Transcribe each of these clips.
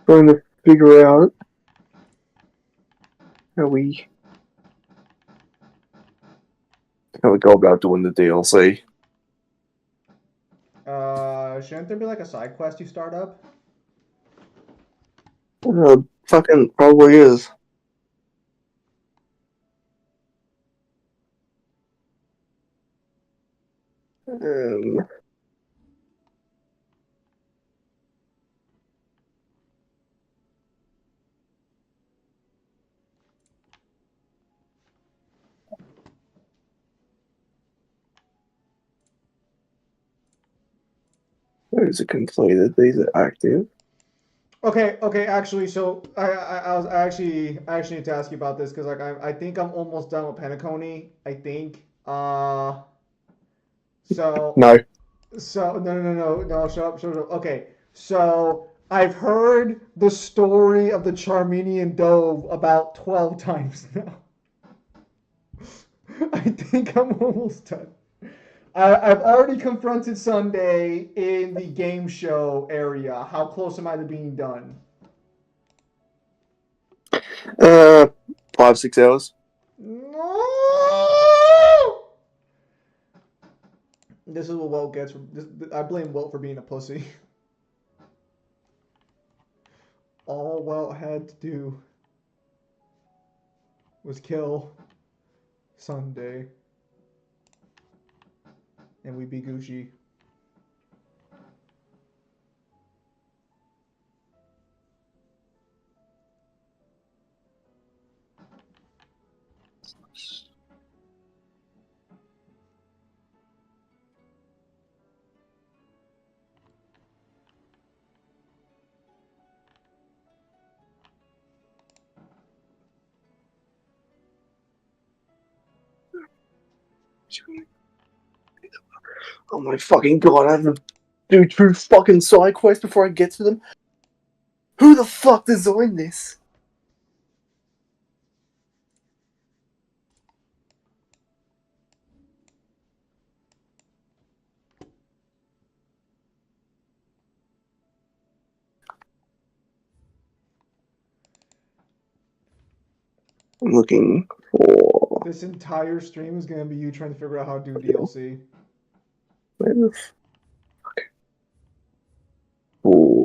Trying to figure out how we go about doing the DLC. Shouldn't there be like a side quest you start up? Fucking probably is. Um, those are completed. These are active. Okay. Actually, so I actually need to ask you about this because like I think I'm almost done with Penacony. I think. So No. no. Shut up. Okay. So I've heard the story of the Charmenian dove about 12 times now. I think I'm almost done. I've already confronted Sunday in the game show area. How close am I to being done? Uh, 5-6 hours. No! This is what Walt gets from this. I blame Walt for being a pussy. All Walt had to do was kill Sunday, and we'd be Gucci. Oh my fucking god! I have to do 2 fucking side quests before I get to them. Who the fuck designed this? I'm looking for. This entire stream is gonna be you trying to figure out how to do DLC. Where the fuck? Oh.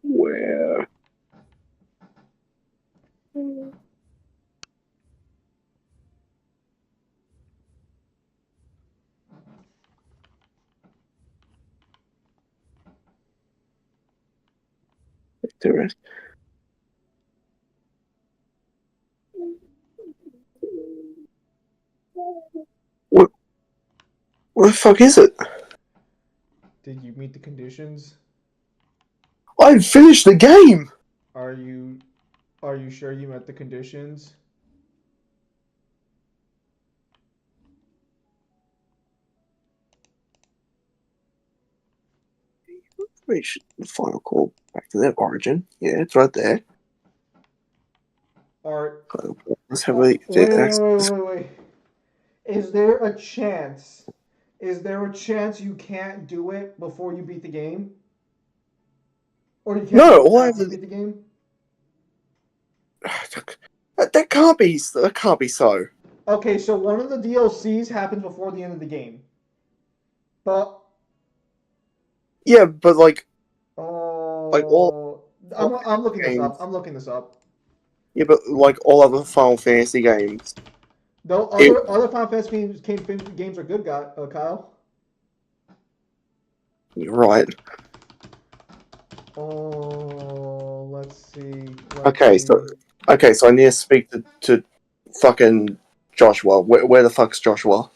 Where? Interest. What? Where the fuck is it? Did you meet the conditions? I finished the game. Are you are you sure you met the conditions? Wait, the final call back to their origin. Yeah, it's right there. Are Let's have wait, a. wait, wait, wait, wait. Is there a chance? Is there a chance you can't do it before you beat the game? Or you can't do No, it all I have after you to. beat the game? That can't be. That can't be so. Okay, so one of the DLCs happens before the end of the game. But Yeah, but like oh, all I'm looking this up. games. I'm looking this up. Yeah, but like all other Final Fantasy games, Though it. other Final Fantasy games are good, Kyle. You're right. Oh, let's see. Let's Okay, so see. I need to speak to fucking Joshua. Where the fuck's Joshua?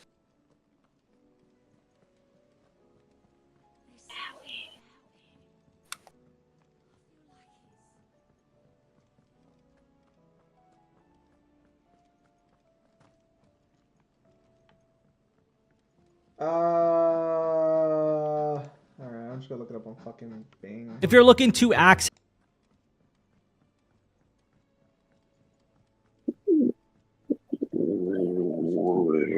All right. I'm just gonna look it up on fucking Bing. If you're looking to access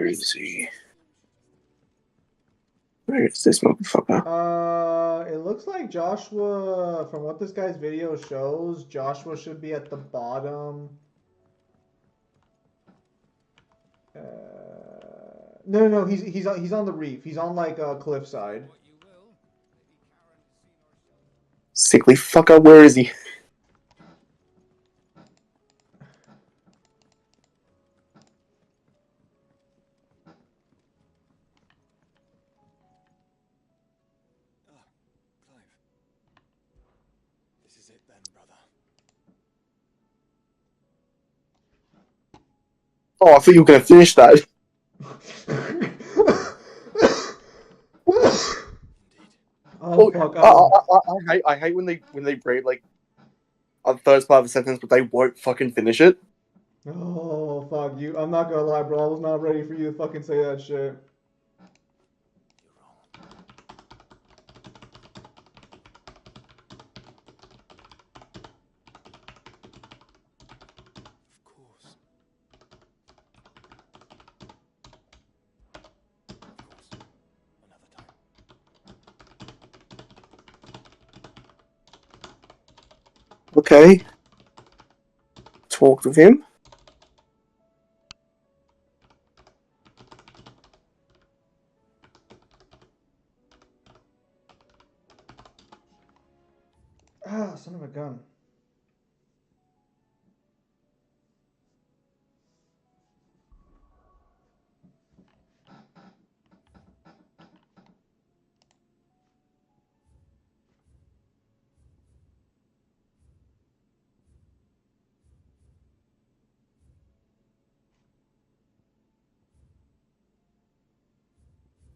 is he? Where is this motherfucker? It looks like Joshua, from what this guy's video shows, Joshua should be at the bottom. No, he's on the reef. He's on like a cliffside. Sickly fucker, where is he? Oh, I thought you were going to finish that. Oh fuck! I hate when they break like on the first part of a sentence, but they won't fucking finish it. Oh fuck you! I'm not gonna lie, bro. I was not ready for you to fucking say that shit. Okay. Talked with him. Ah, son of a gun.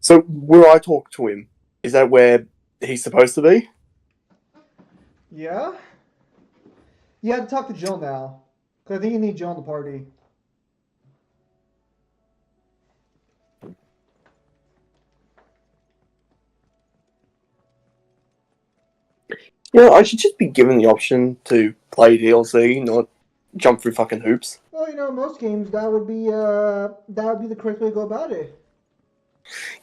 So where I talk to him, is that where he's supposed to be? Yeah? You have to talk to Jill now. Because I think you need Jill in the party. Yeah, I should just be given the option to play DLC, not jump through fucking hoops. Well, you know, most games that would be the correct way to go about it.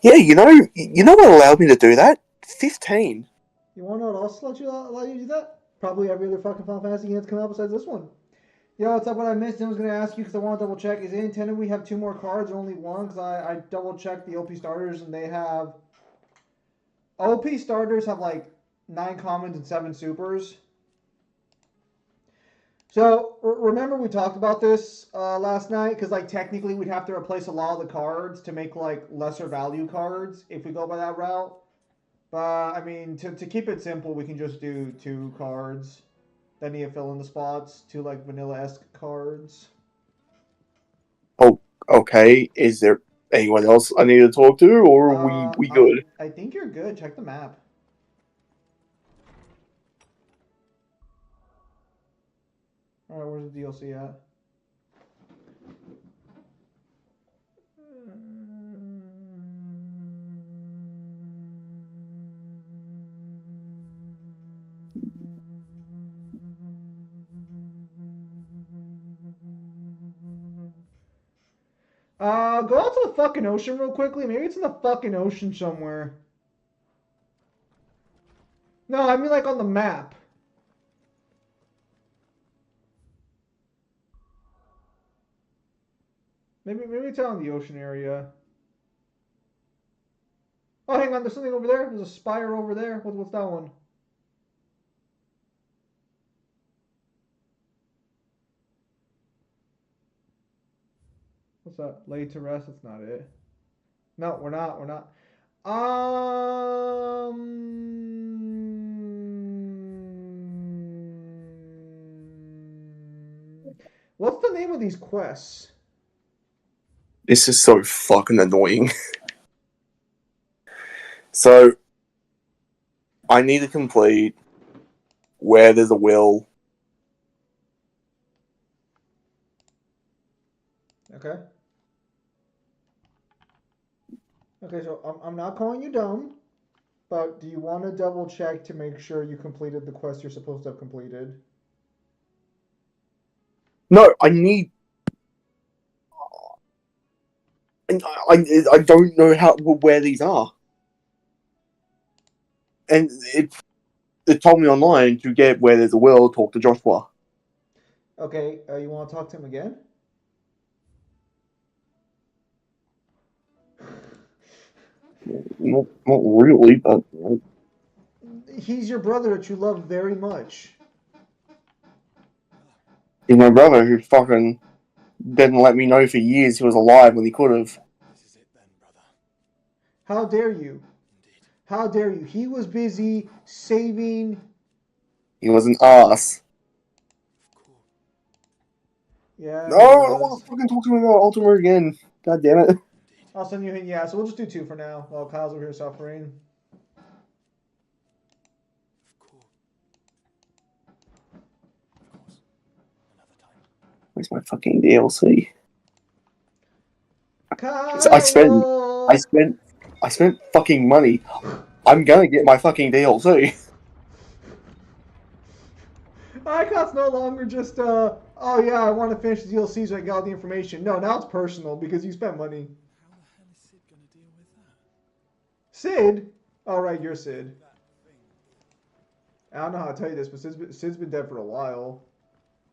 Yeah, you know what allowed me to do that? 15. You want to know what else allow you to do that? Probably every other fucking Final Fantasy game that's come out besides this one. Yo, what's up? What I missed, I was gonna ask you because I want to double check. Is it intended we have 2 more cards or only one? Because I double checked the OP starters and they have OP starters have like 9 commons and 7 supers. So remember we talked about this last night because like technically we'd have to replace a lot of the cards to make like lesser value cards if we go by that route. But I mean to keep it simple, we can just do 2 cards. Then you fill in the spots, 2 like vanilla-esque cards. Oh, okay. Is there anyone else I need to talk to, or are we good? I think you're good. Check the map. All right, where's the DLC at? Go out to the fucking ocean real quickly. Maybe it's in the fucking ocean somewhere. No, I mean like on the map. Maybe it's out in the ocean area. Oh, hang on. There's something over there. There's a spire over there. What's that one? What's that? Lay to rest. That's not it. No, we're not. We're not. What's the name of these quests? This is so fucking annoying. So, I need to complete Where There's a Will. Okay. Okay, so I'm not calling you dumb, but do you want to double check to make sure you completed the quest you're supposed to have completed? No, I need. And I don't know where these are. And it told me online to get where there's a will, talk to Joshua. Okay, you want to talk to him again? Not really, but He's your brother that you love very much. he's my brother who fucking didn't let me know for years he was alive when he could have. This is it then, brother. How dare you? Indeed. How dare you? He was busy saving. He was an ass. Of course. Yeah, No, he I don't want was. to fucking talk to him about Ultima again. God damn it. Indeed. I'll send you in. Yeah, so we'll just do 2 for now while Kyle's over here suffering. Of course. Of course. Another time. Where's my fucking DLC? Kyle! I spent fucking money. I'm gonna get my fucking DLC. Icon's no longer just, oh yeah, I want to finish the DLC so I get all the information. No, now it's personal because you spent money. How the hell is Sid going to deal with that? Sid? Oh, right, you're Sid. That thing. I don't know how to tell you this, but Sid's been dead for a while.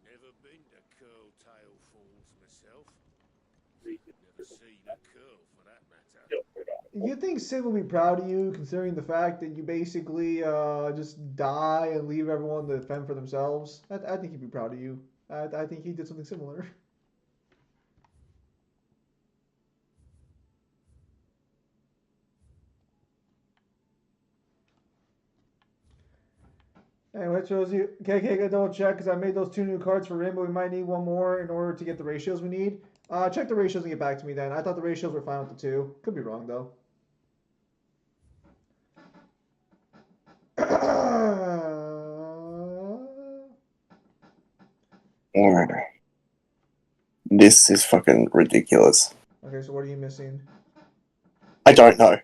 Never been to Curl Tail Falls myself. Never seen a curl for that matter. You think Sid will be proud of you, considering the fact that you basically just die and leave everyone to fend for themselves? I think he'd be proud of you. I think he did something similar. Anyway, it shows you. Okay, gotta double check because I made those 2 new cards for Rim, but we might need 1 more in order to get the ratios we need. Check the ratios and get back to me then. I thought the ratios were fine with the 2. Could be wrong though. This is fucking ridiculous. Okay, so what are you missing? I don't know.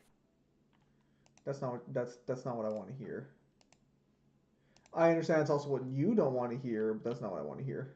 That's not what I want to hear. I understand it's also what you don't want to hear, but that's not what I want to hear.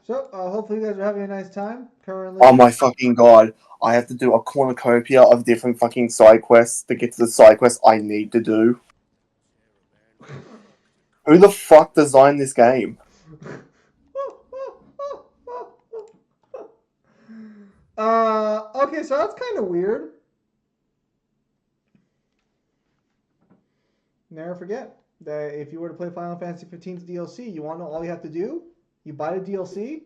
So, hopefully you guys are having a nice time. Currently, Oh my fucking god. I have to do a cornucopia of different fucking side quests to get to the side quests I need to do. Who the fuck designed this game? okay, so that's kind of weird. Never forget that if you were to play Final Fantasy 15's DLC, you want to know all you have to do? You buy the DLC,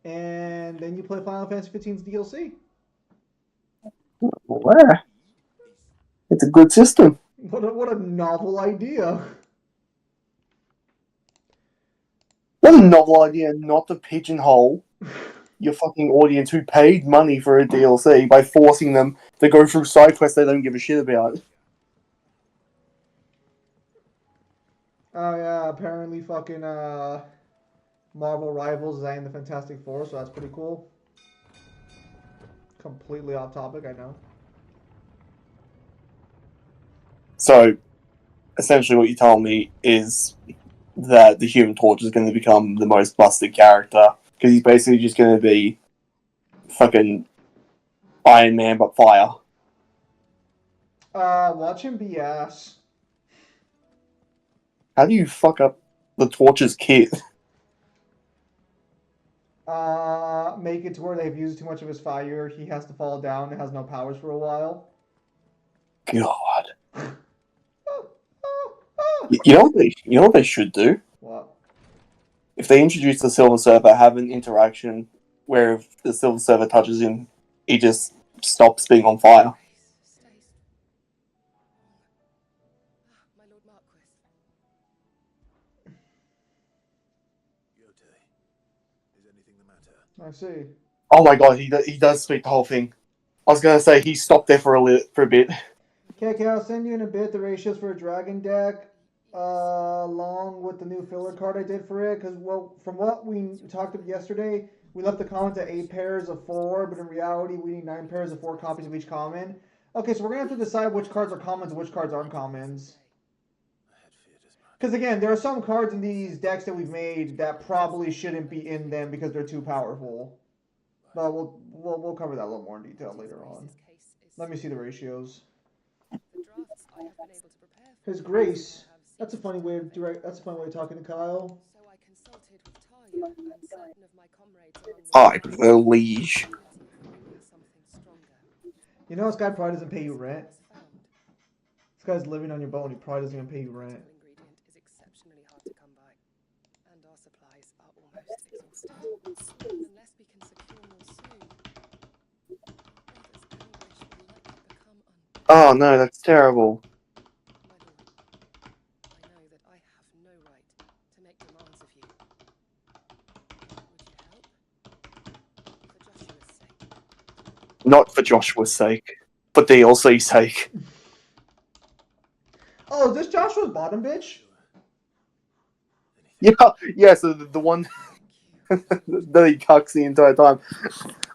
and then you play Final Fantasy 15's DLC. Where? It's a good system. What a novel idea. What a novel idea not to pigeonhole your fucking audience who paid money for a DLC by forcing them to go through side quests they don't give a shit about. Oh yeah, apparently fucking Marvel Rivals is in the Fantastic Four, so that's pretty cool. Completely off topic, I know. So, essentially what you tell me is that the Human Torch is going to become the most busted character, because he's basically just going to be fucking Iron Man but fire. Watch him be ass. How do you fuck up the Torch's kit? Make it to where they've used too much of his fire, he has to fall down and has no powers for a while. God. You know what they should do? What? If they introduce the Silver Surfer, have an interaction where if the Silver Surfer touches him, he just stops being on fire. My Lord Marquis. Yote, is anything the matter? I see. Oh my god, he does speak the whole thing. I was gonna say he stopped there for a bit. Okay, I'll send you in a bit the ratios for a dragon deck, along with the new filler card I did for it. Because from what we talked about yesterday, we left the commons at 8 pairs of 4, but in reality, we need 9 pairs of 4 copies of each common. Okay, so we're gonna have to decide which cards are commons and which cards aren't commons. I had feared as much. Because again, there are some cards in these decks that we've made that probably shouldn't be in them because they're too powerful. But we'll cover that a little more in detail later on. Let me see the ratios. His Grace. That's a funny way of talking to Kyle. So I consulted with Talia and certain of my comrades among the I prefer liege. something stronger. You know this guy probably doesn't pay you rent. This guy's living on your boat and he probably doesn't even pay you rent. Ingredient is exceptionally hard to come by, and our supplies are almost exhausted. Unless we can secure more soon, brother's anguish will likely become Oh no, that's terrible. My lord, I know that I have no right to make demands of you. Would you help? For Joshua's sake. Not for Joshua's sake, for DLC's sake. Oh, is this Joshua's bottom bitch? Yeah. So the one that he cucks the entire time.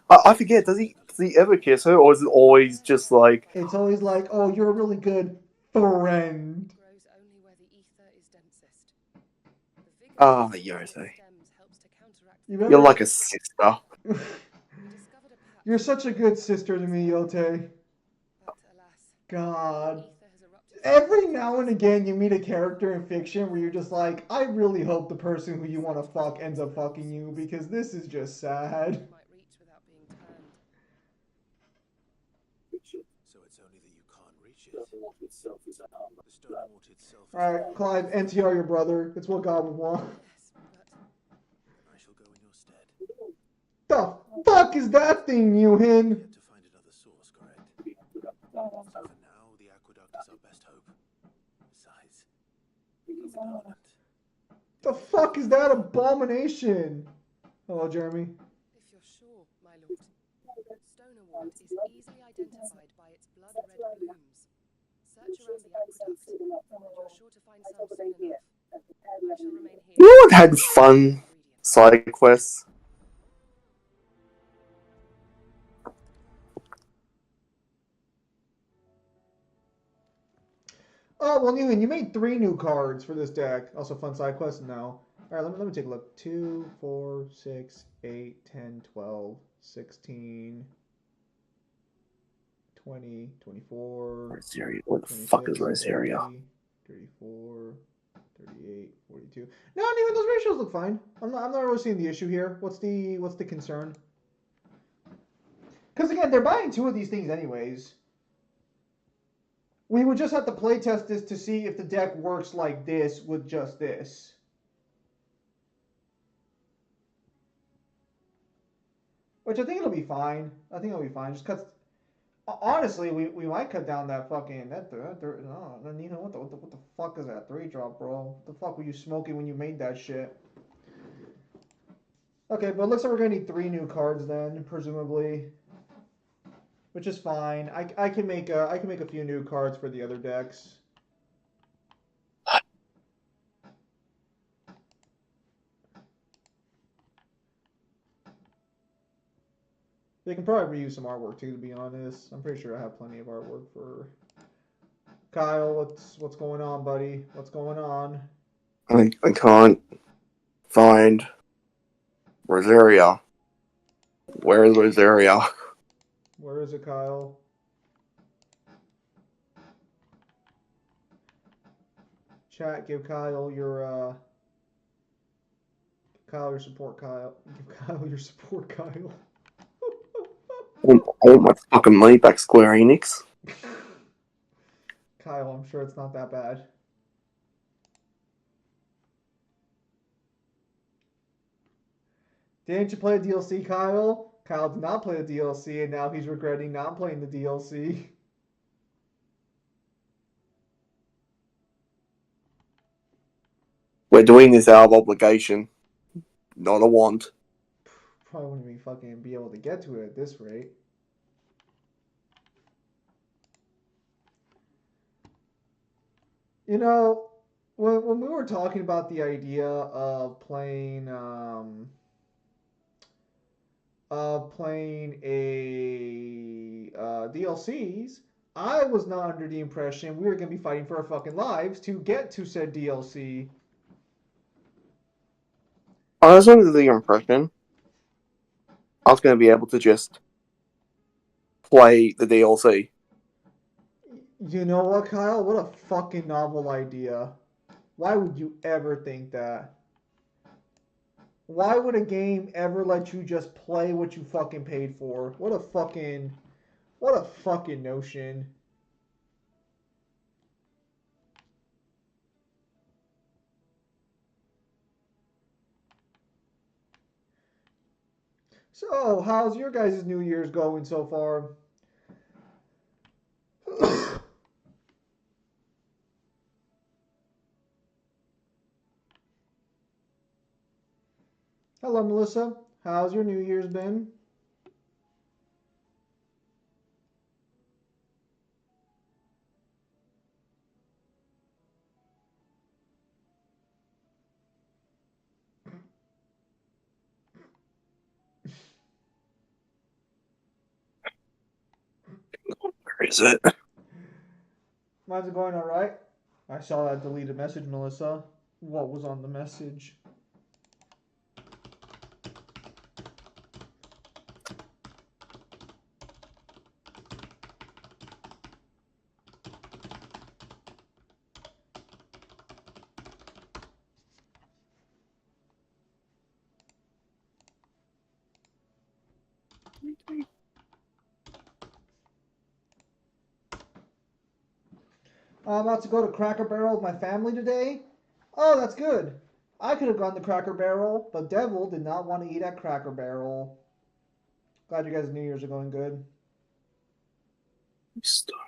I forget. Does he ever kiss her, or is it always just like? It's always like, oh, you're a really good friend. Grows only where the ether is densest. The vigor Ah, of the Yose. stems helps to counteract You You're remember? like a sister. We discovered a patch, You're such a good sister to me, Yote. but alas, God. ether has erupted. Every now and again, you meet a character in fiction where you're just like, I really hope the person who you want to fuck ends up fucking you because this is just sad. Might reach without being turned. So it's only that you can't reach it. The stone wart itself is Alright, Clive, NTR your brother. It's what God would want. Yes, but I shall go in your stead. The fuck is that thing, you hin? Yet to find another source, correct? So for now, the aqueduct is our best hope. Besides, he's an element. The fuck is that abomination? Hello, Jeremy. if you're sure, my lord, stoner wort is easily identified by its blood-red blooms. Search around the aqueduct, and you're sure to find some soon enough. I shall remain here. You know what had fun side quests? Oh, well, Newman, you made 3 new cards for this deck. Also, fun side quest now. Alright, let me take a look. 2, 4, 6, 8, 10, 12, 16, 20, 24. Rosaria. What the fuck is Rosaria? 34, 38, 42. No, even those ratios look fine. I'm not really seeing the issue here. What's the concern? Because again, they're buying 2 of these things anyways. We would just have to play test this to see if the deck works like this with just this. Which I think it'll be fine. I think it'll be fine. Just cuts. Honestly, we might cut down that fucking no, Nina, what the fuck is that 3-drop, bro? What the fuck were you smoking when you made that shit? Okay, but it looks like we're gonna need 3 new cards then, presumably, which is fine. I can make a few new cards for the other decks. They can probably reuse some artwork too, to be honest. I'm pretty sure I have plenty of artwork for Kyle. What's going on, buddy? What's going on? I can't find Rosaria. Where is Rosaria? Where is it, Kyle? Chat, give Kyle your support, Kyle. Give Kyle your support, Kyle. I want my fucking money back, Square Enix. Kyle, I'm sure it's not that bad. Didn't you play the DLC, Kyle? Kyle did not play the DLC, and now he's regretting not playing the DLC. We're doing this out of obligation, not a want. Probably wouldn't even fucking be able to get to it at this rate. You know, when we were talking about the idea of playing a DLCs, I was not under the impression we were going to be fighting for our fucking lives to get to said DLC. I was under the impression I was going to be able to just play the DLC. You know what, Kyle? What a fucking novel idea. Why would you ever think that? Why would a game ever let you just play what you fucking paid for? What a fucking notion. So, how's your guys' New Year's going so far? Hello, Melissa. How's your New Year's been? Where is it? Mine's going all right. I saw that deleted message, Melissa. What was on the message? I'm about to go to Cracker Barrel with my family today. Oh, that's good. I could have gone to Cracker Barrel, but Devil did not want to eat at Cracker Barrel. Glad you guys' New Year's are going good. Stop.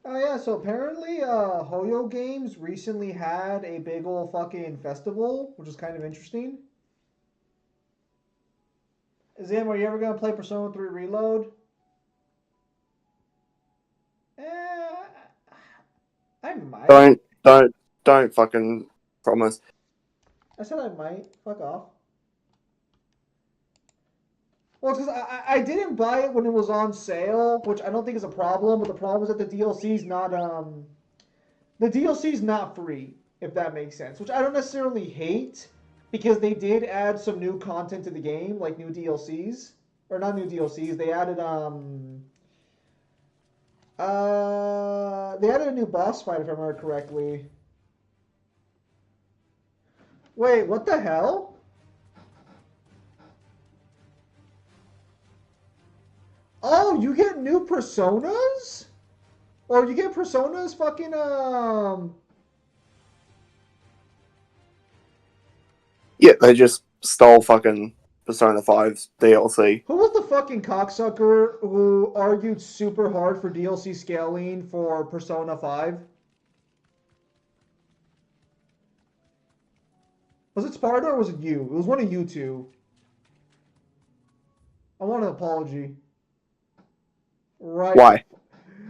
Oh yeah, so apparently Hoyo Games recently had a big ol' fucking festival, which is kind of interesting. Zim, are you ever gonna play Persona 3 Reload? Eh, I might. Don't fucking promise. I said I might. Fuck off. Well, because I didn't buy it when it was on sale, which I don't think is a problem. But the problem is that the DLC's not free, if that makes sense. Which I don't necessarily hate, because they did add some new content to the game, like new DLCs, or not new DLCs. They added a new boss fight, if I remember correctly. Wait, what the hell? Oh, you get new personas? Or you get personas fucking Yeah, they just stole fucking Persona 5's DLC. Who was the fucking cocksucker who argued super hard for DLC scaling for Persona 5? Was it Sparta or was it you? It was one of you two. I want an apology. Right. Why?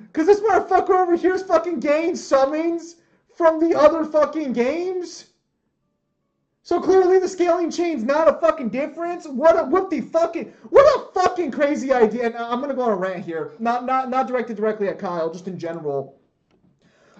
Because this motherfucker over here's fucking gained summons from the other fucking games. So clearly the scaling chain's not a fucking difference. What a fucking crazy idea. And I'm gonna go on a rant here. Not directed directly at Kyle, just in general.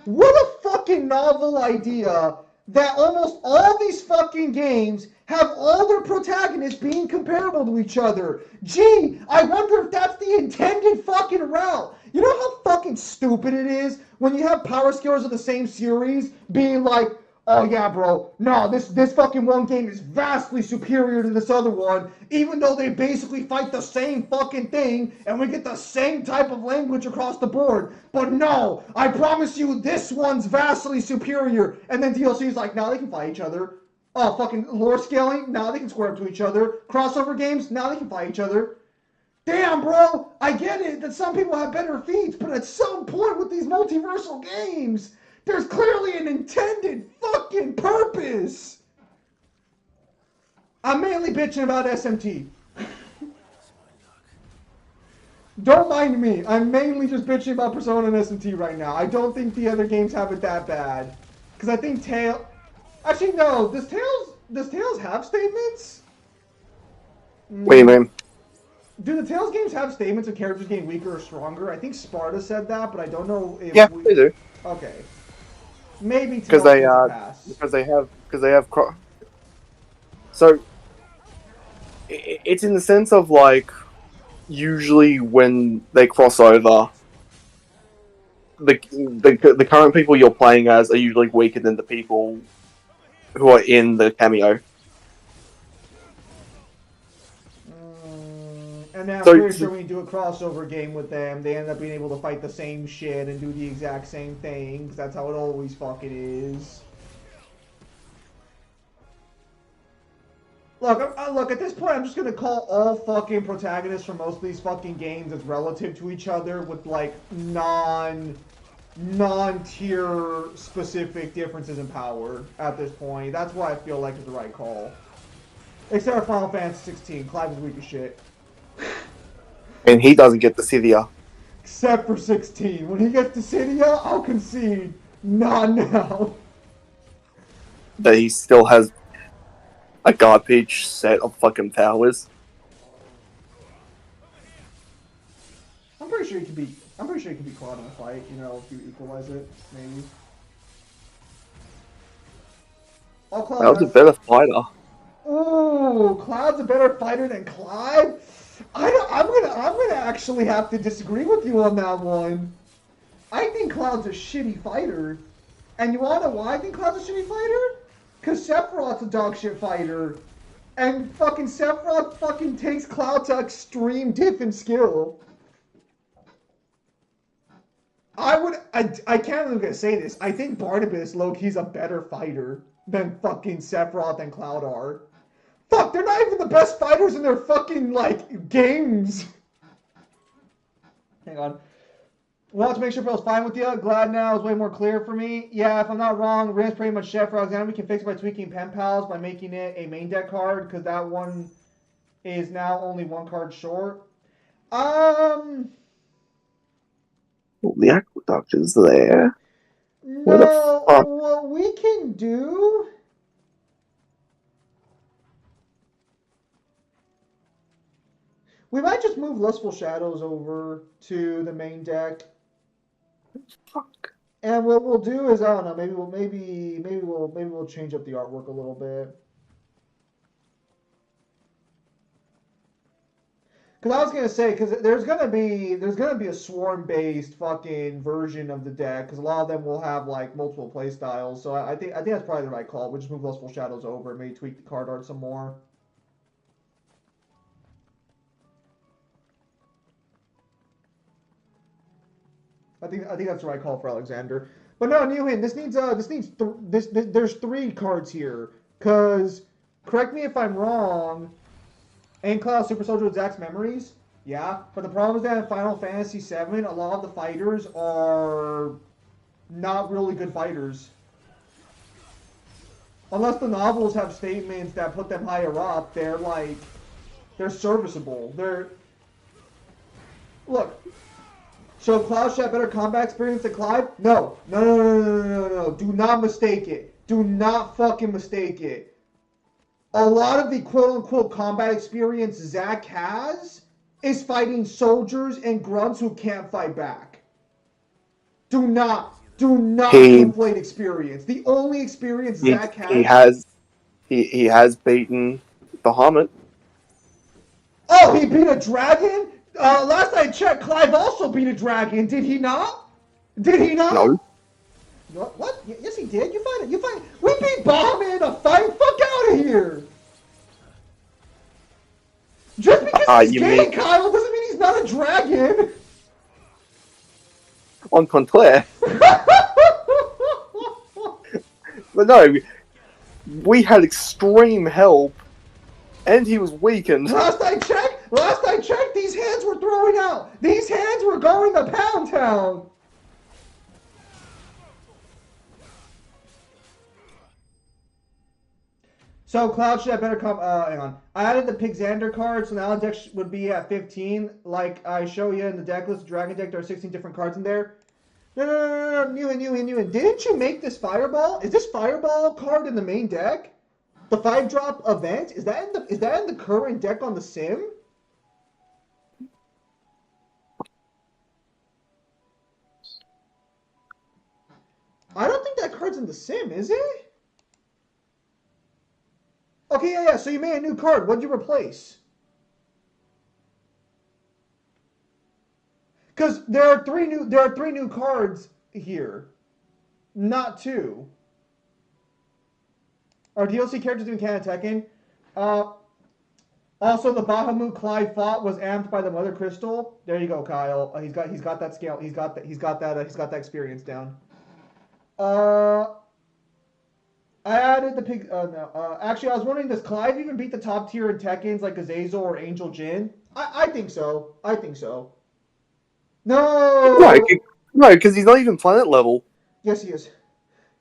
What a fucking novel idea that almost all these fucking games have all their protagonists being comparable to each other. Gee, I wonder if that's the intended fucking route. You know how fucking stupid it is when you have power scalers of the same series being like, oh yeah, bro, no, this fucking one game is vastly superior to this other one, even though they basically fight the same fucking thing and we get the same type of language across the board. But no, I promise you this one's vastly superior. And then DLC's like, now they can fight each other. Oh, fucking lore scaling, now they can square up to each other. Crossover games, now they can fight each other. Damn, bro, I get it that some people have better feats, but at some point with these multiversal games, there's clearly an intended fucking purpose. I'm mainly bitching about SMT. Don't mind me. I'm mainly just bitching about Persona and SMT right now. I don't think the other games have it that bad. Because I think Actually, no. Does Tales have statements? What do you mean? Do the Tales games have statements of characters getting weaker or stronger? I think Sparta said that, but I don't know if Yeah, they do. Okay. Maybe Because Tales gets a pass. they have so it's in the sense of like usually when they cross over, the current people you're playing as are usually weaker than the people who are in the cameo. And then I'm So- pretty sure when you do a crossover game with them, they end up being able to fight the same shit and do the exact same thing, 'cause that's how it always fucking is. Look, at this point, I'm just gonna call all fucking protagonists from most of these fucking games as relative to each other with, like, non-tier specific differences in power at this point. That's why I feel like it's the right call. Except for Final Fantasy 16, Clive is weak as shit. And he doesn't get the Scythia. Except for 16. When he gets to Cydia, I'll concede. Not now. That he still has a garbage set of fucking powers. I'm pretty sure he could be Cloud in a fight, you know, if you equalize it, maybe. All Cloud That was a has- better fighter. Ooh, Cloud's a better fighter than Clive? I'm gonna actually have to disagree with you on that one. I think Cloud's a shitty fighter. And you wanna know why I think Cloud's a shitty fighter? Cause Sephiroth's a dog shit fighter. And fucking Sephiroth fucking takes Cloud to extreme diff and skill. I can't even gonna say this. I think Barnabas low-key's a better fighter than fucking Sephiroth and Cloud are. Fuck, they're not even the best fighters in their fucking, like, games. Hang on. Want to make sure if I was fine with you. Glad now is way more clear for me. Yeah, if I'm not wrong, Rin's pretty much Chef for Alexander. We can fix it by tweaking pen pals by making it a main deck card, because that one is now only one card short. The aqueduct is there. What the No, fuck? what we can do... We might just move Lustful Shadows over to the main deck. Fuck. And what we'll do is, I don't know, maybe we'll change up the artwork a little bit. Because I was gonna say, because there's gonna be a swarm-based fucking version of the deck, because a lot of them will have like multiple play styles. So I think that's probably the right call. We'll just move Lustful Shadows over and maybe tweak the card art some more. I think that's the right call for Alexander. But no, Newhan, there's 3 cards here. Cause correct me if I'm wrong. Ain't Cloud Super Soldier with Zack's memories? Yeah, but the problem is that in Final Fantasy VII, a lot of the fighters are not really good fighters. Unless the novels have statements that put them higher up, they're serviceable. Look. So Cloud should have better combat experience than Clive? No. No. Do not mistake it. Do not fucking mistake it. A lot of the quote-unquote combat experience Zack has is fighting soldiers and grunts who can't fight back. Do not conflate experience. The only experience Zack has... He has beaten Bahamut. Oh, he beat a dragon? Last I checked, Clive also beat a dragon. Did he not? Did he not? No. What? Yes, he did. You find it. You find it. We beat Bahamut in a fight. Fuck out of here. Just because he's You gay, mean Kyle, doesn't mean he's not a dragon. on Contraire? But no, we had extreme help, and he was weakened. Last I checked, these hands were throwing out. These hands were going to Pound Town. So Cloud should have better come. Hang on. I added the Pixander card, so now the deck would be at 15. Like I show you in the deck list, Dragon deck, there are 16 different cards in there. No, new in. Didn't you make this Fireball? Is this Fireball card in the main deck? The 5-drop event? Is that in the current deck on the sim? I don't think that card's in the sim, is it? Okay, yeah. So you made a new card. What'd you replace? Because there are three new cards here, not 2. Our DLC characters doing Canada Tekken. Also, the Bahamut Clive fought was amped by the Mother Crystal. There you go, Kyle. He's got that scale. He's got that experience down. I added the pig. No. Actually, I was wondering, does Clive even beat the top tier in Tekkens like Azazel or Angel Jin? I think so. No, because he's not even planet level. Yes, he is.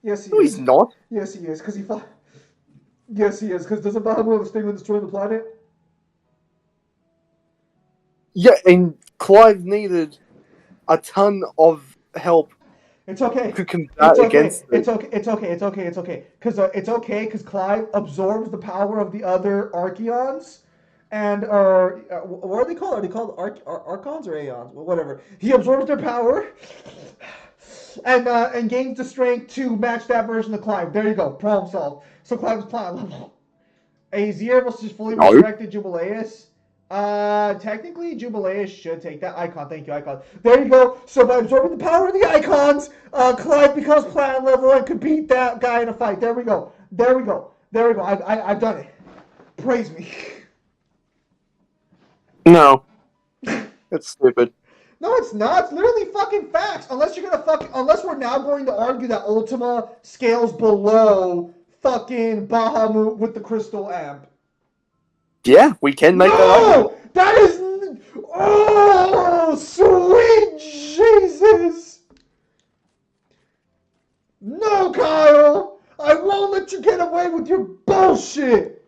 No, he's not. Yes, he is, because he fought. Yes, he is, because doesn't Bahamut have a sting with destroying the planet? Yeah, and Clive needed a ton of help. It's okay. To combat against it. It's okay. Because Clive absorbs the power of the other Archeons, and what are they called? Are they called Archons or Aeons? Well, whatever. He absorbs their power, and gains the strength to match that version of Clive. There you go. Problem solved. So Clive is planet level. Azir versus fully resurrected Jubileus. Technically, Jubileus should take that icon. Thank you, icon. There you go. So by absorbing the power of the icons, Clive becomes planet level and could beat that guy in a fight. There we go. I've done it. Praise me. No. That's stupid. No, it's not. It's literally fucking facts. Unless we're now going to argue that Ultima scales below fucking Bahamut with the Crystal Amp. Yeah, we can make that argument. That is... Oh, sweet Jesus! No, Kyle! I won't let you get away with your bullshit!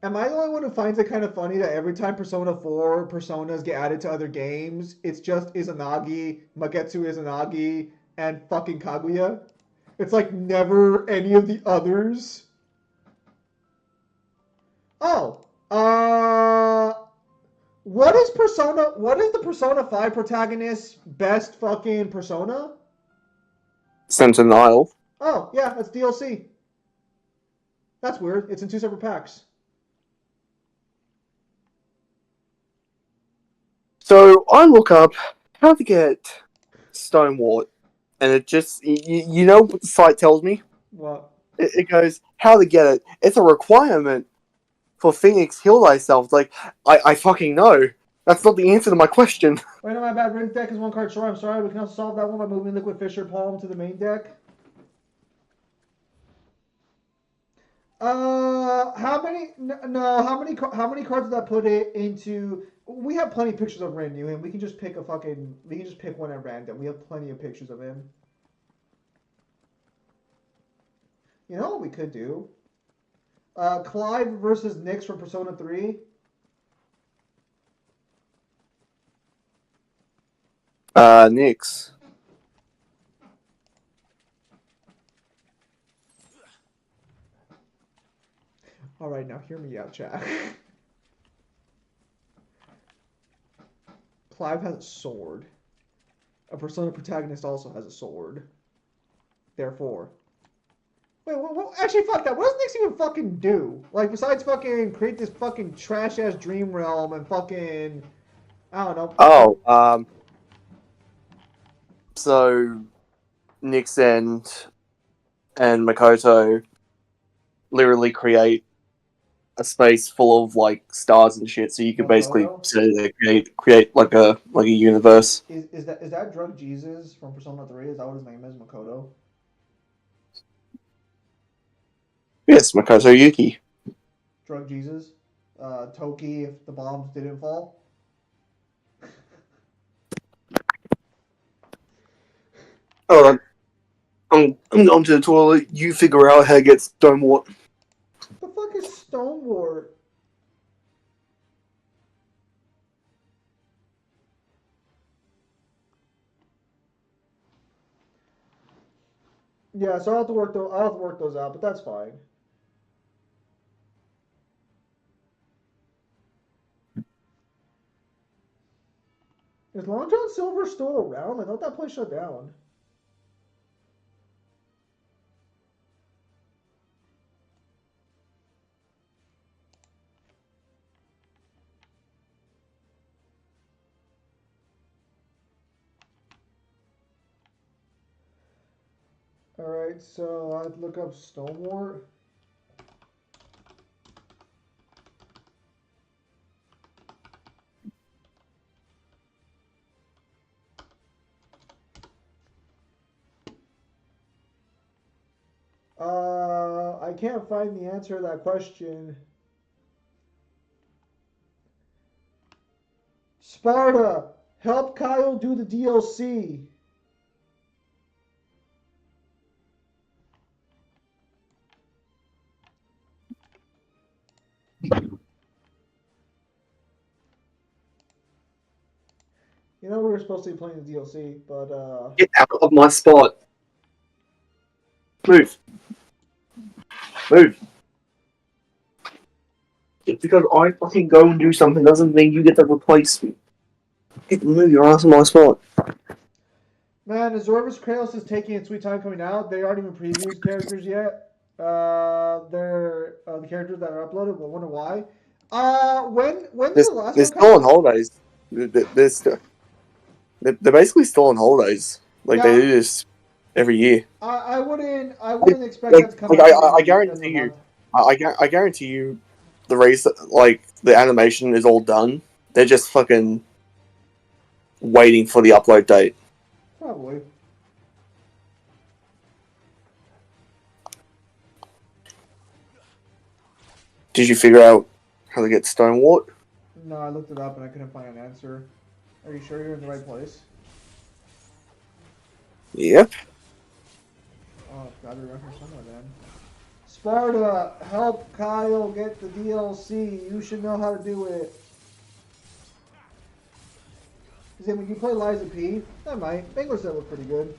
Am I the only one who finds it kind of funny that every time Persona 4 personas get added to other games, it's just Izanagi, Magetsu Izanagi, and fucking Kaguya? It's like never any of the others. Oh, what is the Persona 5 protagonist's best fucking persona? Sentinel. Oh, yeah, that's DLC. That's weird. It's in 2 separate packs. So I look up how to get Stonewart, and it just, you know what the site tells me? What? It goes, how to get it. It's a requirement for Phoenix Heal Thyself. Like, I fucking know. That's not the answer to my question. Wait, no, my bad. Rin's deck is 1 card short. I'm sorry. We can also solve that one by moving Liquid Fisher Palm to the main deck. How many cards did that put it into? We have plenty of pictures of Rin, and we can just pick one at random. We have plenty of pictures of him. You know what we could do? Clive versus Nyx from Persona 3. Nyx. Alright, now hear me out, chat. Clive has a sword. A Persona protagonist also has a sword. Therefore, Wait, actually, fuck that. What does Nyx even fucking do? Like, besides fucking create this fucking trash ass dream realm and fucking, I don't know. Oh, so Nyx and Makoto literally create a space full of like stars and shit, so you can basically Makoto? say they create like a universe. Is that Drug Jesus from Persona 3? Is that what his name is, Makoto? Yes, Makoto Yuki. Drug Jesus? Toki if the bombs didn't fall? Alright, I'm going to the toilet. You figure out how to get stonewort. The fuck is Stonewart? Yeah, so I'll have to work those out, but that's fine. Is Long John Silver still around? I thought that place shut down. Alright, so I have to look up Stonewart. I can't find the answer to that question. Sparta, help Kyle do the DLC. You know we were supposed to be playing the DLC, but Get out of my spot. Move. Move. Just because I fucking go and do something doesn't mean you get to replace me. Move your ass in my spot. man, Azorvis Kratos is taking its sweet time coming out. They aren't even previewed characters yet. They're the characters that are uploaded. But I wonder why. When did the last They're one come still on out? holidays. They're basically still on holidays. Like they Yeah. do this every year. I wouldn't expect that to come out I till the end of the guarantee you, month. I guarantee you, the race like the animation is all done. They're just fucking waiting for the upload date. Probably. Did you figure out how to get stonewort? No, I looked it up and I couldn't find an answer. Are you sure you're in the right place? Yep. Oh, gotta be around here somewhere then. Sparta, help Kyle get the DLC. You should know how to do it. Is it when you play Liza P? That might. Bangor said look pretty good.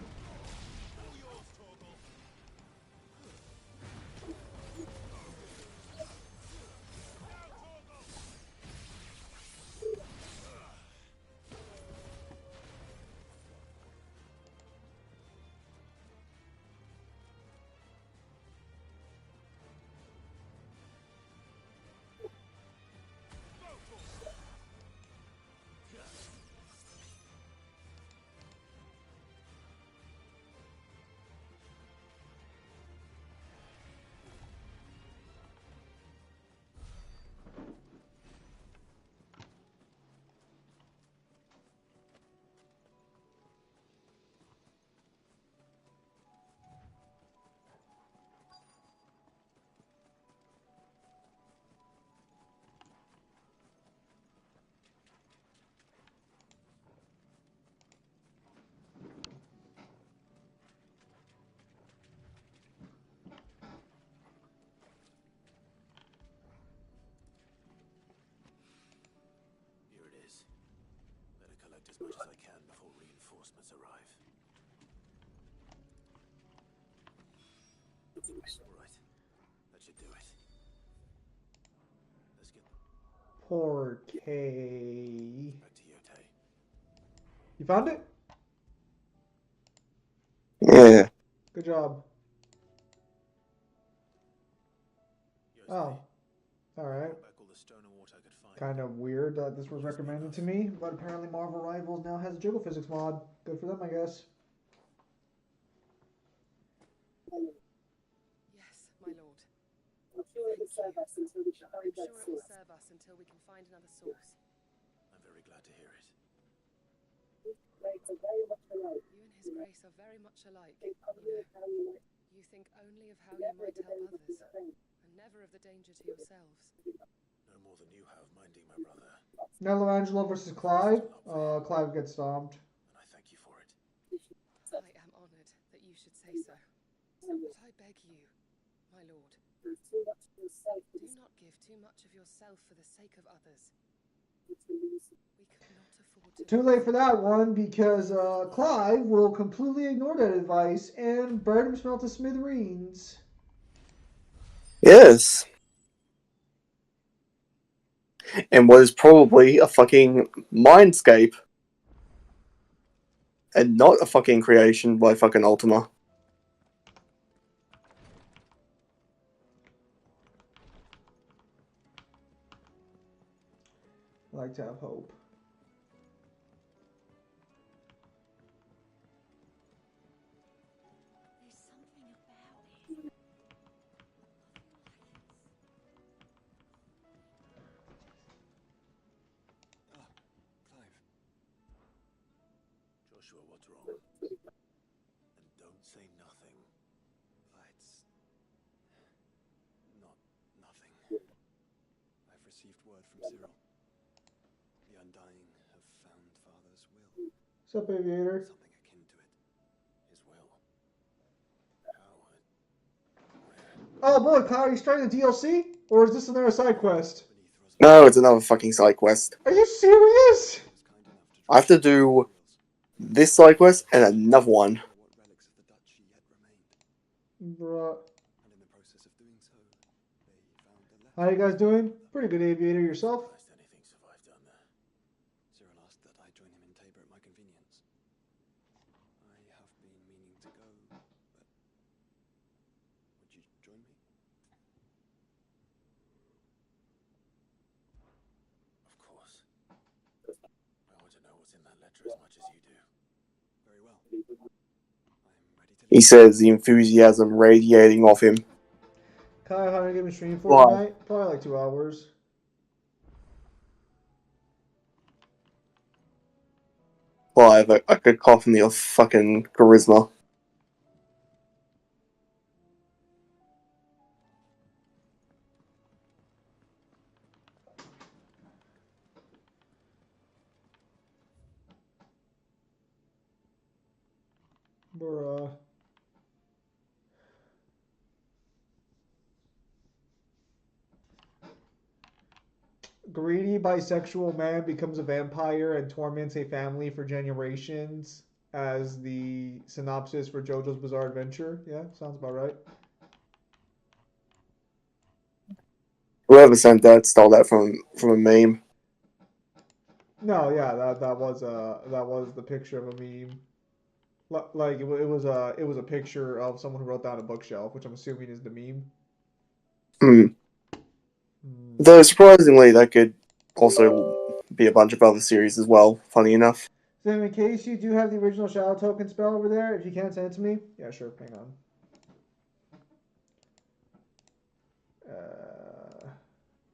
Here it is. Better collect as much as I can before reinforcements arrive. Alright. That should do it. Let's get Poor K. back to Yote. You found it? Yeah. Good job. Oh, all right. Brought back all the stoner wart I could find. Kind of weird that this was recommended to me, but apparently Marvel Rivals now has a jiggle physics mod. Good for them, I guess. Yes, my lord. I'm sure it will serve us until we can find another source. I'm very glad to hear it. You and His Grace are very much alike. You think only of how you might help others, and never of the danger to yourselves. No more than you have minding my brother. Nello Angelo versus Clive. Clive gets stomped. And I thank you for it. I am honored that you should say so. But I beg you, my lord, do not give too much of yourself for the sake of others. We could not afford to. Too late for that one because Clive will completely ignore that advice and burn himself to smithereens. Yes. And what is probably a fucking mindscape. And not a fucking creation by fucking Ultima. I like to have hope. There's something about it. Clive. Joshua, what's wrong? And don't say nothing. It's not nothing. I've received word from Cyril. The Undying have found Father's will. What's up, Aviator? Something akin to it. His will. How? Where? Oh boy, Clive, are you starting the DLC? Or is this another side quest? Beneath No, it's another fucking side quest. Are you serious? I have to do this side quest and another one. what relics of the duchy yet remained. Bruh. And in the process of doing so, they found a letter. How you guys doing? Pretty good, Aviator. Yourself? Surprised anything survived down there. Cyril asked that I join him in Tabor at my convenience. I have been meaning to go, but would you join me? Of course. I want to know what's in that letter as much as you do. Very well. I'm ready to He says, the enthusiasm radiating off him. Kyle, how many give me stream for Wow. tonight? Probably like 2 hours. Well, I have a good cacophony of fucking charisma. Bruh. Greedy bisexual man becomes a vampire and torments a family for generations as the synopsis for JoJo's Bizarre Adventure. Yeah, sounds about right. Whoever sent that stole that from a meme. No, yeah, that was the picture of a meme. Like it was a picture of someone who wrote down a bookshelf, which I'm assuming is the meme. Hmm. Though surprisingly, that could also be a bunch of other series as well. Funny enough. So in case you do have the original Shadow Token spell over there, if you can send it to me, yeah, sure. Hang on.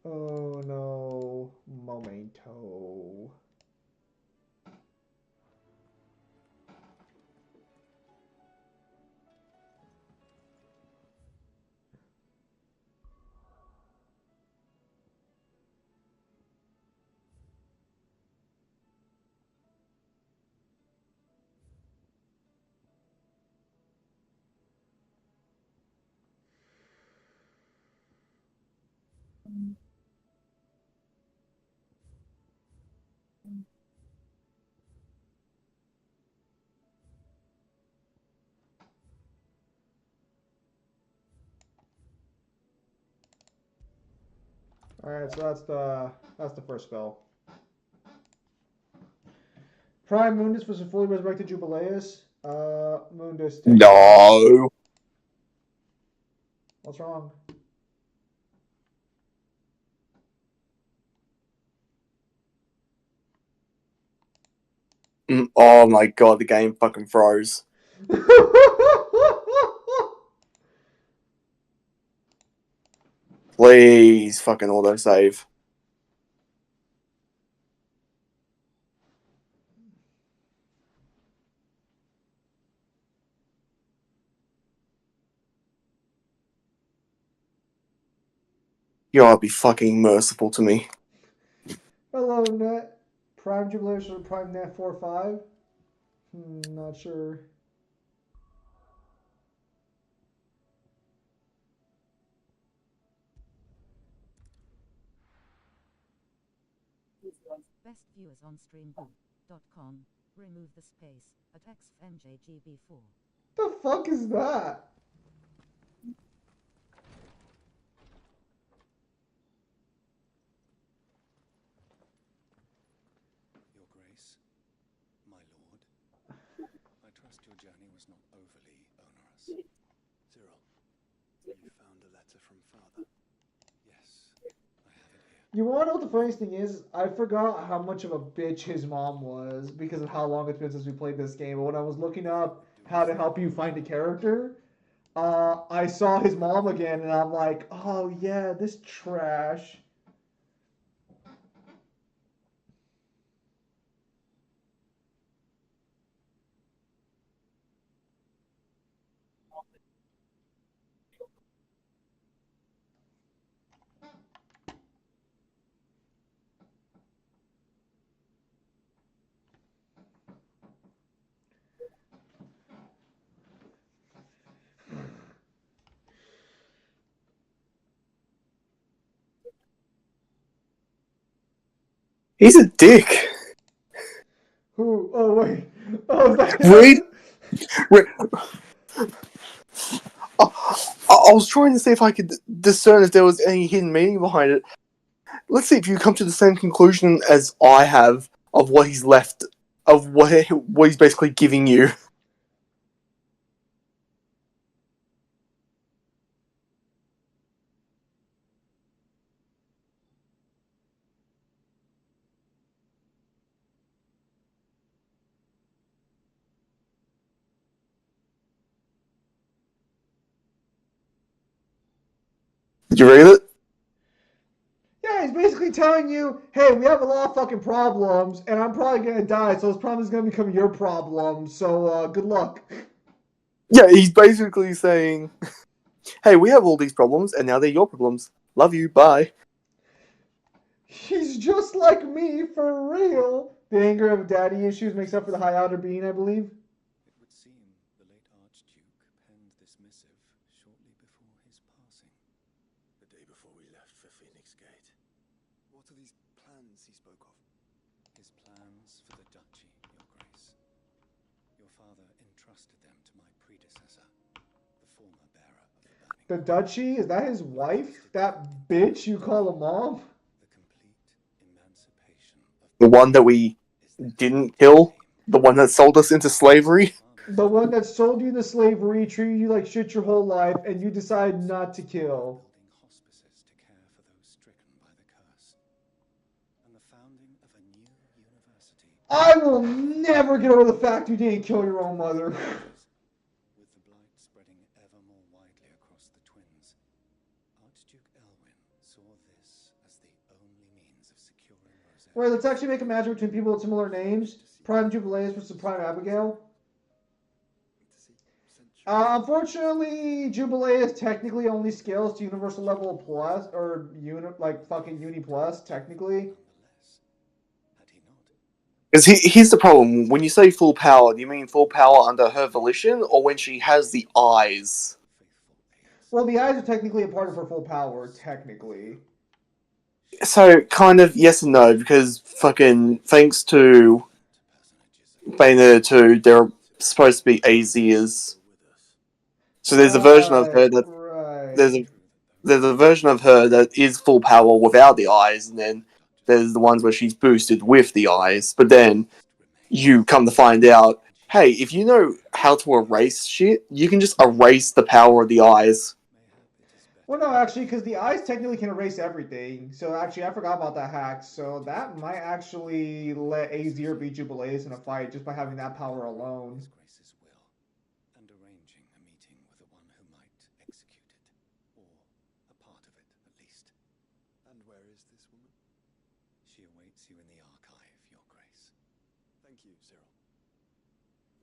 Oh no, momento. All right, so that's the first spell. Prime Mundus was a fully resurrected Jubileus. Mundus. Take No. What's wrong? Oh my god, the game fucking froze. Please fucking autosave. You ought to be fucking merciful to me. Hello, Net. Prime Jubilation or Prime Net 4-5? Not sure. Best viewers on streamboot.com. Remove the space at FFXVI. The fuck is that? Your Grace, my lord, I trust your journey was not overly onerous. Cyril, you found a letter from Father. Yes, I have it here. You want to know what the funniest thing is? I forgot how much of a bitch his mom was because of how long it's been since we played this game. But when I was looking up how to help you find a character, I saw his mom again, and I'm like, oh yeah, this trash. He's a dick. Who? Oh wait. Oh, Wait. I was trying to see if I could discern if there was any hidden meaning behind it. Let's see if you come to the same conclusion as I have of what he's left, of what he's basically giving you. Did you read it? Yeah, he's basically telling you, hey, we have a lot of fucking problems, and I'm probably gonna die, so this problem is gonna become your problem. So good luck. Yeah, he's basically saying, hey, we have all these problems, and now they're your problems. Love you, bye. He's just like me, for real. The anger of daddy issues makes up for the high outer being, I believe. It would seem the late Archduke penned this missive shortly before his passing. The day before we left for Phoenix Gate. What are these plans he spoke of? His plans for the duchy, Your Grace. Your father entrusted them to my predecessor, the former bearer of the burning. The duchy? Is that his wife? That bitch you call a mom? The complete emancipation of The one that we didn't kill? The one that sold us into slavery? The one that sold you to slavery, treated you like shit your whole life, and you decide not to kill. Building hospices to care for those stricken by the curse. And the founding of a new university. I will never get over the fact you didn't kill your own mother. With the blight spreading ever more widely across the twins, Archduke Elwin saw this as the only means of securing Rosetta. Wait, let's actually make a match between people with similar names. Prime Jubileus versus Prime Abigail. Unfortunately, Jubileus technically only scales to Universal Level Plus, or fucking Uni Plus, technically. Nonetheless, had he not, Because here's the problem. When you say full power, do you mean full power under her volition, or when she has the eyes? faithful aides. Well, the eyes are technically a part of her full power, technically. So, kind of yes and no, because fucking thanks to Personages of Bayonetta 2, they're supposed to be AZers. So there's a version of her that Right. there's a version of her that is full power without the eyes, and then there's the ones where she's boosted with the eyes. But then you come to find out, hey, if you know how to erase shit, you can just erase the power of the eyes. Well, no, actually, because the eyes technically can erase everything. So actually, I forgot about that hack. So that might actually let Azir beat Jubileus in a fight just by having that power alone. His Grace's will, and arranging a meeting with the one who might execute it, or a part of it, at least. And where is this woman? She awaits you in the archive, Your Grace. Thank you, Cyril.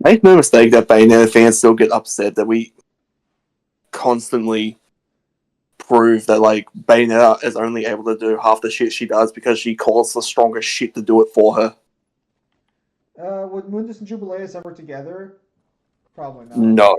Make no mistake that Bayonetta fans still get upset that we constantly prove that like Bayonetta is only able to do half the shit she does because she calls the strongest shit to do it for her. Would Mundus and Jubileus ever together? Probably not. No.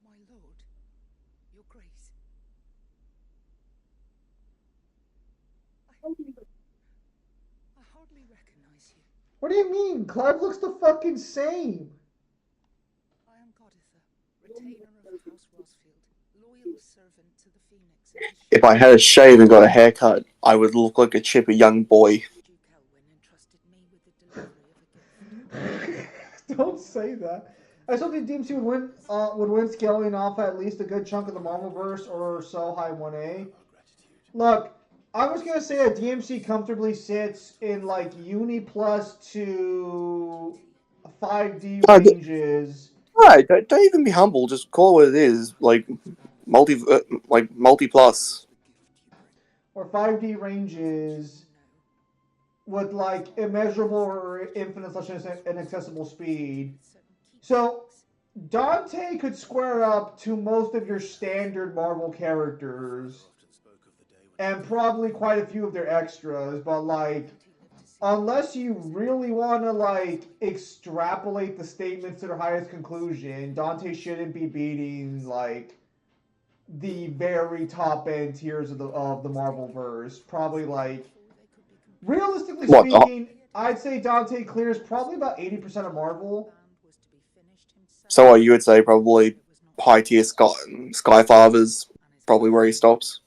My lord, your grace. I hardly recognize you. What do you mean? Clive looks the fucking same. I am Goditha, retainer of House Rosfield, loyal servant to the Phoenix and his If I had a shave and got a haircut, I would look like a chippy young boy. Duke Elwyn entrusted me with the delivery of a gift. Don't say that. I still think DMC would win scaling off at least a good chunk of the Marvelverse or so high 1A. Our gratitude. Look, I was gonna say that DMC comfortably sits in like Uni Plus to 5D ranges. Right, don't even be humble. Just call it what it is. Like multi plus. Or 5D ranges with like immeasurable or infinite slash inaccessible speed. So Dante could square up to most of your standard Marvel characters and probably quite a few of their extras, but like unless you really want to like extrapolate the statements to their highest conclusion, Dante shouldn't be beating like the very top end tiers of the Marvel verse. Probably like realistically What, speaking, I'd say Dante clears probably about 80% of Marvel. So you would say probably high tier Skyfather's probably where he stops.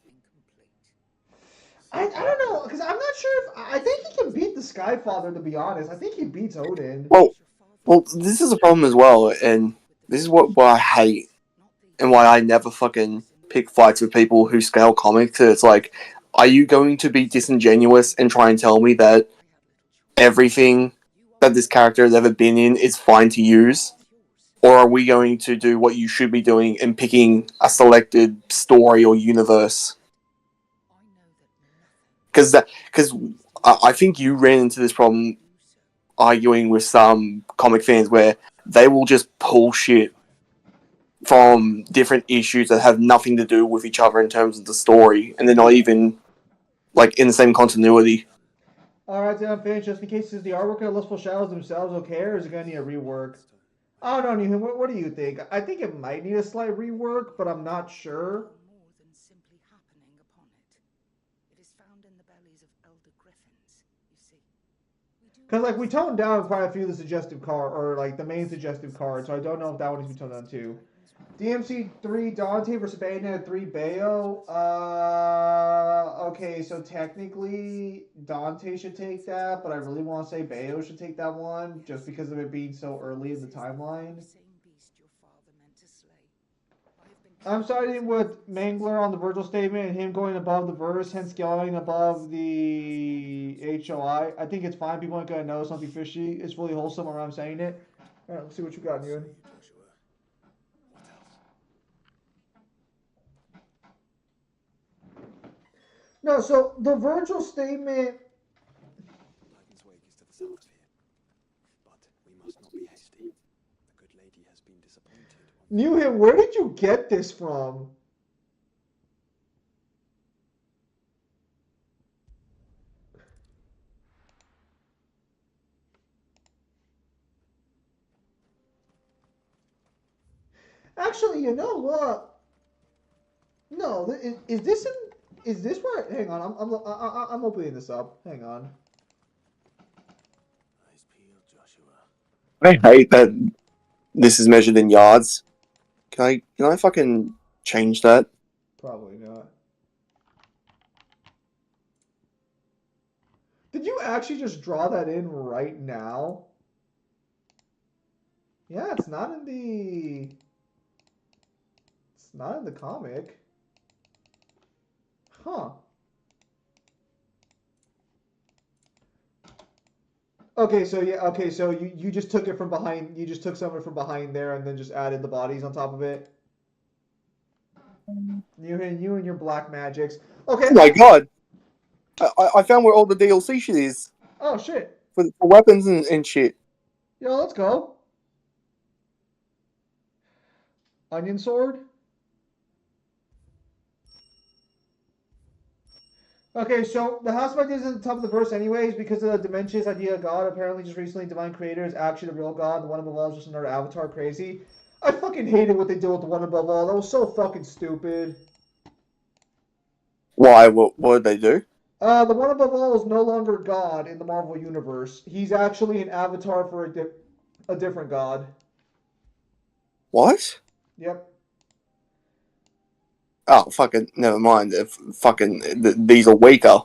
I don't know because I'm not sure if I think he can beat the Skyfather. To be honest, I think he beats Odin. Well, this is a problem as well, and this is what I hate, and why I never fucking pick fights with people who scale comics. It's like, are you going to be disingenuous and try and tell me that everything that this character has ever been in is fine to use? Or are we going to do what you should be doing and picking a selected story or universe? Because I think you ran into this problem arguing with some comic fans where they will just pull shit from different issues that have nothing to do with each other in terms of the story, and they're not even like in the same continuity. Alright, then I'm finished. Just in case, is the artwork and the Lustful Shadows themselves okay, or is it gonna need a rework? I don't know, Newham. What do you think? I think it might need a slight rework, but I'm not sure. More than simply happening upon it. It is found in the bellies of elder griffins, you see. Because like we toned down quite a few of the suggestive card or like the main suggestive cards, so I don't know if that one needs to be toned down too. DMC 3 Dante versus Bayonetta 3 Bayo. Okay, so technically Dante should take that, but I really want to say Bayo should take that one just because of it being so early in the timeline. I'm siding with Mangler on the Virgil statement and him going above the verse, hence going above the HOI. I think it's fine. People aren't going to know something fishy. It's really wholesome when I'm saying it. All right, let's see what you got, Ewan. No, so the Virgil statement. Titan's wake is to the south of here. But we must not be hasty. The good lady has been disappointed. Newham, where did you get this from? Actually, you know what? No, is this in? Is this where? Hang on, I'm opening this up. Hang on. Eyes peeled, Joshua. I hate that this is measured in yards. Can I fucking change that? Probably not. Did you actually just draw that in right now? Yeah, it's not in the. It's not in the comic. Huh. Okay, so yeah, okay, so you just took it from behind. You just took something from behind there and then just added the bodies on top of it. You and your black magics. Okay. Oh my god! I found where all the DLC shit is Oh shit. for weapons and shit. Yo, let's go. Onion sword. Okay, so the house fight is at the top of the verse anyways because of the Dimensions idea of God. Apparently, just recently, Divine Creator is actually the real God. The one above all is just another avatar. Crazy. I fucking hated what they did with the one above all. That was so fucking stupid. Why? What did they do? The one above all is no longer God in the Marvel universe. He's actually an avatar for a different God. What? Yep. Oh, fucking never mind. If fucking these are weaker.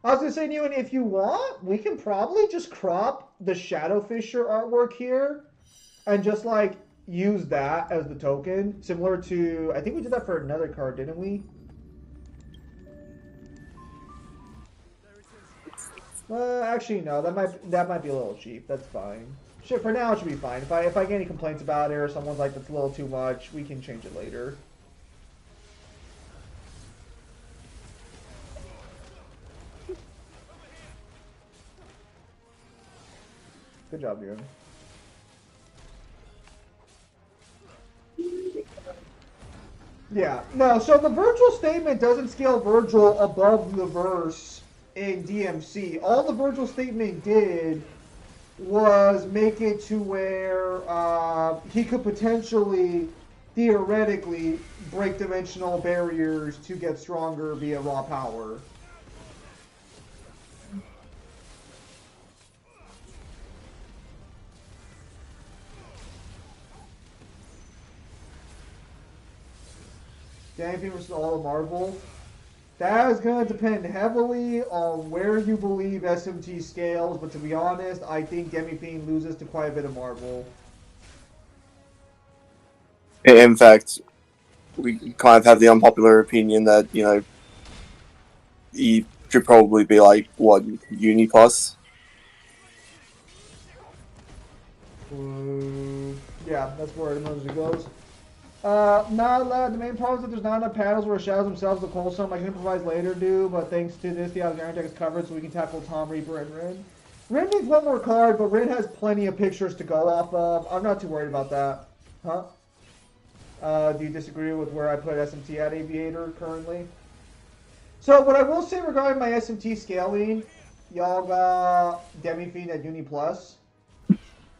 I was gonna say to you, and if you want, we can probably just crop the Shadowfisher artwork here and just like use that as the token, similar to I think we did that for another card, didn't we? Actually, no. That might be a little cheap. That's fine. Shit, for now it should be fine. If I get any complaints about it or someone's like that's a little too much, we can change it later. Good job, Bjorn. Yeah. No, so the Virgil statement doesn't scale Virgil above the verse in DMC. All the Virgil statement did was make it to where he could potentially, theoretically, break dimensional barriers to get stronger via raw power. Demi versus all of Marvel. That is going to depend heavily on where you believe SMT scales, but to be honest, I think Demi-Fiend loses to quite a bit of Marvel. In fact, we kind of have the unpopular opinion that, you know, he should probably be like, what, Uni Plus? Yeah, that's where it usually goes. Not lad. The main problem is that there's not enough panels where shadows themselves look wholesome. I can improvise later, dude, but thanks to this, the Alexander deck is covered, so we can tackle Tom, Reaper, and Rin. Rin needs one more card, but Rin has plenty of pictures to go off of. I'm not too worried about that. Huh? Do you disagree with where I put SMT at Aviator currently? So what I will say regarding my SMT scaling, y'all got Demi-Fiend at Uni Plus.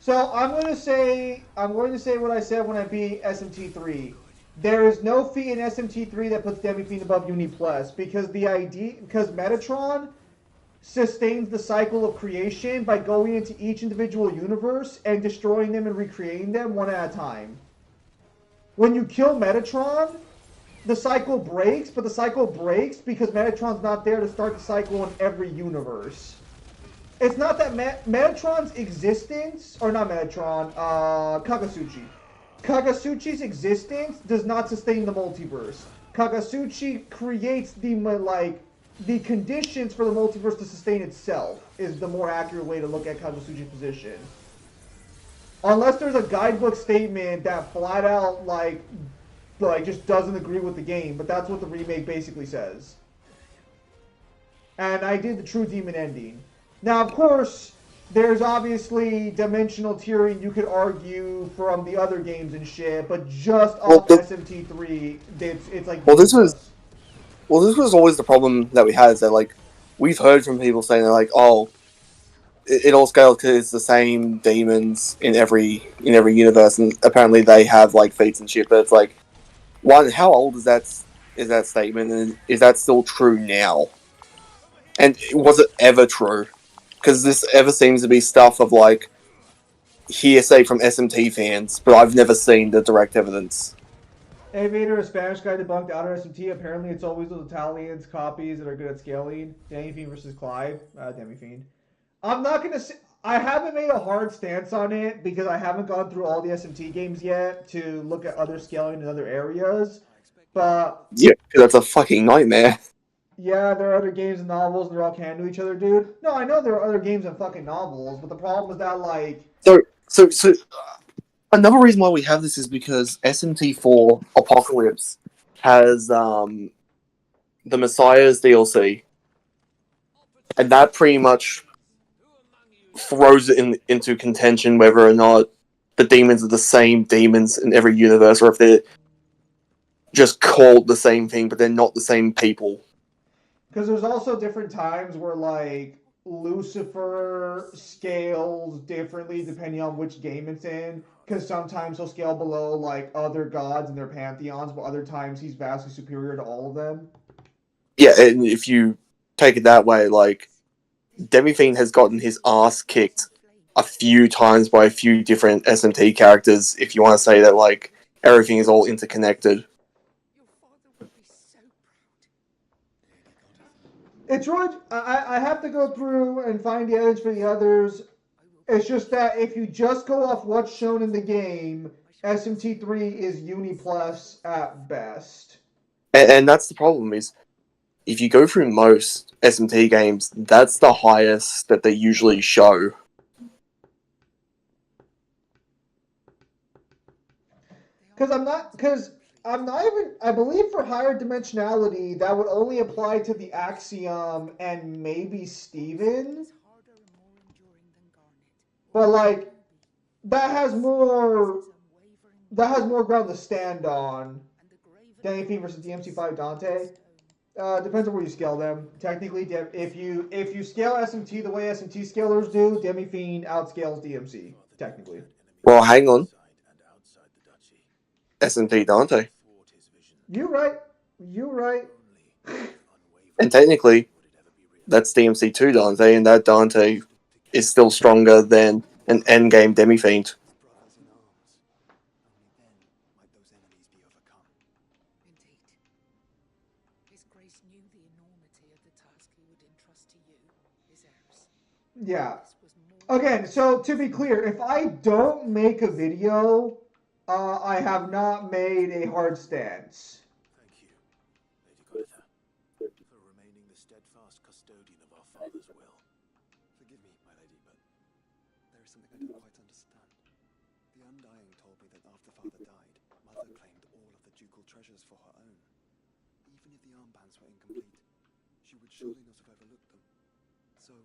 So I'm going to say what I said when I beat SMT3. There is no feat in SMT3 that puts Demi-Fiend above Uni Plus because Metatron sustains the cycle of creation by going into each individual universe and destroying them and recreating them one at a time. When you kill Metatron, the cycle breaks, but the cycle breaks because Metatron's not there to start the cycle in every universe. It's not that Metatron's existence, or not Metatron, Kagasuchi. Kagasuchi's existence does not sustain the multiverse. Kagasuchi creates the conditions for the multiverse to sustain itself, is the more accurate way to look at Kagasuchi's position. Unless there's a guidebook statement that flat out, like just doesn't agree with the game, but that's what the remake basically says. And I did the True Demon ending. Now, of course, there's obviously dimensional tiering you could argue from the other games and shit, but just off SMT3, it's like... This was always the problem that we had, is that, like, we've heard from people saying, like, oh, it all scales because it's the same demons in every universe, and apparently they have like feats and shit. But it's like, one, how old is that statement, and is that still true now? And was it ever true? Because this ever seems to be stuff of like hearsay from SMT fans, but I've never seen the direct evidence. Aviator, a Spanish guy, debunked Outer SMT. Apparently, it's always those Italians copies that are good at scaling. Demifiend versus Clive. Demifiend. I'm not gonna say. I haven't made a hard stance on it because I haven't gone through all the SMT games yet to look at other scaling in other areas. But Yeah, because that's a fucking nightmare. yeah, there are other games and novels, and they're all canon to each other, dude. No, I know there are other games and fucking novels, but the problem is that like. So another reason why we have this is because SMT4 Apocalypse has the Messiah's DLC, and that pretty much throws it into contention whether or not the demons are the same demons in every universe, or if they're just called the same thing, but they're not the same people. Because there's also different times where like Lucifer scales differently depending on which game it's in. Because sometimes he'll scale below like other gods and their pantheons, but other times he's vastly superior to all of them. Yeah, and if you take it that way, like Demifiend has gotten his ass kicked a few times by a few different SMT characters. If you want to say that, like everything is all interconnected. It's really, I have to go through and find the evidence for the others. It's just that if you just go off what's shown in the game, SMT3 is Uni Plus at best. And that's the problem is, if you go through most SMT games, that's the highest that they usually show. Because I'm not even. I believe for higher dimensionality, that would only apply to the Axiom and maybe Steven. But like, that has more ground to stand on. Demifiend versus DMC5 Dante. Depends on where you scale them. Technically, if you scale SMT the way SMT scalers do, Demifiend outscales DMC. Technically. Well, hang on. SMT Dante. You're right. And technically, that's DMC2 Dante, and that Dante is still stronger than an endgame Demifiend. Yeah. Again, so to be clear, if I don't make a video, I have not made a hard stance. Thank you, Lady Goethe, for remaining the steadfast custodian of our father's will. Forgive me, my lady, but there is something I don't quite understand. The Undying told me that after father died, mother claimed all of the ducal treasures for her own. Even if the armbands were incomplete, she would surely not have overlooked them. So,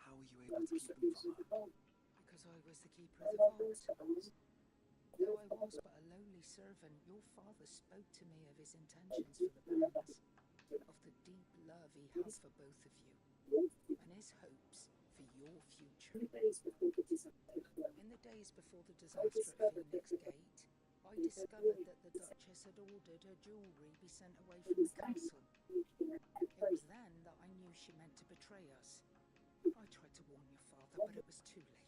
how were you able to keep them from her? Because I was the keeper of the vault. Though I was but a lowly servant, your father spoke to me of his intentions for the plans, of the deep love he has for both of you, and his hopes for your future. In the days before the disaster at Phoenix Gate, I discovered that the Duchess had ordered her jewellery be sent away from the castle. It was then that I knew she meant to betray us. I tried to warn your father, but it was too late.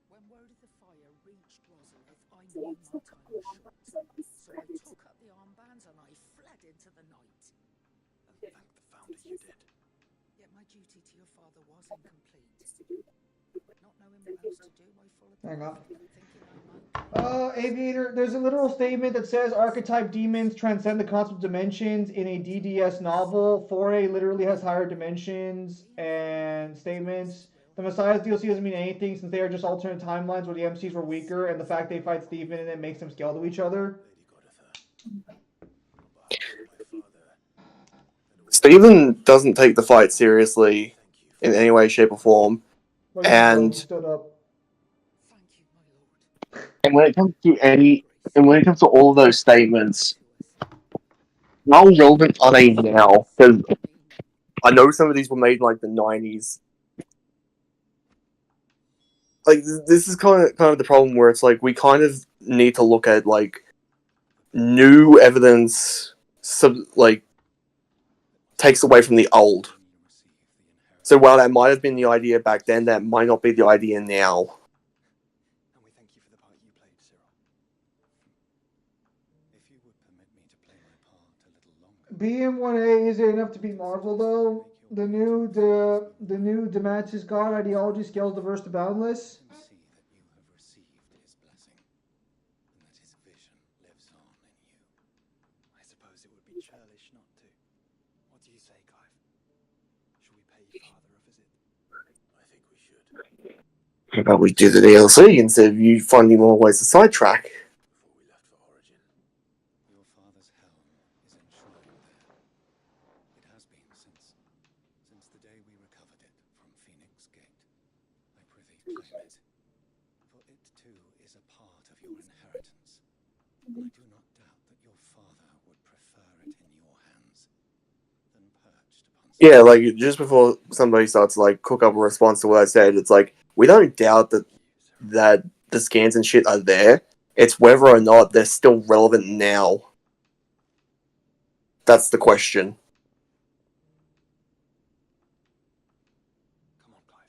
When word of the fire reached Rosalith, I knew my time was short. So I took up the armbands and I fled into the night. And thank the founder you did. Yet my duty to your father was incomplete. Not knowing what else to do, I followed Hang on. thinking I might. Aviator, there's a literal statement that says archetype demons transcend the concept of dimensions in a DDS novel. 4A literally has higher dimensions and statements. The Messiah's DLC doesn't mean anything since they are just alternate timelines where the MCs were weaker, and the fact they fight Steven and it makes them scale to each other. Steven doesn't take the fight seriously in any way, shape, or form. Look at him, And he stood up. Thank you, my lord. and when it comes to all of those statements, how relevant are they now? Because I know some of these were made in like the 90s, like this is kind of the problem where it's like we kind of need to look at like new evidence, like takes away from the old. So while that might have been the idea back then, that might not be the idea now. And we thank you for the part you played, Cyril. If you would permit me to play my part a little longer. BM1A, is it enough to beat Marvel though? The new Demantis God ideology scales diverse to boundless. And see that you have received his blessing, and that his vision lives on in you. I suppose it would be churlish not to. What do you say, Clive? Shall we pay Father a visit? I think we should. How about we do the DLC instead of you finding more ways to sidetrack? Before we left for Origin. Your father's helm is enshrined there. It has been since the day we recovered it from Phoenix Gate. I prithee claim it, for it too is a part of your inheritance. And I do not doubt that your father would prefer it in your hands than perched upon. Yeah, like just before somebody starts to like cook up a response to what I said, it's like we don't doubt that the scans and shit are there. It's whether or not they're still relevant now. That's the question. Come on, Clive.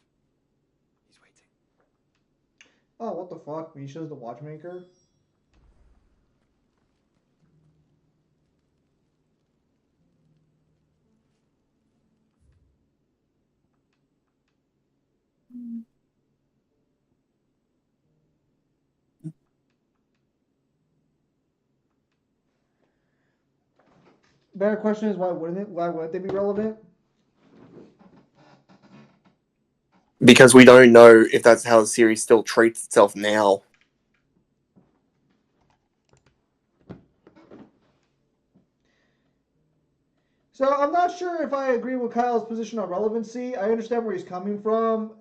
He's waiting. Oh, what the fuck? Misha's the watchmaker? Better question is why wouldn't they be relevant? Because we don't know if that's how the series still treats itself now. So I'm not sure if I agree with Kyle's position on relevancy. I understand where he's coming from.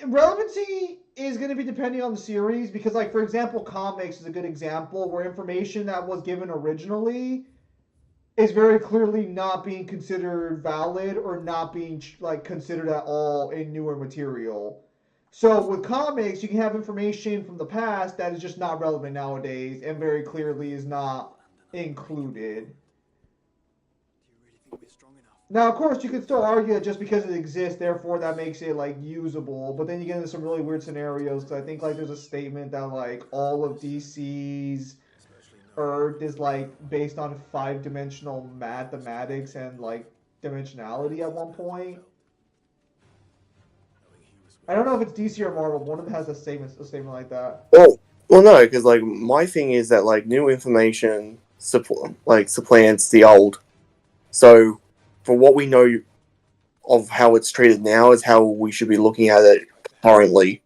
Relevancy is going to be depending on the series because, like, for example, comics is a good example where information that was given originally is very clearly not being considered valid or not being like considered at all in newer material. So with comics, you can have information from the past that is just not relevant nowadays and very clearly is not included. Do you really think we're strong enough? Now, of course, you could still argue that just because it exists, therefore that makes it like usable. But then you get into some really weird scenarios. Because I think like there's a statement that like all of DC's Earth is like based on 5-dimensional mathematics and like dimensionality at one point. I don't know if it's DC or Marvel. One of them has a statement like that. Well, no, because like my thing is that like new information supplants the old. So, for what we know of how it's treated now, is how we should be looking at it currently.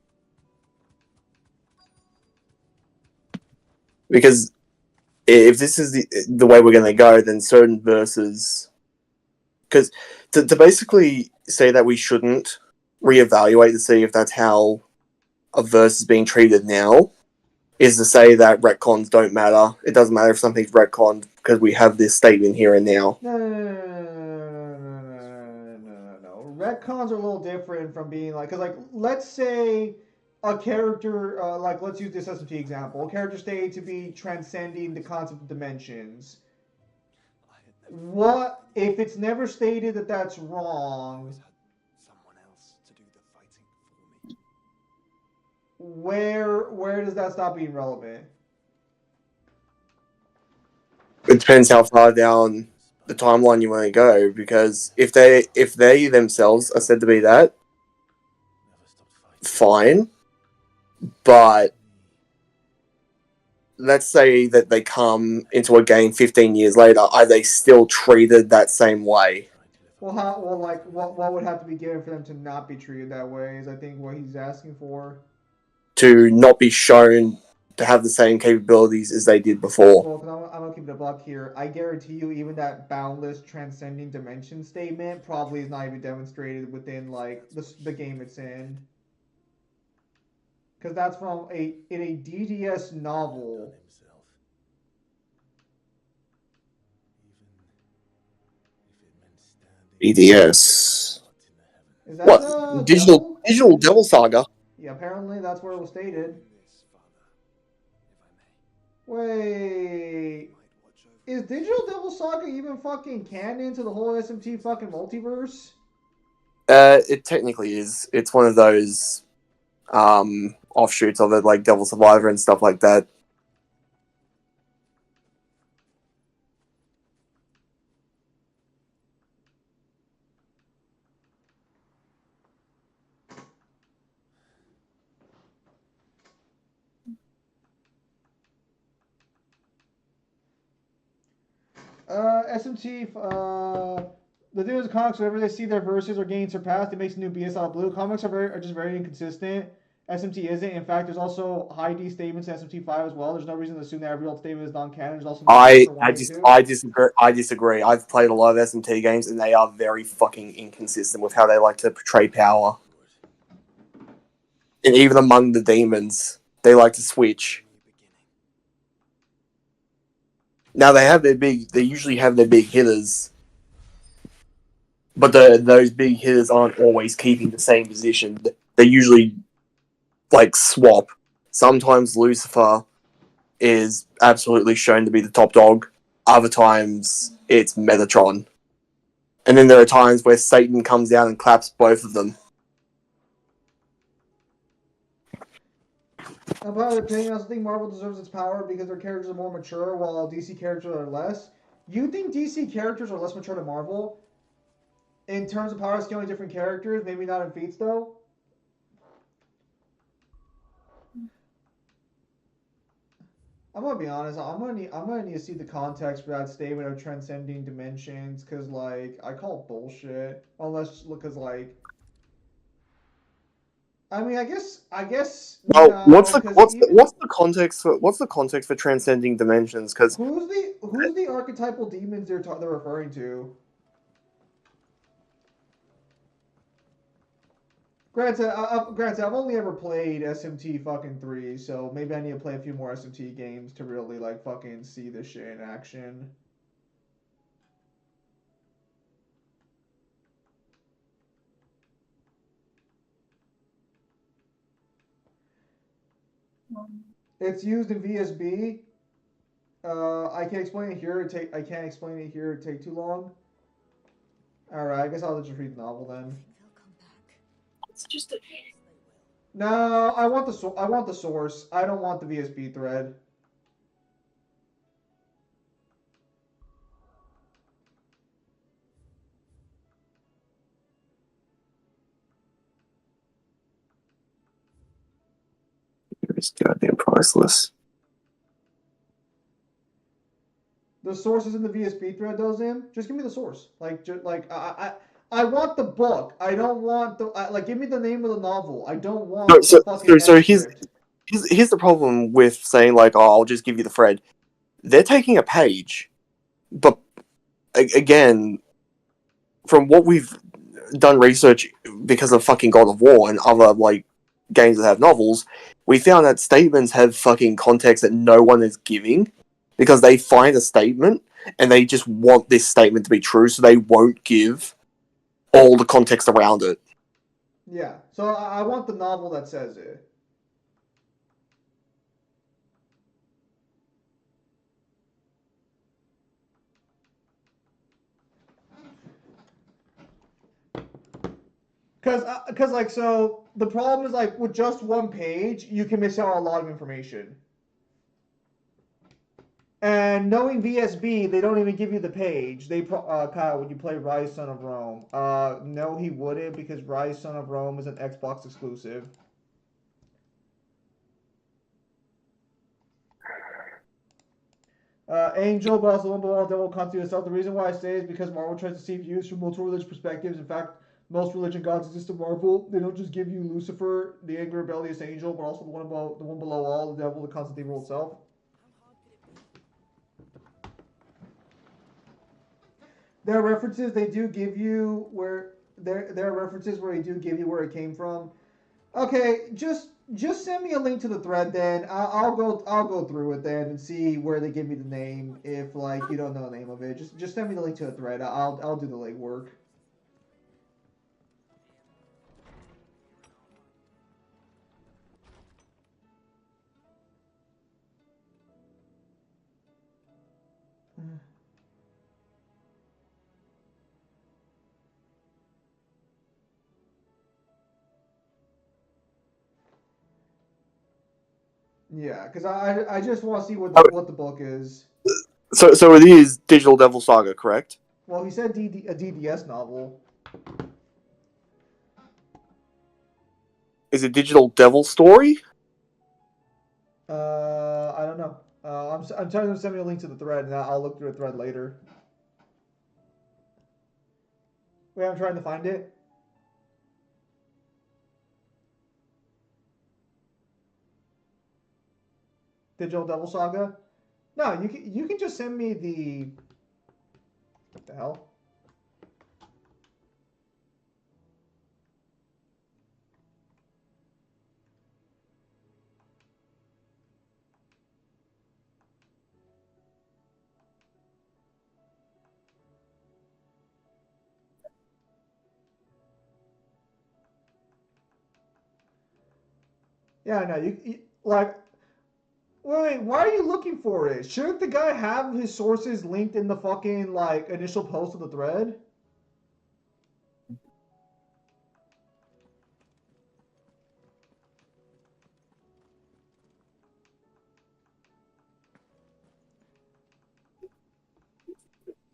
Because if this is the way we're going to go, then certain verses, because to basically say that we shouldn't reevaluate to see if that's how a verse is being treated now, is to say that retcons don't matter. It doesn't matter if something's retconned because we have this statement here and now. No. Retcons are a little different from being like, because like, let's say a character, like let's use this SMT example. A character stated to be transcending the concept of dimensions. What if it's never stated that that's wrong? Someone else to do the fighting for me. Where does that stop being relevant? It depends how far down the timeline you want to go, because if they themselves are said to be that, fine. But let's say that they come into a game 15 years later, are they still treated that same way? Well, what would have to be given for them to not be treated that way is I think what he's asking for. To not be shown to have the same capabilities as they did before. Well, because I'm gonna keep it a buck here. I guarantee you, even that boundless transcending dimension statement probably is not even demonstrated within like the game it's in. Because that's from in a DDS novel. EDS. Is that What? the Digital Devil Saga? Yeah, apparently that's where it was stated. This, Father, if I may. Wait, Might watch over is Digital Devil Saga even fucking canon to the whole SMT fucking multiverse? It technically is. It's one of those offshoots of it, like Devil Survivor and stuff like that. SMT, the thing with comics, whenever they see their verses are getting surpassed, it makes new BS out of blue. Comics are just very inconsistent. SMT isn't. In fact, there's also high D statements in SMT5 as well. There's no reason to assume that every old statement is non-canon. There's also no for 1 and 2. I disagree. I disagree. I've played a lot of SMT games, and they are very fucking inconsistent with how they like to portray power. And even among the demons, they like to switch. new beginning. Now they usually have their big hitters, but those big hitters aren't always keeping the same position. They usually like swap. Sometimes Lucifer is absolutely shown to be the top dog. Other times it's Metatron. And then there are times where Satan comes down and claps both of them. In my opinion, I also think Marvel deserves its power because their characters are more mature, while DC characters are less. You think DC characters are less mature than Marvel? In terms of power scaling different characters, maybe not in feats though? I'm gonna be honest. I'm gonna need to see the context for that statement of transcending dimensions, cause like I call it bullshit. Unless because like, I mean, I guess Well, no, what's because even the context for transcending dimensions? Because who's the archetypal demons they're referring to? Granted, I've only ever played SMT fucking 3, so maybe I need to play a few more SMT games to really like fucking see this shit in action. It's used in VSB. I can't explain it here. I can't explain it here. It'd take too long. All right, I guess I'll just read the novel then. it's just a No, I want the source. I don't want the VSB thread. it's goddamn priceless. The source is in the VSB thread, though, Zim. Just give me the source. I want the book. I don't want the like. Give me the name of the novel. I don't want the fucking excerpt. Here's the problem with saying like, oh, I'll just give you the thread. They're taking a page, but again, from what we've done research because of fucking God of War and other like games that have novels, we found that statements have fucking context that no one is giving because they find a statement and they just want this statement to be true, so they won't give all the context around it. Yeah. So I want the novel that says it. Cause like so the problem is like with just one page you can miss out on a lot of information. And knowing VSB, they don't even give you the page. Kyle, would you play Rise Son of Rome? No, he wouldn't because Rise Son of Rome is an Xbox exclusive. Angel, but also one below Devil constitute itself. The reason why I say is because Marvel tries to see views from multiple religious perspectives. In fact, most religion gods exist in Marvel. They don't just give you Lucifer, the angry rebellious angel, but also the one below all, the devil, the constant evil itself. There are references they do give you where there are references where they do give you where it came from. Okay, just send me a link to the thread then. I'll go through it then and see where they give me the name. If like you don't know the name of it, just send me the link to the thread. I'll do the legwork. Yeah, because I just want to see what the book is. So it is Digital Devil Saga, correct? Well, he said a DDS novel. Is it Digital Devil Story? I don't know. I'm telling him to send me a link to the thread, and I'll look through the thread later. Wait, I'm trying to find it. Digital Devil Saga. No, you can just send me the. What the hell? Yeah, no, you like. Wait, why are you looking for it? Shouldn't the guy have his sources linked in the fucking like initial post of the thread?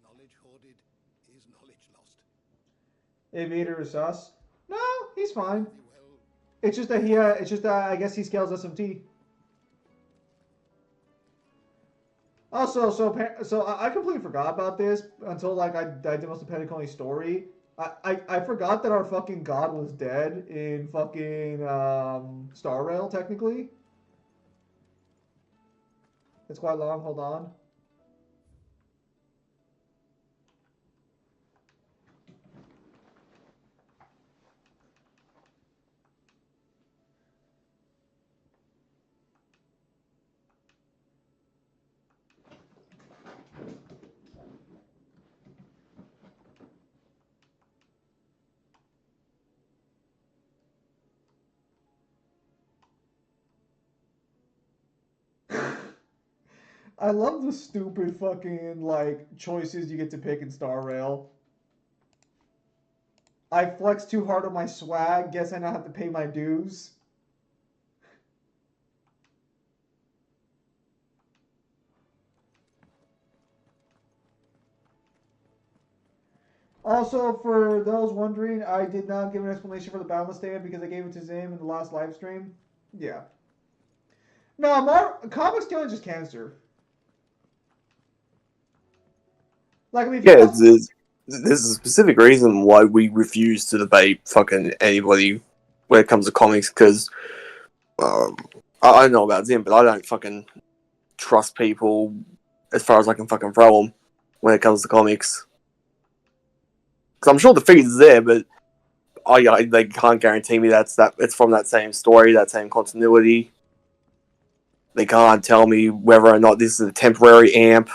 Knowledge hoarded is knowledge lost. Aviator is sus. No, he's fine. Very well. It's just that it's just that I guess he scales SMT. Also, so I completely forgot about this until like I did most of Petticoat's story. I forgot that our fucking god was dead in fucking Star Rail technically. It's quite long. Hold on. I love the stupid fucking like choices you get to pick in Star Rail. I flex too hard on my swag. Guess I now have to pay my dues. Also, for those wondering, I did not give an explanation for the Boundless stand because I gave it to Zim in the last live stream. Yeah. No, comics killing is just cancer. Like, I mean, if you Yeah, want, there's a specific reason why we refuse to debate fucking anybody when it comes to comics, because I don't know about Zim, but I don't fucking trust people as far as I can fucking throw them when it comes to comics. Because I'm sure the figure's there, but they can't guarantee me that it's from that same story, that same continuity. They can't tell me whether or not this is a temporary amp.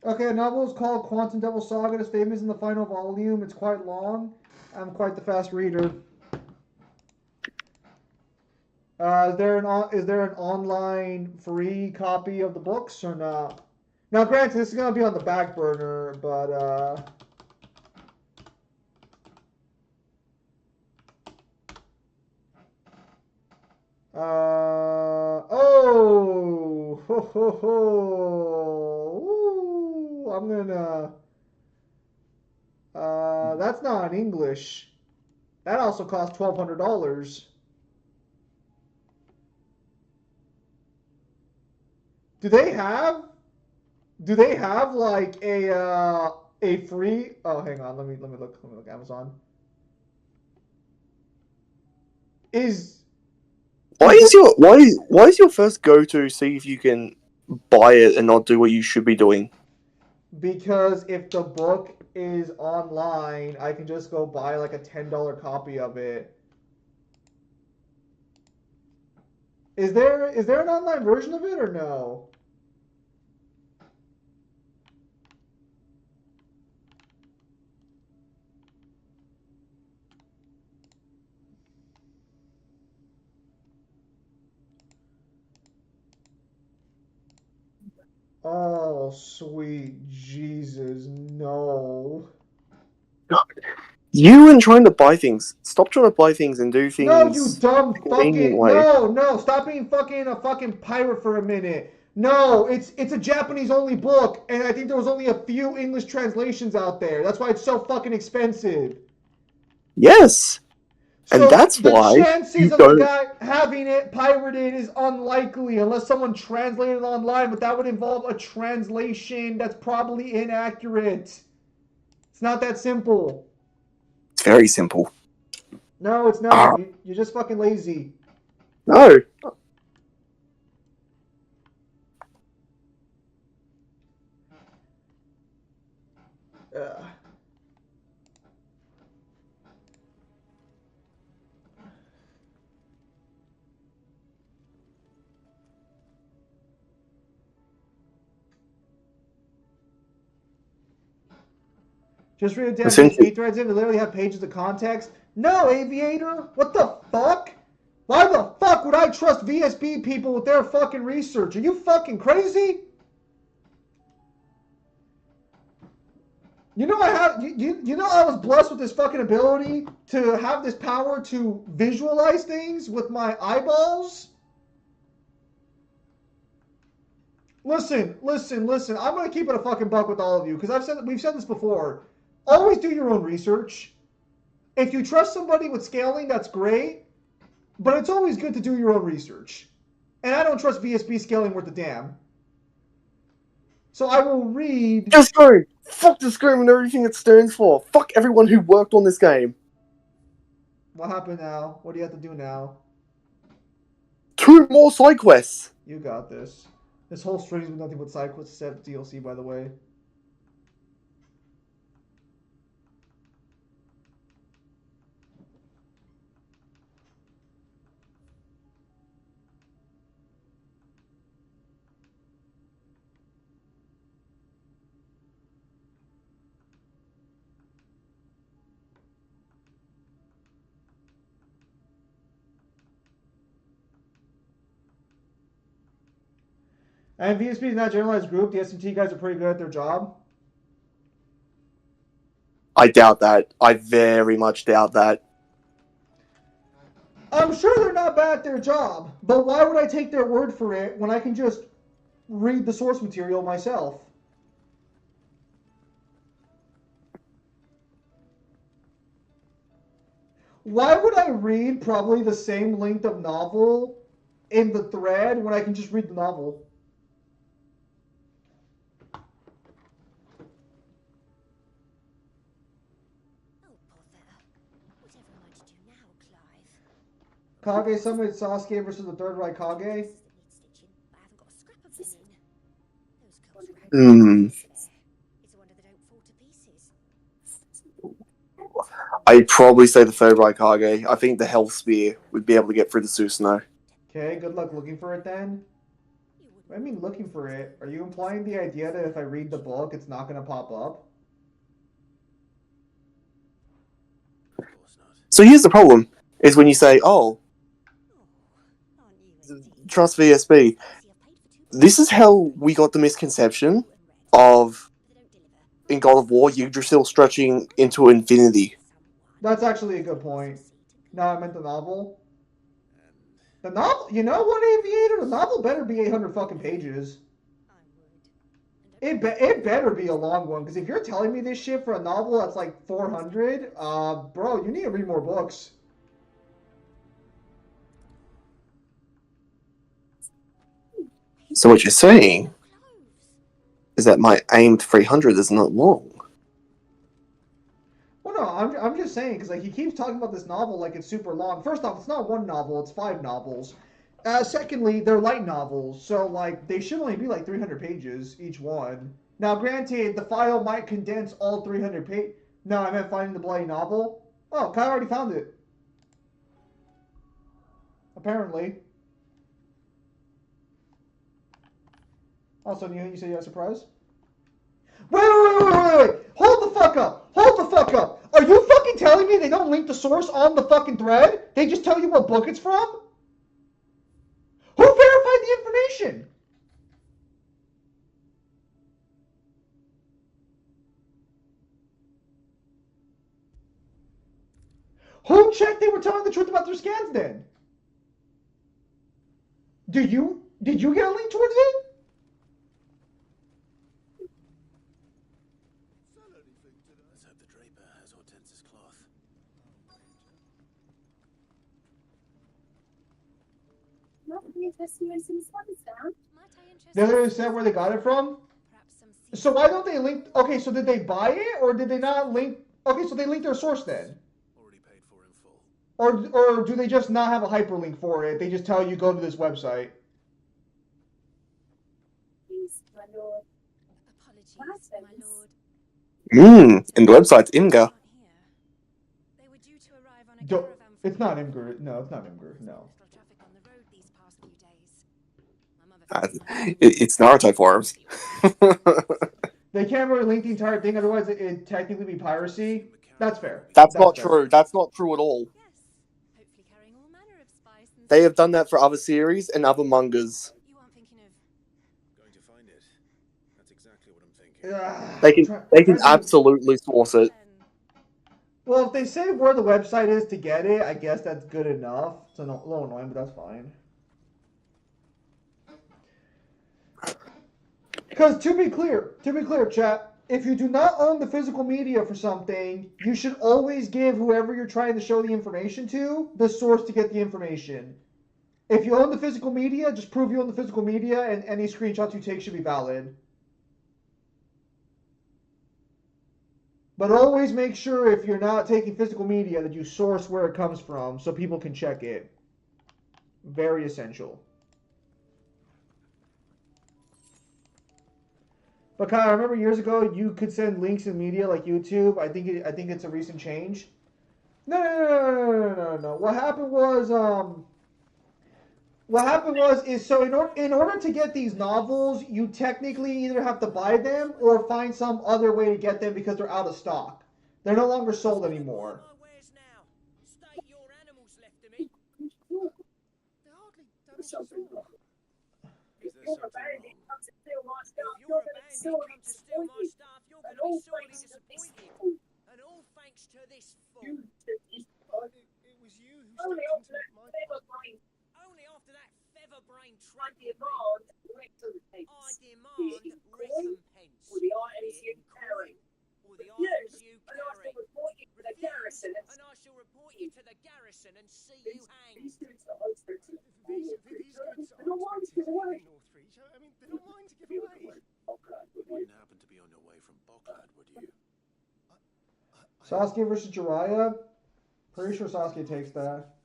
okay, a novel is called Quantum Devil Saga. It's famous in the final volume. It's quite long. I'm quite the fast reader. Is there an online free copy of the books or not? Now, granted, this is gonna be on the back burner, but oh, ho, ho, ho. Ooh, I'm gonna. That's not in English. That also costs $1,200. Do they have? Do they have like a free? Oh, hang on. Let me look. Let me look. Amazon. Is Why is your first go to see if you can buy it and not do what you should be doing? because if the book is online, I can just go buy like a $10 copy of it. Is there an online version of it or no? Oh, sweet Jesus, no. You and trying to buy things. Stop trying to buy things and do No, you things dumb convenient fucking way. no, stop being fucking a fucking pirate for a minute. No, it's a Japanese only book, and I think there was only a few English translations out there. That's why it's so fucking expensive. Yes, and So that's the why chances you of the don't. guy having it pirated is unlikely unless someone translated it online, but that would involve a translation that's probably inaccurate. It's not that simple. It's very simple. No, it's Ah, not. You're just fucking lazy. no. Ugh. Just read damn Essentially, VSP threads in. They literally have pages of context. No, Aviator. What the fuck? Why the fuck would I trust VSP people with their fucking research? Are you fucking crazy? You know I was blessed with this fucking ability to have this power to visualize things with my eyeballs. Listen. I'm gonna keep it a fucking buck with all of you because we've said this before. Always do your own research. If you trust somebody with scaling, that's great. But it's always good to do your own research. And I don't trust VSP scaling worth a damn. So I will read. just Skyrim. Fuck the Skyrim and everything it stands for. Fuck everyone who worked on this game. What happened now? What do you have to do now? 2 more side quests. You got this. This whole stream's been nothing but side quests except DLC, by the way. And VSP is not a generalized group. The SMT guys are pretty good at their job. I doubt that. I very much doubt that. I'm sure they're not bad at their job, but why would I take their word for it when I can just read the source material myself? Why would I read probably the same length of novel in the thread when I can just read the novel? Kage summoned Sasuke versus the Third Reich Kage. Hmm. I'd probably say the Third Reich Kage. I think the Health Spear would be able to get through the Susanoo. Okay, good luck looking for it then. What do I mean looking for it? Are you implying the idea that if I read the book, it's not going to pop up? Of course not. So here's the problem, is when you say, oh, trust VSB. This is how we got the misconception of, in God of War, Yggdrasil stretching into infinity. That's actually a good point. No, I meant the novel. The novel, you know what, Aviator? The novel better be 800 fucking pages. It better be a long one, because if you're telling me this shit for a novel that's like 400, bro, you need to read more books. So what you're saying is that my aimed 300 is not long. Well, no, I'm just saying, because like he keeps talking about this novel like it's super long. First off, it's not one novel, it's 5 novels. Secondly, they're light novels, so like they should only be like 300 pages each one. Now, granted, the file might condense all 300 pages. No, I meant finding the bloody novel. Oh, Kyle already found it. Apparently. Also, you said you had a surprise? Wait. Hold the fuck up. Are you fucking telling me they don't link the source on the fucking thread? They just tell you what book it's from? Who verified the information? Who checked they were telling the truth about their scans then? Did you get a link towards it? Let's hope the draper has Hortense's cloth. They literally said where they got it from. So why don't they link? Okay, so did they buy it or did they not link? Okay, so they linked their source then. Already paid for in full. Or do they just not have a hyperlink for it? They just tell you go to this website. Apologies, my lord. And the website's Imgur. They were due to arrive on a caravan from It's not Imgur. No, it's not Imgur. No. little traffic on the road these past few days. My mother It's Naruto forums. They can't really link the entire thing, otherwise it'd technically be piracy. That's fair. That's not fair. true. That's not true at all. Yes, hopefully carrying all manner of spice and They have done that for other series and other mangas. You aren't thinking of Going to find it. That's exactly what I'm thinking. They can absolutely source it. Well, if they say where the website is to get it, I guess that's good enough. It's a little annoying, but that's fine. Because to be clear, chat, if you do not own the physical media for something, you should always give whoever you're trying to show the information to the source to get the information. If you own the physical media, just prove you own the physical media, and any screenshots you take should be valid. But always make sure if you're not taking physical media that you source where it comes from so people can check it. Very essential. But Kyle, I remember years ago you could send links in media like YouTube. I think it's a recent change. No. What happened was so in order to get these novels, you technically either have to buy them or find some other way to get them because they're out of stock. They're no longer sold anymore. Is there something wrong? If you're a bandit, come to steal my stuff, you're going to be sorely disappointed. And all thanks to this fool. It was you who stepped into my... Only after that feather-brained I trick. demand recompense. I demand recompense. For the items you carry. Or the items you And I carry. shall report you to the garrison. And I shall report you to the garrison and see you hanged. These goods are unexpected. These goods They're not mine to give away. Northreach. I mean, they're not mine to give away. Okay, You wouldn't happen to be on your way from Boklad, would you? Sasuke versus Jiraiya. Pretty sure Sasuke takes that.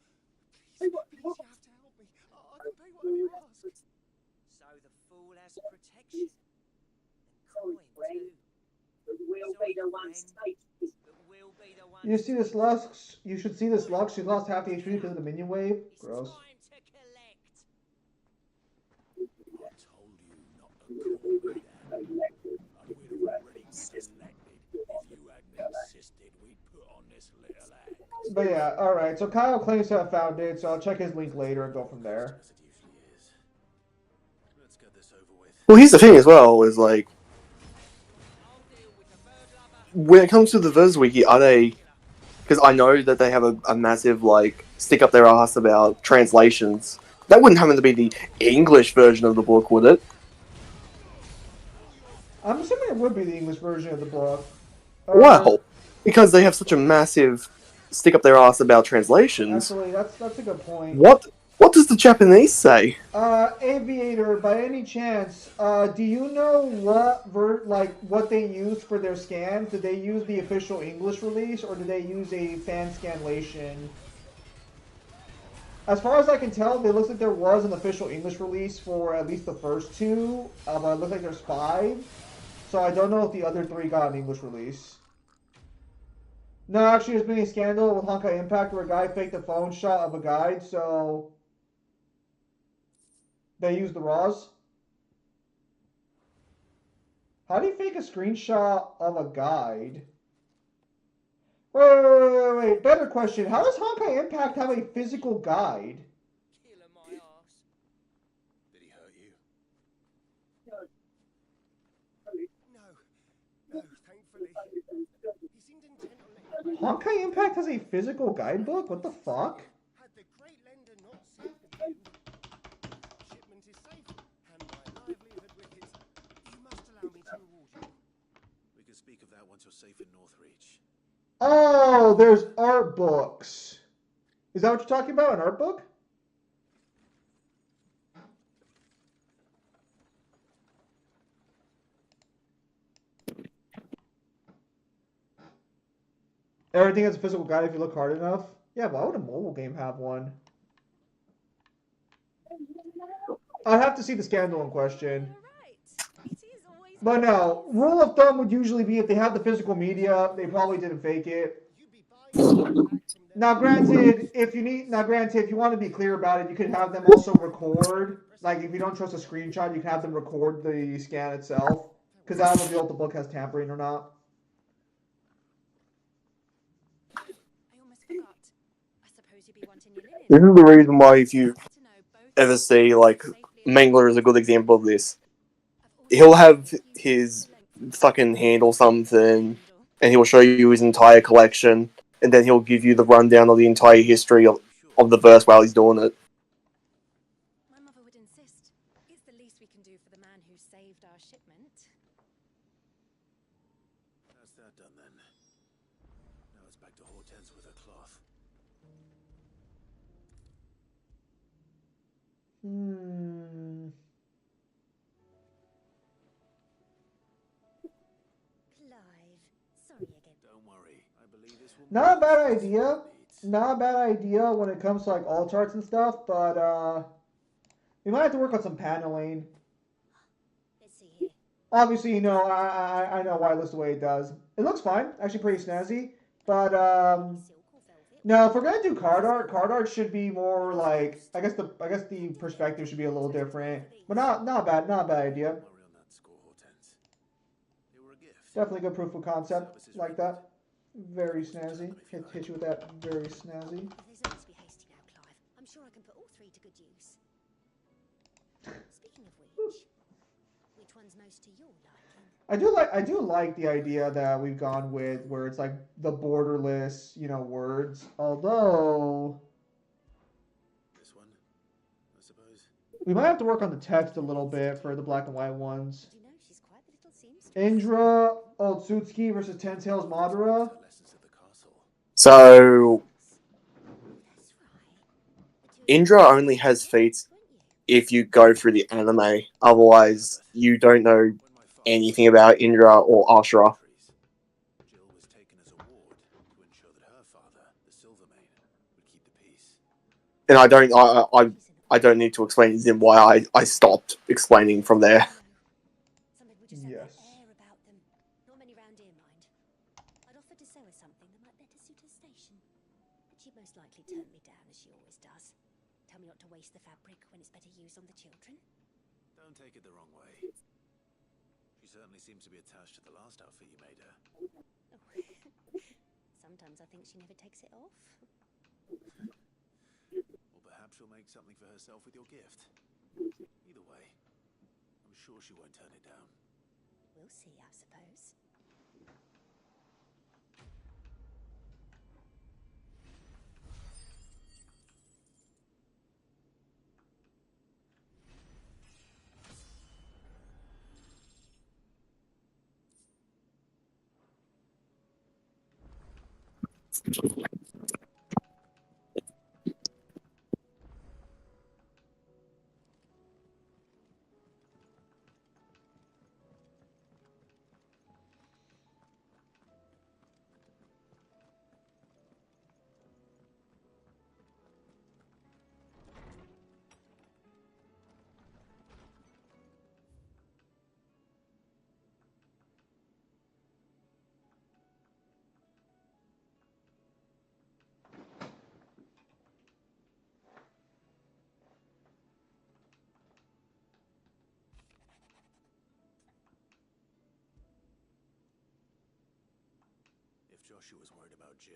Please, you have to help me. I can pay whatever you ask. So the fool has protection. And coin too. We'll be the ones taking. But we'll be the ones. You see this Lux? You should see this Lux. She lost half the HP because of the minion wave. It's Gross. time to collect. I told you not to call me that. I would have already selected. If you hadn't insisted, we'd put on this little act. But yeah, alright. So Kyle claims to have found it, so I'll check his link later and go from there. As it usually is. Let's get this over with. Well, here's the thing as well, is like, I'll deal with the bird lover. when it comes to the Viz Wiki, are they... Because I know that they have a massive, like, stick up their ass about translations. That wouldn't happen to be the English version of the book, would it? I'm assuming it would be the English version of the book. Well, because they have such a massive stick up their ass about translations. Actually, that's a good point. What does the Japanese say? Aviator, by any chance, do you know what they used for their scans? Did they use the official English release, or did they use a fan scanlation? As far as I can tell, it looks like there was an official English release for at least the first two, but it looks like there's 5. So I don't know if the other 3 got an English release. No, actually, there's been a scandal with Honkai Impact where a guy faked a phone shot of a guide, so they used the RAWs. How do you fake a screenshot of a guide? Wait. Better question. How does Honkai Impact have a physical guide? Killing my ass. Did he hurt you? No, thankfully. He seemed intent on letting me Honkai Impact has a physical guidebook? What the fuck? Had the great lender not served the king, shipment is safe, and my livelihood with it. You must allow me to reward you. We can speak of that once you're safe in Northreach. Oh, there's art books. Is that what you're talking about? An art book? Everything has a physical guide if you look hard enough. Yeah, why would a mobile game have one? I'd have to see the scandal in question. But no, rule of thumb would usually be if they have the physical media, they probably didn't fake it. Now, granted, if you want to be clear about it, you could have them also record. Like, if you don't trust a screenshot, you can have them record the scan itself, because that'll reveal if the book has tampering or not. This is the reason why if you ever see, like, Mangler is a good example of this. He'll have his fucking hand or something, and he'll show you his entire collection, and then he'll give you the rundown of the entire history of the verse while he's doing it. My mother would insist. It's the least we can do for the man who saved our shipment. That's that done then. Now it's back to Hortense with her cloth. Don't worry. I believe this will Not a bad idea. Not a bad idea when it comes to like all charts and stuff, but we might have to work on some paneling. Obviously, you know, I know why it looks the way it does. It looks fine, actually pretty snazzy. But no, if we're gonna do card art should be more like I guess the perspective should be a little different. But not bad idea. Definitely good proof of concept like that. Very snazzy. Hit you with that very snazzy. There's no need to be hasty now, Clive. I'm sure I can put all three to good use. Speaking of which one's most to your liking? I do like the idea that we've gone with where it's like the borderless, you know, words. Although this one, I suppose. We might have to work on the text a little bit for the black and white ones. Indra Otsutsuki versus Ten Tails Madara. So Indra only has feats if you go through the anime. Otherwise, you don't know anything about Indra or Ashura. And I don't need to explain to him why I stopped explaining from there. Yes. Not many round here, mind. I'd offer to sew her something that might better suit her station. But she'd most likely turn me down, as she always does. Tell me not to waste the fabric when it's better used on the children. Don't take it the wrong way. She certainly seems to be attached to the last outfit you made her. Sometimes I think she never takes it off. Or perhaps she'll make something for herself with your gift. Either way, I'm sure she won't turn it down. We'll see, I suppose. If Joshua's worried about Jill,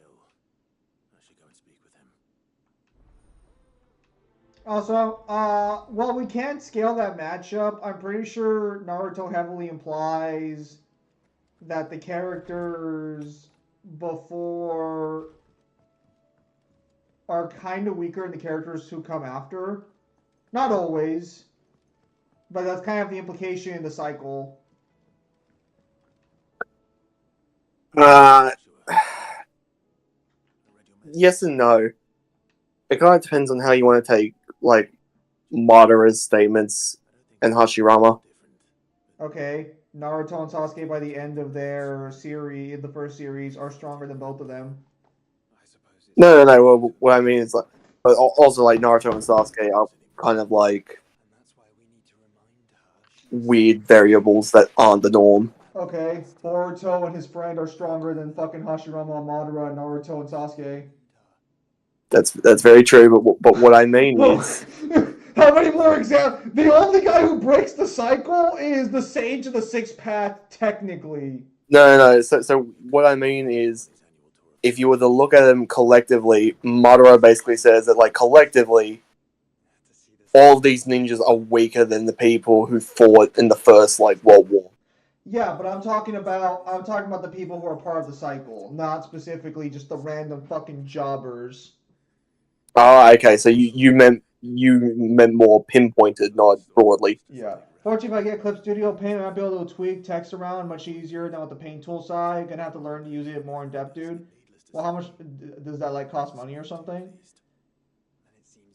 I should go and speak with him. Also, well, we can't scale that matchup. I'm pretty sure Naruto heavily implies that the characters before are kind of weaker than the characters who come after. Not always, but that's kind of the implication in the cycle. Yes and no. It kind of depends on how you want to take, like, Madara's statements and Hashirama. Okay, Naruto and Sasuke by the end of their series, in the first series, are stronger than both of them. No. What I mean is, like, but also, like, Naruto and Sasuke are kind of like weird variables that aren't the norm. Okay, Boruto and his friend are stronger than fucking Hashirama and Madara and Naruto and Sasuke. That's very true. But what I mean is, how many more examples? The only guy who breaks the cycle is the Sage of the Sixth Path, technically. no. So what I mean is, if you were to look at them collectively, Madara basically says that, like, collectively, all of these ninjas are weaker than the people who fought in the first, like, World War. Yeah, but I'm talking about the people who are part of the cycle, not specifically just the random fucking jobbers. Ah, okay. So you meant more pinpointed, not broadly. Yeah. Fortunately, if I get Clip Studio Paint, I might be able to tweak text around much easier than with the Paint tool side. Gonna have to learn to use it more in depth, dude. Well, how much does that like cost money or something?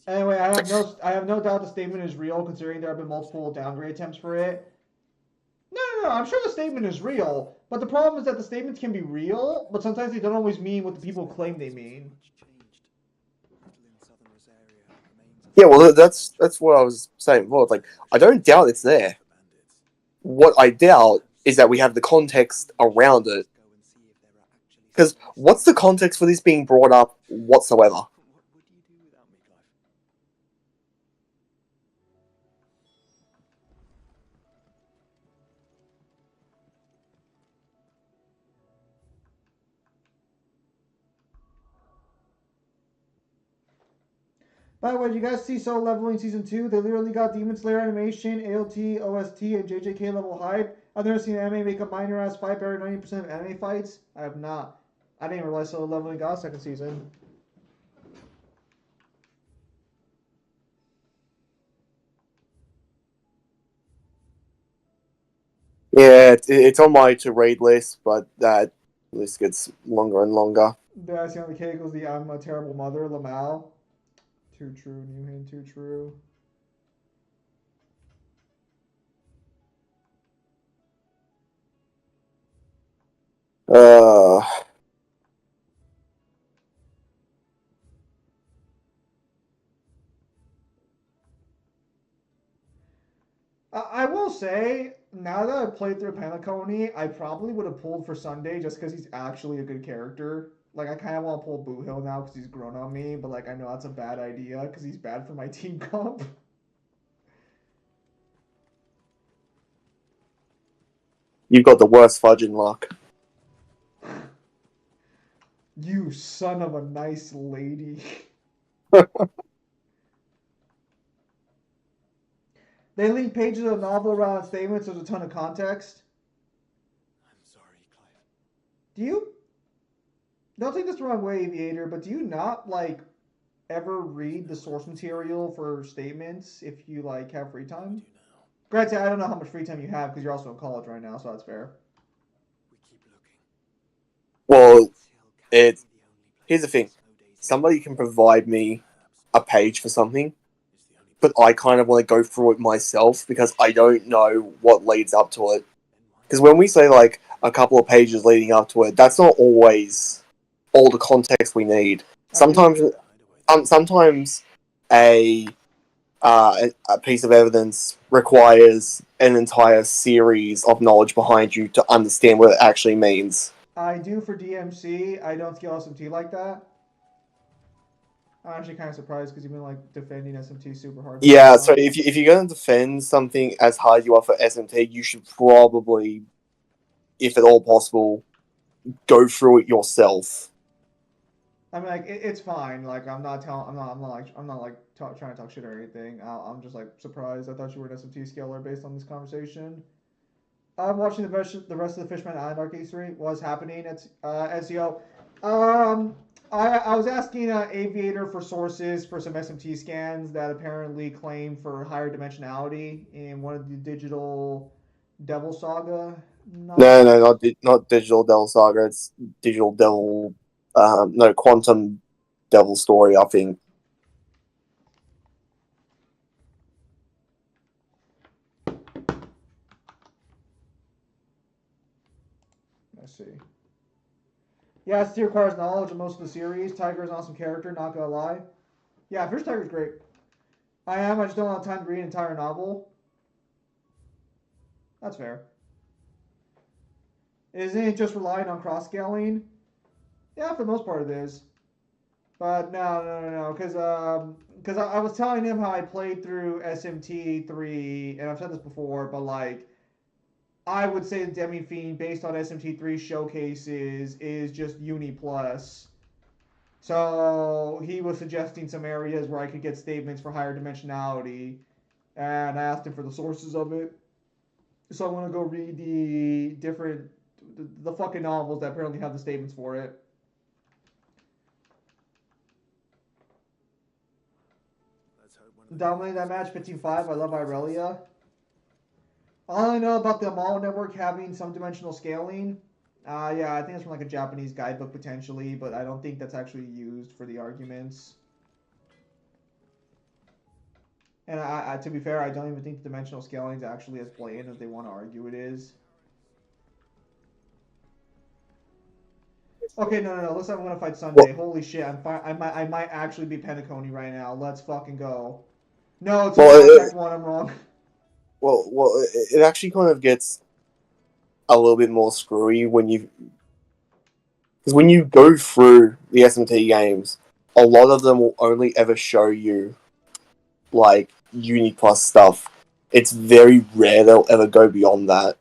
Anyway, I have no doubt the statement is real, considering there have been multiple downgrade attempts for it. No. I'm sure the statement is real, but the problem is that the statements can be real, but sometimes they don't always mean what the people claim they mean. Yeah, well, that's what I was saying before. It's like, I don't doubt it's there. What I doubt is that we have the context around it. Because what's the context for this being brought up whatsoever? By the way, did you guys see Solo Leveling Season 2? They literally got Demon Slayer animation, AOT, OST, and JJK level hype. I've never seen anime make a minor ass fight better than 90% of anime fights. I have not. I didn't even realize Solo Leveling got a second season. Yeah, it's on my to-read list, but that list gets longer and longer. The icing on the cake was the I'm a Terrible Mother, Lamal. Too true, New Hand, too true. I will say, now that I've played through Penacony, I probably would have pulled for Sunday just because he's actually a good character. Like, I kind of want to pull Boot Hill now because he's grown on me, but, like, I know that's a bad idea because he's bad for my team comp. You've got the worst fudging luck. You son of a nice lady. They link pages of the novel around statements, there's a ton of context. I'm sorry, Clive. Do you? Don't take this the wrong way, Aviator, but do you not, like, ever read the source material for statements if you, like, have free time? Granted, I don't know how much free time you have because you're also in college right now, so that's fair. Well, here's the thing. Somebody can provide me a page for something, but I kind of want to go through it myself because I don't know what leads up to it. Because when we say, like, a couple of pages leading up to it, that's not always all the context we need. Sometimes a piece of evidence requires an entire series of knowledge behind you to understand what it actually means. I do for DMC. I don't scale SMT like that. I'm actually kind of surprised because you've been, like, defending SMT super hard. Yeah, so if you're going to defend something as hard as you are for SMT, you should probably, if at all possible, go through it yourself. I mean, like, it's fine. Like, I'm not trying to talk shit or anything. I'm just, like, surprised. I thought you were an SMT scaler based on this conversation. I'm watching the rest of the Fishman Island arc history. What's happening at SEO? Um, I was asking Aviator for sources for some SMT scans that apparently claim for higher dimensionality in one of the digital Devil Saga novels. No, not Digital Devil Saga. It's Digital Devil. No, Quantum Devil Story. I think. Let's see. Yeah, it requires knowledge of most of the series. Tiger is an awesome character, not gonna lie. Yeah, Fish Tiger's great. I just don't have time to read an entire novel. That's fair. Isn't it just relying on cross scaling? Yeah, for the most part it is. But no, because I was telling him how I played through SMT 3, and I've said this before, but like I would say the Demi Fiend based on SMT 3 showcases is just Uni Plus. So he was suggesting some areas where I could get statements for higher dimensionality, and I asked him for the sources of it. So I'm gonna go read the fucking novels that apparently have the statements for it. Dominating that match 15-5. I love Irelia. All I know about the Amalo network having some dimensional scaling, yeah, I think it's from like a Japanese guidebook potentially, but I don't think that's actually used for the arguments. And to be fair, I don't even think the dimensional scaling is actually as blatant as they want to argue it is. Okay, no. Looks like I'm gonna fight Sunday. Holy shit, I might actually be Pentaconi right now. Let's fucking go. No, it's Contact 1. I'm wrong. Well, it actually kind of gets a little bit more screwy because when you go through the SMT games, a lot of them will only ever show you like Uni Plus stuff. It's very rare they'll ever go beyond that.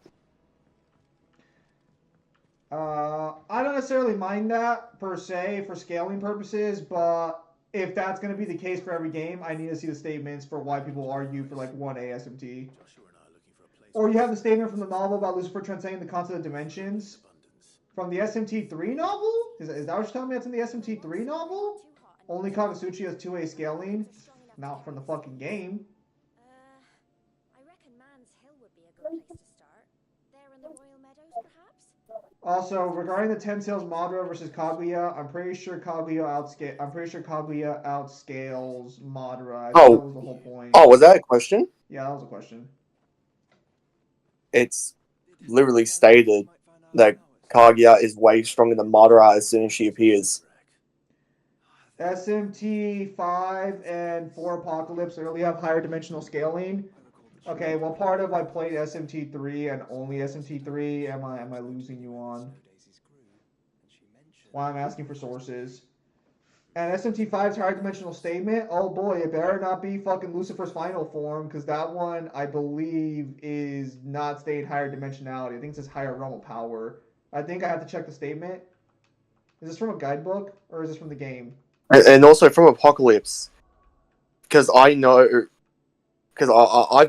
I don't necessarily mind that per se for scaling purposes, but if that's going to be the case for every game, I need to see the statements for why people argue for like 1A SMT. Or you have the statement from the novel about Lucifer transcending the concept of dimensions from the SMT3 novel? Is that what you're telling me? That's in the SMT3 novel? Only Kagasuchi has 2A scaling? Not from the fucking game. I reckon Man's Hill would be a good place to start. There in the Royal Meadows, perhaps? Also, regarding the 10 sales Madara versus Kaguya, I'm pretty sure Kaguya outscales Madara. I think that was the whole point. Oh, was that a question? Yeah, that was a question. It's literally stated that Kaguya is way stronger than Madara as soon as she appears. SMT 5 and 4 Apocalypse early have higher dimensional scaling. Okay, well, part of I played SMT 3 and only SMT 3. Am I losing you on? Why I'm asking for sources. And SMT 5's higher dimensional statement, oh boy, it better not be fucking Lucifer's final form, because that one, I believe, is not stating higher dimensionality. I think it says higher realm of power. I think I have to check the statement. Is this from a guidebook, or is this from the game? And also from Apocalypse. Because I've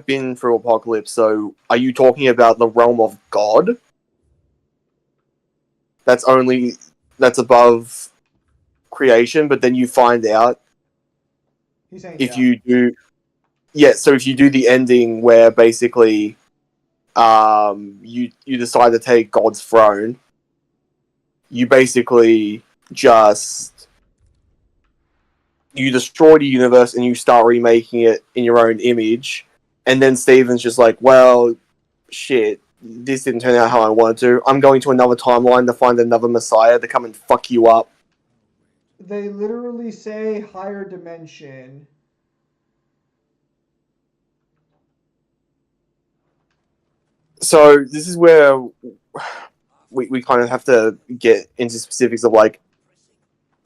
been through Apocalypse, so are you talking about the realm of God? That's above creation, but then you find out if you do the ending where basically you decide to take God's throne, you basically you destroy the universe and you start remaking it in your own image, and then Steven's just like, well, shit, this didn't turn out how I wanted to. I'm going to another timeline to find another Messiah to come and fuck you up. They literally say higher dimension. So this is where we kind of have to get into specifics of like,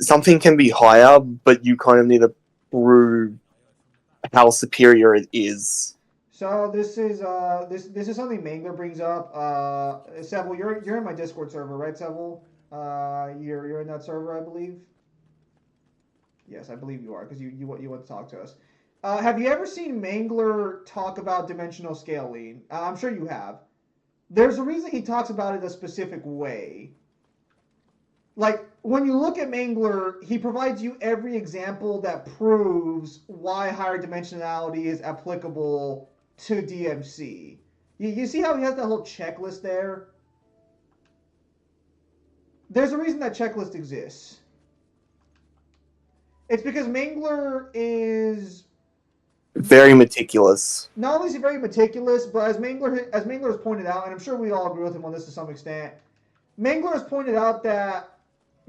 something can be higher, but you kind of need to prove how superior it is. So this is something Mangler brings up. Seville, you're in my Discord server, right, Seville? You're in that server, I believe. Yes, I believe you are, because you want to talk to us. Have you ever seen Mangler talk about dimensional scaling? I'm sure you have. there's a reason he talks about it a specific way. Like, when you look at Mangler, he provides you every example that proves why higher dimensionality is applicable to DMC. You see how he has that whole checklist there? There's a reason that checklist exists. It's because Mangler is very meticulous. Not only is he very meticulous, but as Mangler has pointed out, and I'm sure we all agree with him on this to some extent, Mangler has pointed out that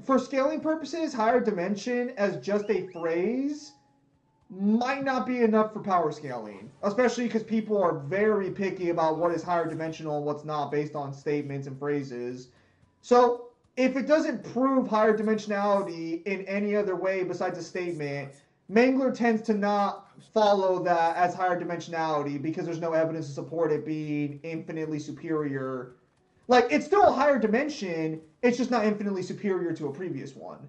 for scaling purposes, higher dimension as just a phrase might not be enough for power scaling, especially because people are very picky about what is higher dimensional and what's not based on statements and phrases. So if it doesn't prove higher dimensionality in any other way besides a statement, Mangler tends to not follow that as higher dimensionality because there's no evidence to support it being infinitely superior. Like, it's still a higher dimension, it's just not infinitely superior to a previous one.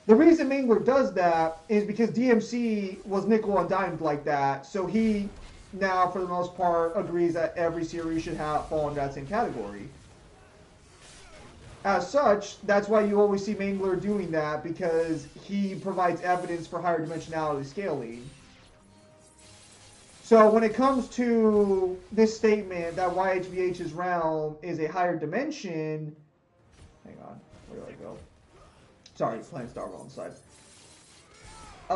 The reason Mangler does that is because DMC was nickel and dimed like that, so he now, for the most part, agrees that every series should fall into that same category. As such, that's why you always see Mangler doing that, because he provides evidence for higher dimensionality scaling. So when it comes to this statement that YHVH's realm is a higher dimension, hang on, where do I go? Sorry, playing Star Wars on the side.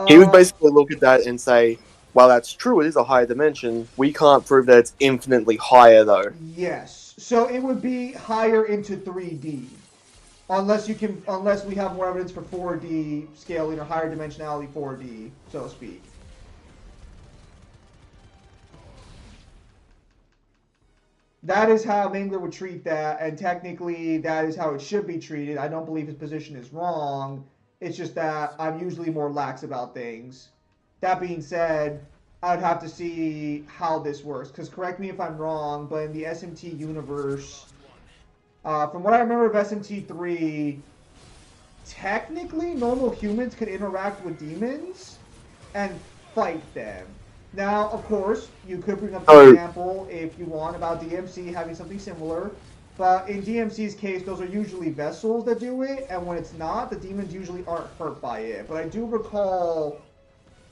He would basically look at that and say, well, that's true, it is a higher dimension. We can't prove that it's infinitely higher, though. Yes. So it would be higher into 3D. Unless we have more evidence for 4D scaling or higher dimensionality 4D, so to speak. That is how Mangler would treat that, and technically that is how it should be treated. I don't believe his position is wrong. It's just that I'm usually more lax about things. That being said, I would have to see how this works, because correct me if I'm wrong, but in the SMT universe, from what I remember of SMT3, technically normal humans could interact with demons and fight them. Now, of course, you could bring up an example if you want about DMC having something similar, but in DMC's case, those are usually vessels that do it, and when it's not, the demons usually aren't hurt by it. But I do recall...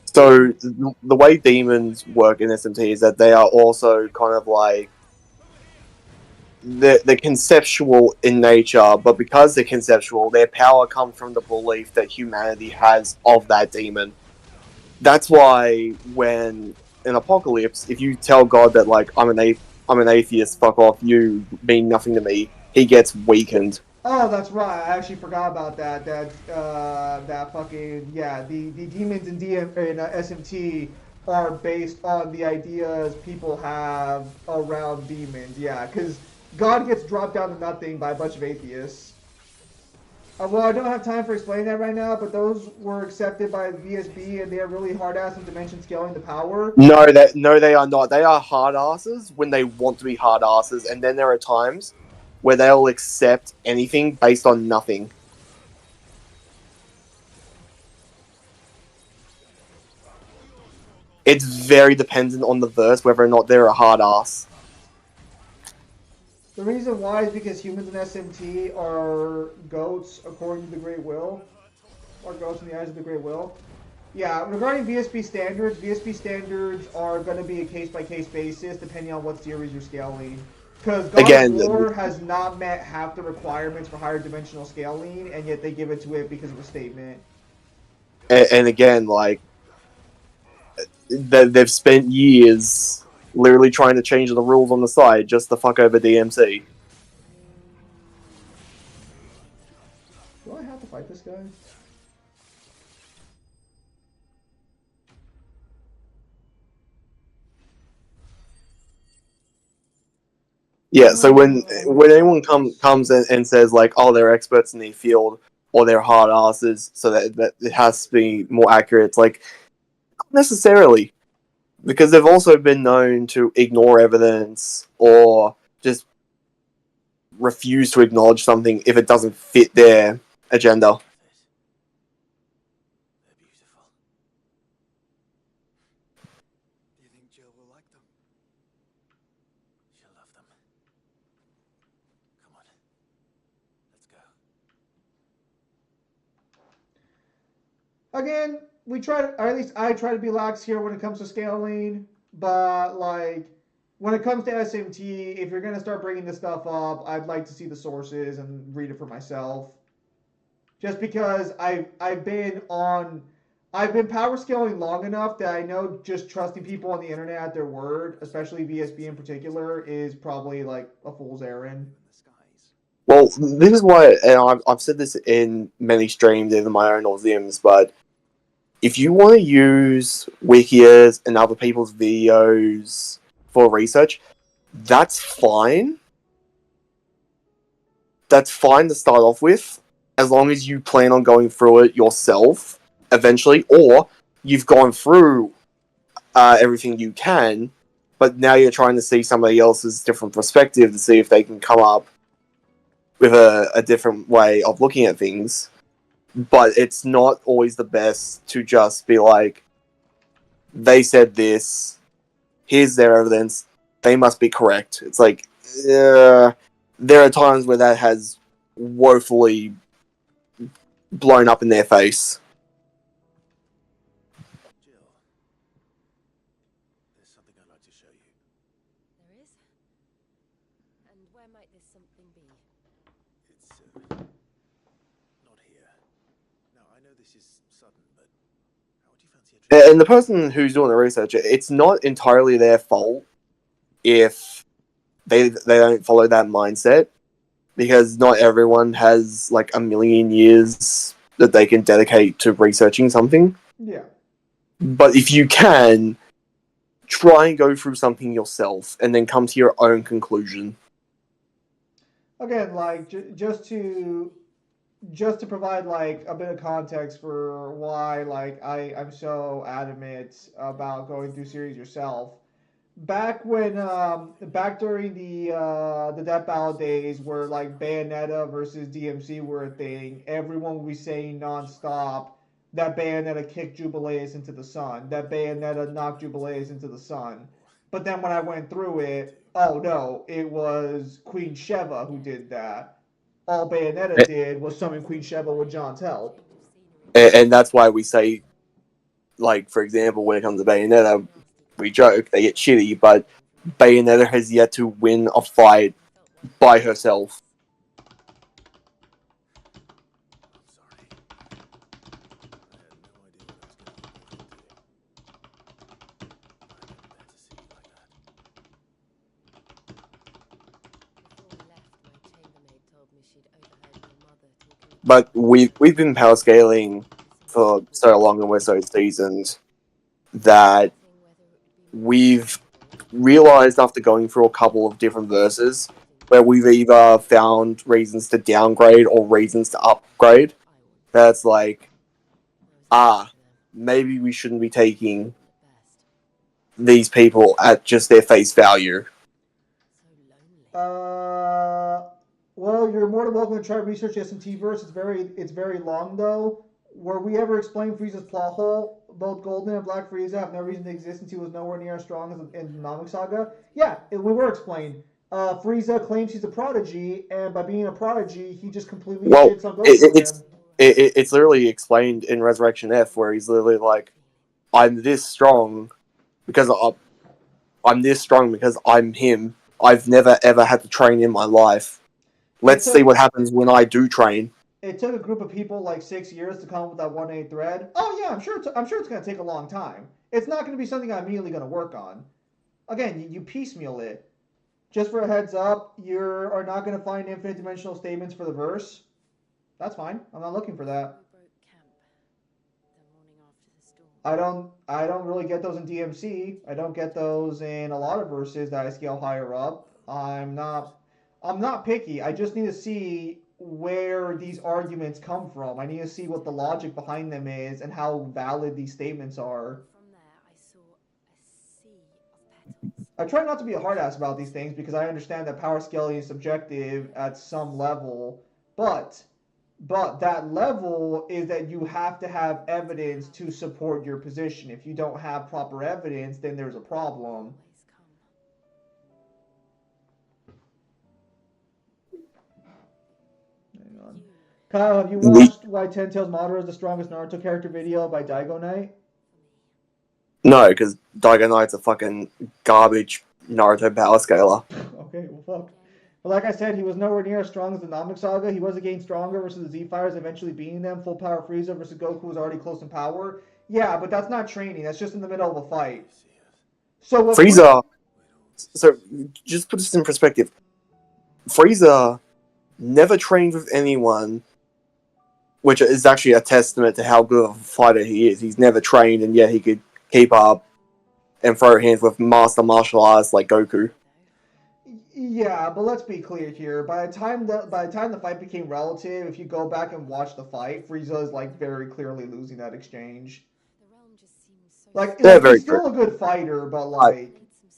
So, the way demons work in SMT is that they are also kind of like... They're conceptual in nature, but because they're conceptual, their power comes from the belief that humanity has of that demon. That's why when in Apocalypse, if you tell God that, like, I'm an atheist, fuck off, you mean nothing to me, he gets weakened. Oh, that's right. I actually forgot about that. That fucking, yeah, the demons in SMT are based on the ideas people have around demons. Yeah, because God gets dropped down to nothing by a bunch of atheists. Well, I don't have time for explaining that right now, but those were accepted by VSB, and they are really hard-ass in dimension scaling the power. No, they are not. They are hard-asses when they want to be hard-asses, and then there are times where they'll accept anything based on nothing. It's very dependent on the verse whether or not they're a hard-ass. The reason why is because humans in SMT are goats according to the Great Will. Or goats in the eyes of the Great Will. Yeah, regarding VSP standards are going to be a case-by-case basis depending on what series you're scaling. Because God of War has not met half the requirements for higher dimensional scaling, and yet they give it to it because of a statement. And again, like, they've spent years literally trying to change the rules on the side just to fuck over DMC. Do I have to fight this guy? Yeah, so when anyone comes and says, like, oh, they're experts in their field, or they're hard asses, so that it has to be more accurate, it's like, not necessarily. Because they've also been known to ignore evidence, or just refuse to acknowledge something if it doesn't fit their agenda. They're beautiful. Do you think Jill will like them? She'll love Again, we try to, or at least I try to be lax here when it comes to scaling, but like when it comes to SMT, if you're gonna start bringing this stuff up, I'd like to see the sources and read it for myself. Just because I've been power scaling long enough that I know just trusting people on the internet at their word, especially VSB in particular, is probably like a fool's errand. Well, this is why, and I've said this in many streams, even my own nauseums, but if you want to use wikis and other people's videos for research, that's fine. That's fine to start off with, as long as you plan on going through it yourself eventually, or you've gone through everything you can, but now you're trying to see somebody else's different perspective to see if they can come up with a different way of looking at things. But it's not always the best to just be like, they said this, here's their evidence, they must be correct. It's like, there are times where that has woefully blown up in their face. Jill, there's something I'd like to show you. There is? And where might this something be? It's not here. Now, I know this is sudden, but how would you fancy a trip? And the person who's doing the research, it's not entirely their fault if they don't follow that mindset, because not everyone has like a million years that they can dedicate to researching something. Yeah. But if you can, try and go through something yourself and then come to your own conclusion. Again, like just to provide like a bit of context for why like I'm so adamant about going through series yourself. Back during the Death Battle days where like Bayonetta versus DMC were a thing, everyone would be saying nonstop that Bayonetta kicked Jubileus into the sun, that Bayonetta knocked Jubileus into the sun. But then when I went through it, oh no, it was Queen Sheva who did that. All Bayonetta did was summon Queen Sheva with John's help. And that's why we say, like, for example, when it comes to Bayonetta, we joke, they get shitty, but Bayonetta has yet to win a fight by herself. I'm sorry. I had no idea what I was getting involved into. I didn't bear to see you like that. Before we left, my chambermaid told me she'd overheard your mother talking. But we've been power scaling for so long and we're so seasoned that we've realized after going through a couple of different verses where we've either found reasons to downgrade or reasons to upgrade, that's like, maybe we shouldn't be taking these people at just their face value. Well, you're more than welcome to try to research SMT verse. It's very long though. Were we ever explain Frieza's plot hole? Both Golden and Black Frieza have no reason to exist since he was nowhere near as strong as in the Namek Saga. Yeah, we were explained. Frieza claims he's a prodigy, and by being a prodigy, he just completely shits on Goku. It's literally explained in Resurrection F, where he's literally like, I'm this strong because I'm him. I've never ever had to train in my life. Let's see what happens when I do train. It took a group of people like 6 years to come up with that 1A thread. Oh yeah, I'm sure it's going to take a long time. It's not going to be something I'm immediately going to work on. Again, you piecemeal it. Just for a heads up, you are not going to find infinite dimensional statements for the verse. That's fine. I'm not looking for that. I don't really get those in DMC. I don't get those in a lot of verses that I scale higher up. I'm not picky. I just need to see where these arguments come from. I need to see what the logic behind them is and how valid these statements are. From there, I saw a sea of petals. I try not to be a hard ass about these things because I understand that power scaling is subjective at some level, but that level is that you have to have evidence to support your position. If you don't have proper evidence, then there's a problem. Hang on. Kyle, have you We- watched Why Ten Tails Madara is the strongest Naruto character video by Daigo Knight? No, because Daigo Knight's a fucking garbage Naruto power scaler. Okay, well, fuck. But like I said, he was nowhere near as strong as the Namek Saga. He was getting stronger versus the Z-Fighters, eventually beating them. Full power Frieza versus Goku was already close in power. Yeah, but that's not training. That's just in the middle of a fight. So what Frieza. So just put this in perspective. Frieza never trained with anyone, which is actually a testament to how good of a fighter he is. He's never trained, and yet he could keep up and throw hands with master martial arts like Goku. Yeah, but let's be clear here. By the time the fight became relative, if you go back and watch the fight, Frieza is like very clearly losing that exchange. The realm just seems so Like, Yeah, like very he's still a good fighter, but small. like, Need some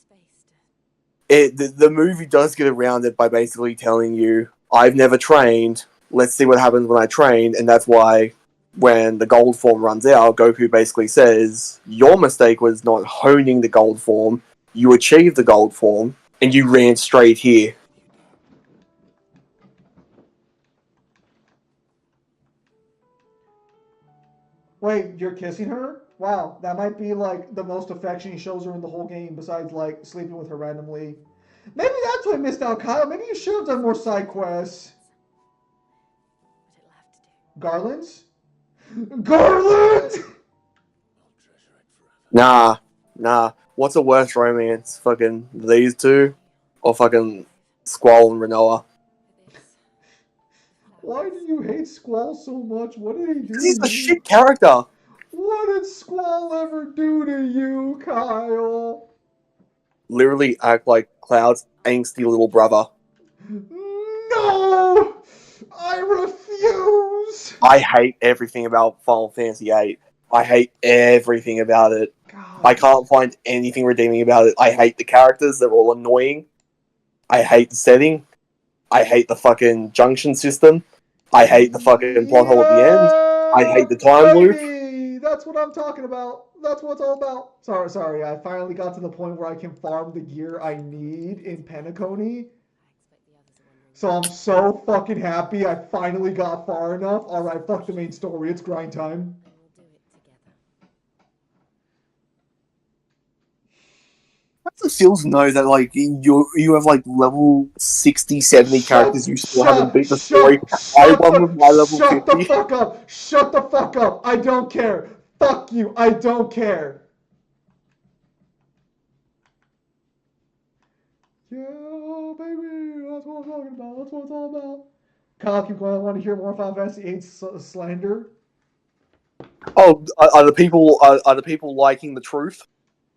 space to... The movie does get around it by basically telling you, I've never trained, let's see what happens when I train, and that's why when the gold form runs out, Goku basically says, your mistake was not honing the gold form, you achieved the gold form, and you ran straight here. wait, you're kissing her? Wow, that might be like the most affection he shows her in the whole game, besides like sleeping with her randomly. Maybe that's what I missed out, Kyle. Maybe you should have done more side quests. But it'll have to do. Garlands? Garland! Nah. What's a worse romance? Fucking these two? Or fucking Squall and Renoa? For this... Why do you hate Squall so much? What did he do Because to he's a you? shit character. What did Squall ever do to you, Kyle? Literally act like Cloud's angsty little brother. No! I refuse! I hate everything about Final Fantasy VIII. I hate everything about it. God. I can't find anything redeeming about it. I hate the characters, they're all annoying. I hate the setting. I hate the fucking junction system. I hate the fucking plot hole at the end. I hate the time loop. Baby! That's what I'm talking about. That's what it's all about. Sorry. I finally got to the point where I can farm the gear I need in Penacony. So I'm so fucking happy I finally got far enough. Alright, fuck the main story. It's grind time. And we'll do it together. How does it feel to know that like you have like level 60, 70 characters you still haven't beat the story? I won with my level 50. Shut the fuck up! Shut the fuck up! I don't care! Fuck you! I don't care! Yeah, baby! That's what I'm talking about. That's what it's all about. Kyle, keep going. I want to hear more Final Fantasy VIII slander. Oh, are the people liking the truth?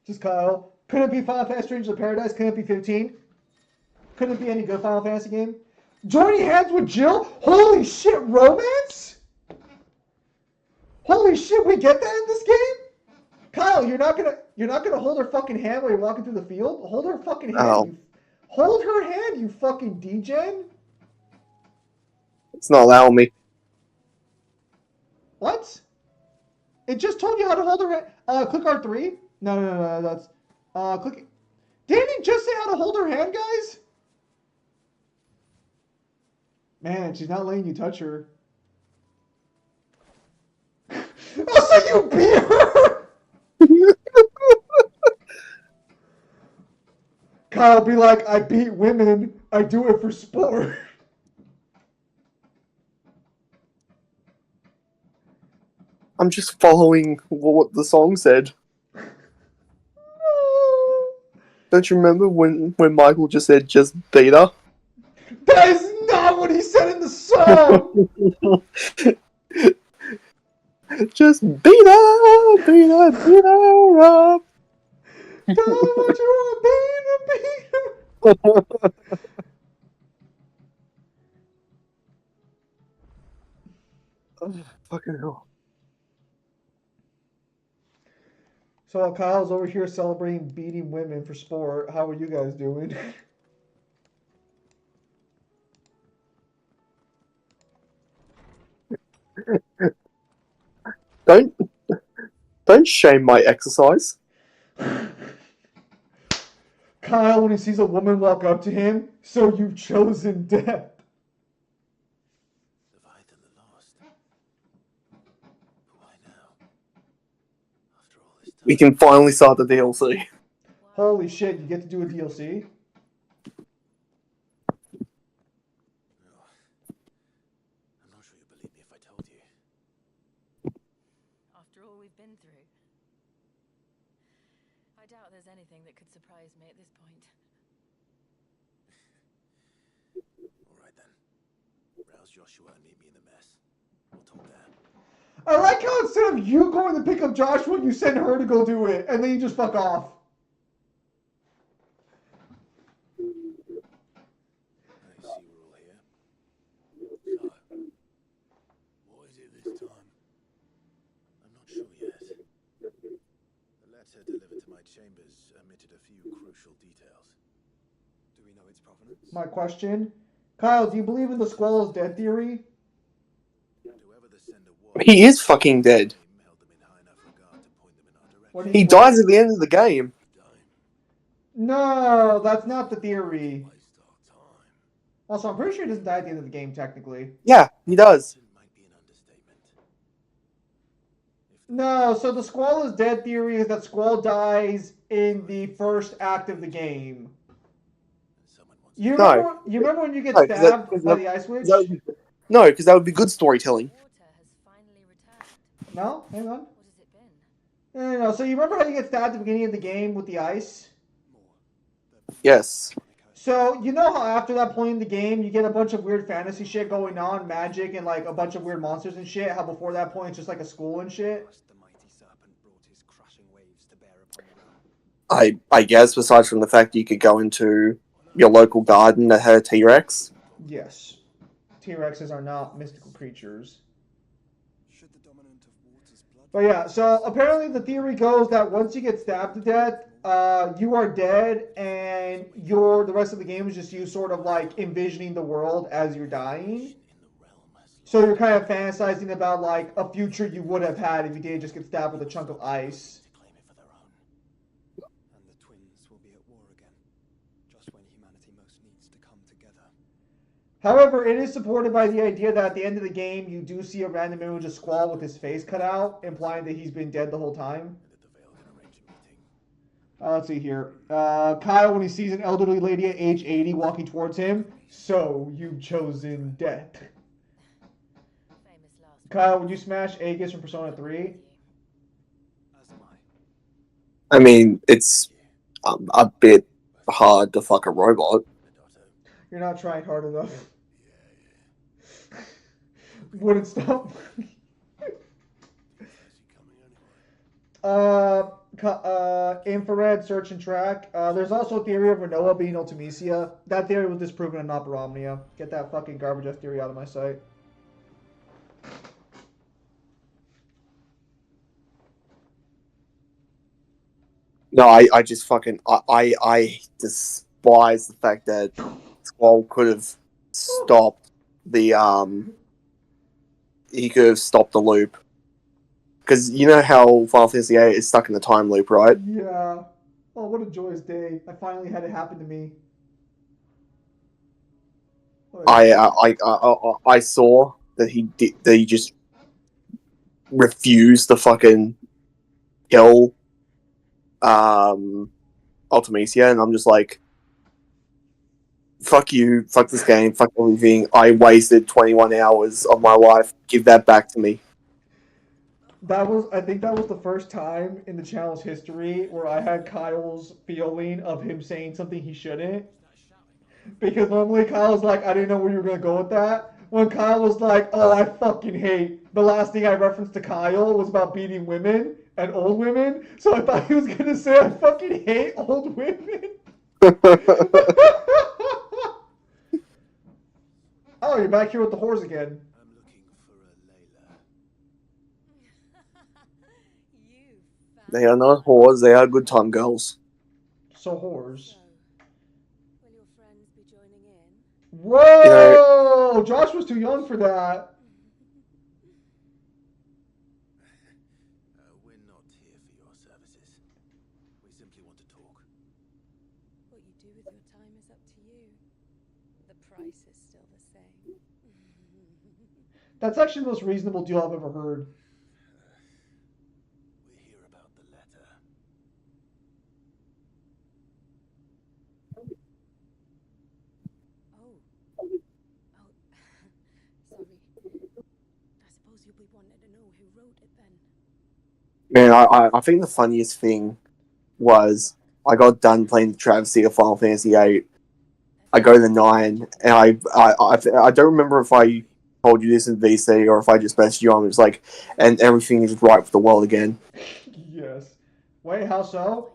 Just Kyle. Couldn't it be Final Fantasy Stranger of Paradise? Couldn't it be 15? Couldn't it be any good Final Fantasy game? Joining hands with Jill? Holy shit, romance? Holy shit, we get that in this game? Kyle, you're not gonna hold her fucking hand while you're walking through the field? Hold her fucking hand. Oh. Hold her hand, you fucking degen. It's not allowing me. What? It just told you how to hold her hand. Click R3? No, that's click. Didn't he just say how to hold her hand, guys? Man, she's not letting you touch her. Oh, so you beat her? Kyle be like, I beat women. I do it for sport. I'm just following what the song said. No. Don't you remember when Michael just said, just beat her? That is not what he said in the song. Just beat her up. Tell him what you want, beat him. Oh, fucking hell. So while Kyle's over here celebrating beating women for sport, how are you guys doing? Don't shame my exercise. Kyle, when he sees a woman walk up to him, so you've chosen death. The fight and the We can finally start the DLC. Holy shit, you get to do a DLC? I'm not sure you believe me if I told you. After all we've been through. I doubt there's anything that could surprise me at this point. Alright then. Rouse Joshua and meet me in the mess. We'll talk there. I like how instead of you going to pick up Joshua, you send her to go do it, and then you just fuck off. I see we're all here. So, what is it this time? I'm not sure yet. The letter delivered to my chambers omitted a few crucial details. Do we know its provenance? My question. Kyle, do you believe in the Squall is dead theory? Whoever the sender was, He is fucking dead. held them in high enough regard to point them in our direction. What do He you- dies at the end of the game. No, that's not the theory. Waste our time. Also, I'm pretty sure he doesn't die at the end of the game, technically. Yeah, he does. It might be an understatement. If the No, so the Squall is dead theory is that Squall dies in the first act of the game. someone wants You No. remember, you remember when you get No, 'cause that- stabbed 'cause by that- the ice witch? No, because that would be good storytelling. Water has finally returned. No? Hang on. What has it been? No. So you remember how you get stabbed at the beginning of the game with the ice? Yes. So you know how after that point in the game you get a bunch of weird fantasy shit going on, magic and like a bunch of weird monsters and shit. How before that point it's just like a school and shit. The mighty serpent brought his crushing waves to bear upon the realm. I guess, besides from the fact that you could go into your local garden that had a T-Rex. Yes, T-Rexes are not mystical creatures. Should the dominant of water's blood... But yeah, so apparently the theory goes that once you get stabbed to death, you are dead, and the rest of the game is just you sort of like envisioning the world as you're dying. So you're kind of fantasizing about like a future you would have had if you didn't just get stabbed with a chunk of ice. to claim it for their own. And the twins will be at war again, just when humanity most needs to come together. However, it is supported by the idea that at the end of the game, you do see a random image of Squall with his face cut out, implying that he's been dead the whole time. And that the Vale can arrange a meeting. Let's see here. Kyle, when he sees an elderly lady at age 80 walking towards him, so you've chosen death. Famous last Kyle, would you smash Aegis from Persona 3? As am I. I mean, it's a bit hard to fuck a robot. Medato. You're not trying hard enough. Wouldn't stop. Is he coming anyway? Infrared, search and track. There's also a theory of Renoa being Ultimecia. That theory was disproven in Operamnia. Get that fucking garbage ass theory out of my sight. No, I just fucking I despise the fact that Squall could have stopped the he could have stopped the loop. Because you know how Final Fantasy VIII is stuck in the time loop, right? Yeah. Oh, what a joyous day. I finally had it happen to me. I saw that he just refused to fucking kill Ultimecia, and I'm just like, fuck you, fuck this game, fuck everything. I wasted 21 hours of my life. Give that back to me. I think that was the first time in the channel's history where I had Kyle's feeling of him saying something he shouldn't. Because normally Kyle's like, I didn't know where you were going to go with that. When Kyle was like, oh, I fucking hate. The last thing I referenced to Kyle was about beating women and old women. So I thought he was going to say, I fucking hate old women. Oh, you're back here with the whores again. I'm looking for a Layla. You They are not whores, they are good time girls. So whores. So, will your friends be joining in? Whoa! Josh was too young for that. We're not here for your services. We simply want to talk. What you do with your time is up to you. The price is still the same. That's actually the most reasonable deal I've ever heard. We hear about the letter. Man, I think the funniest thing was I got done playing the travesty of Final Fantasy VIII. I go to 9, and I don't remember if I told you this in VC or if I just messaged you on. It's like, and everything is right for the world again. Yes. Wait, how so?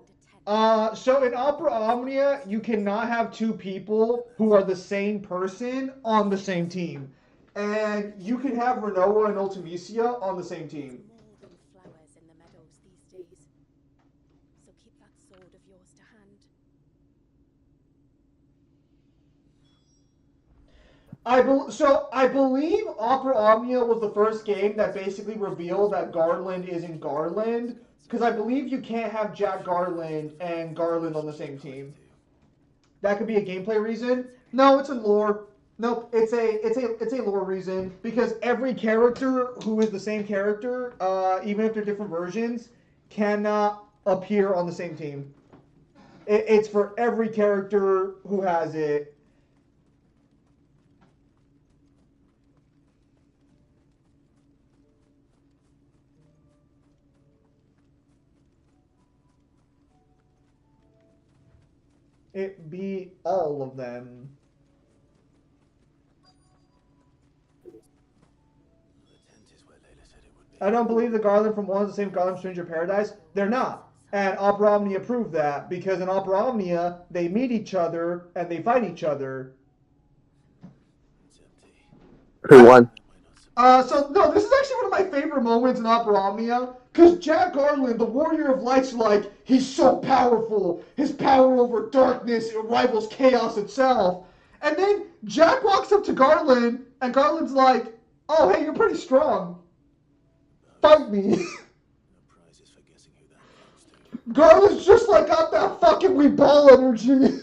So in Opera Omnia, you cannot have two people who are the same person on the same team. And you can have Renoa and Ultimisia on the same team. More than flowers in the meadows these days. So keep that sword of yours to hand. I believe Opera Omnia was the first game that basically revealed that Garland isn't Garland. Because I believe you can't have Jack Garland and Garland on the same team. That could be a gameplay reason. No, it's a lore. Nope, it's a lore reason because every character who is the same character, even if they're different versions, cannot appear on the same team. It's for every character who has it. It be all of them. I don't believe the Garland from one is the same Garland from Stranger Paradise. They're not. And Opera Omnia proved that because in Opera Omnia, they meet each other and they fight each other. Who won? So no, this is actually one of my favorite moments in Opera Omnia. Because Jack Garland, the Warrior of Light's like, he's so powerful. His power over darkness rivals chaos itself. And then Jack walks up to Garland, and Garland's like, oh, hey, you're pretty strong. Fight me. Garland's just like got that fucking wee ball energy.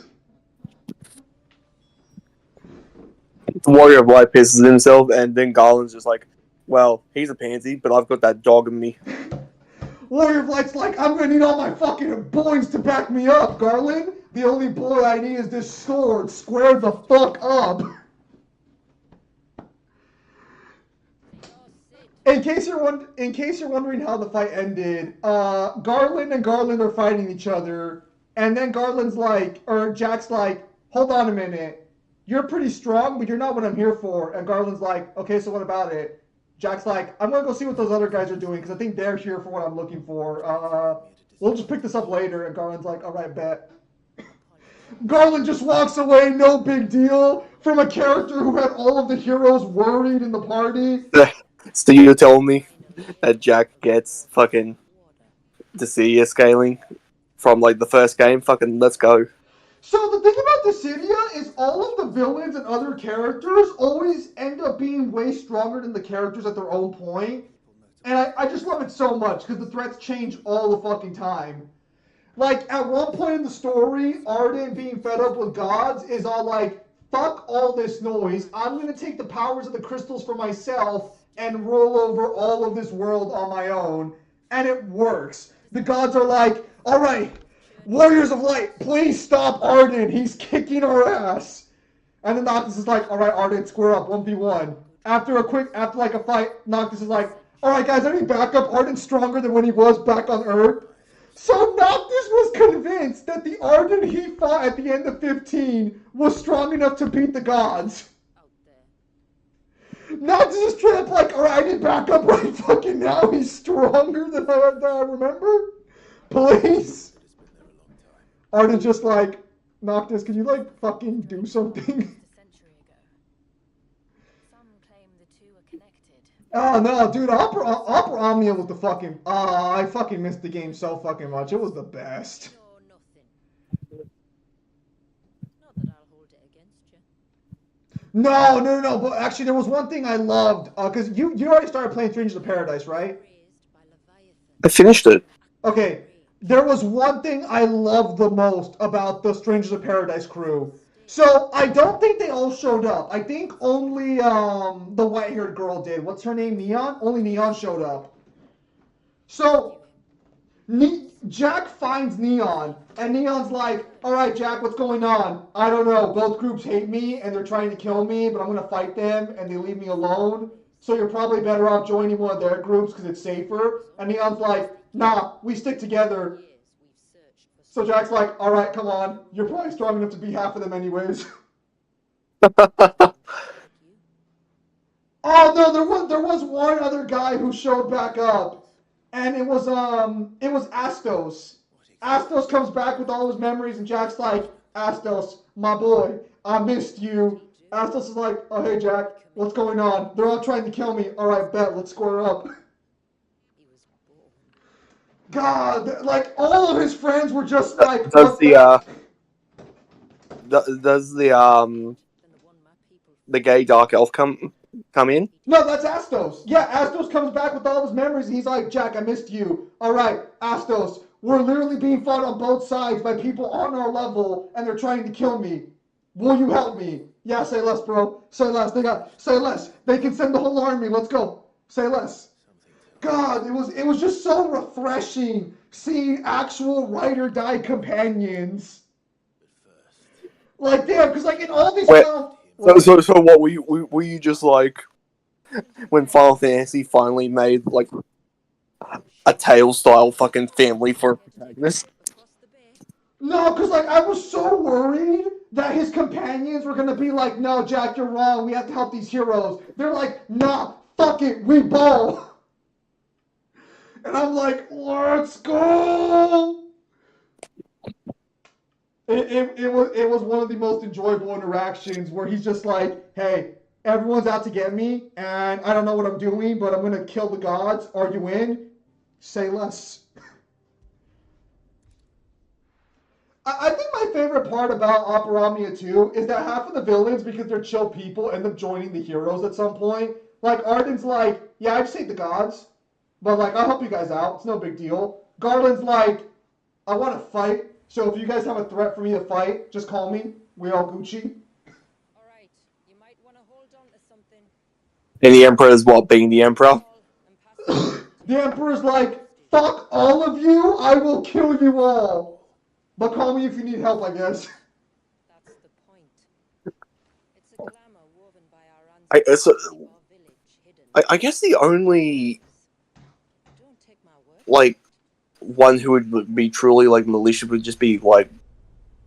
The Warrior of Light pisses himself, and then Garland's just like, well, he's a pansy, but I've got that dog in me. Warrior of Light's like, I'm gonna need all my fucking boys to back me up, Garland. The only boy I need is this sword. Square the fuck up. In case you're wondering how the fight ended, Garland and Garland are fighting each other, and then Garland's like, or Jack's like, hold on a minute. You're pretty strong, but you're not what I'm here for. And Garland's like, okay, so what about it? Jack's like, I'm gonna go see what those other guys are doing because I think they're here for what I'm looking for. We'll just pick this up later. And Garland's like, all right, bet. Garland just walks away, no big deal, from a character who had all of the heroes worried in the party. So you're telling me that Jack gets fucking Dissidia scaling from like the first game? Fucking let's go. So the thing about Dissidia is all of the villains and other characters always end up being way stronger than the characters at their own point. And I just love it so much because the threats change all the fucking time. Like, at one point in the story, Arden being fed up with gods is all like, fuck all this noise. I'm going to take the powers of the crystals for myself and roll over all of this world on my own. And it works. The gods are like, all right, Warriors of Light, please stop Arden. He's kicking our ass. And then Noctis is like, all right, Arden, square up, 1v1. After a fight, Noctis is like, all right, guys, I need backup. Arden's stronger than when he was back on Earth. So Noctis was convinced that the Arden he fought at the end of 15 was strong enough to beat the gods. Noctis is straight up like, alright, I need backup right fucking now. He's stronger than I remember. Please. Arden's just like, Noctis, can you like fucking do something? Oh no, dude, Opera Omnia was the fucking. I fucking missed the game so fucking much. It was the best. No. But actually, there was one thing I loved. Because you already started playing Strangers of Paradise, right? I finished it. Okay. There was one thing I loved the most about the Strangers of Paradise crew. So, I don't think they all showed up. I think only the white-haired girl did. What's her name? Neon? Only Neon showed up. So, Jack finds Neon, and Neon's like, alright, Jack, what's going on? I don't know. Both groups hate me, and they're trying to kill me, but I'm going to fight them, and they leave me alone. So you're probably better off joining one of their groups because it's safer. And Neon's like, nah, we stick together. So Jack's like, all right, come on. You're probably strong enough to be half of them anyways. Oh no, there was one other guy who showed back up, and it was Astos. Astos comes back with all his memories, and Jack's like, Astos, my boy, I missed you. Astos is like, oh hey Jack, what's going on? They're all trying to kill me. All right, bet, let's square up. God, like all of his friends were just like, Does what the the gay dark elf come in? No, that's Astos. Yeah, Astos comes back with all his memories, and he's like, Jack, I missed you. All right, Astos, we're literally being fought on both sides by people on our level, and they're trying to kill me. Will you help me? Yeah, say less, bro. Say less. Say less. They can send the whole army. Let's go. Say less. God, it was just so refreshing seeing actual ride or die companions. Like, damn, because like in all these Wait, so what were you just like when Final Fantasy finally made like a Tale style fucking family for a protagonist? No, because like I was so worried that his companions were gonna be like, no, Jack, you're wrong. We have to help these heroes. They're like, nah, fuck it, we ball. And I'm like, let's go. It was one of the most enjoyable interactions where he's just like, hey, everyone's out to get me, and I don't know what I'm doing, but I'm gonna kill the gods. Are you in? Say less. I think my favorite part about Opera Omnia 2 is that half of the villains, because they're chill people, end up joining the heroes at some point. Like, Arden's like, yeah, I just hate the gods, but like, I'll help you guys out. It's no big deal. Garland's like, I want to fight, so if you guys have a threat for me to fight, just call me. We all Gucci. Alright, you might want to hold on to something. And the Emperor is what, being the Emperor? The Emperor's like, fuck all of you, I will kill you all. But call me if you need help, I guess. That's the point. It's a glamour woven by our ancestors to keep our village hidden. I guess the only Don't take my word. like one who would be truly like malicious would just be like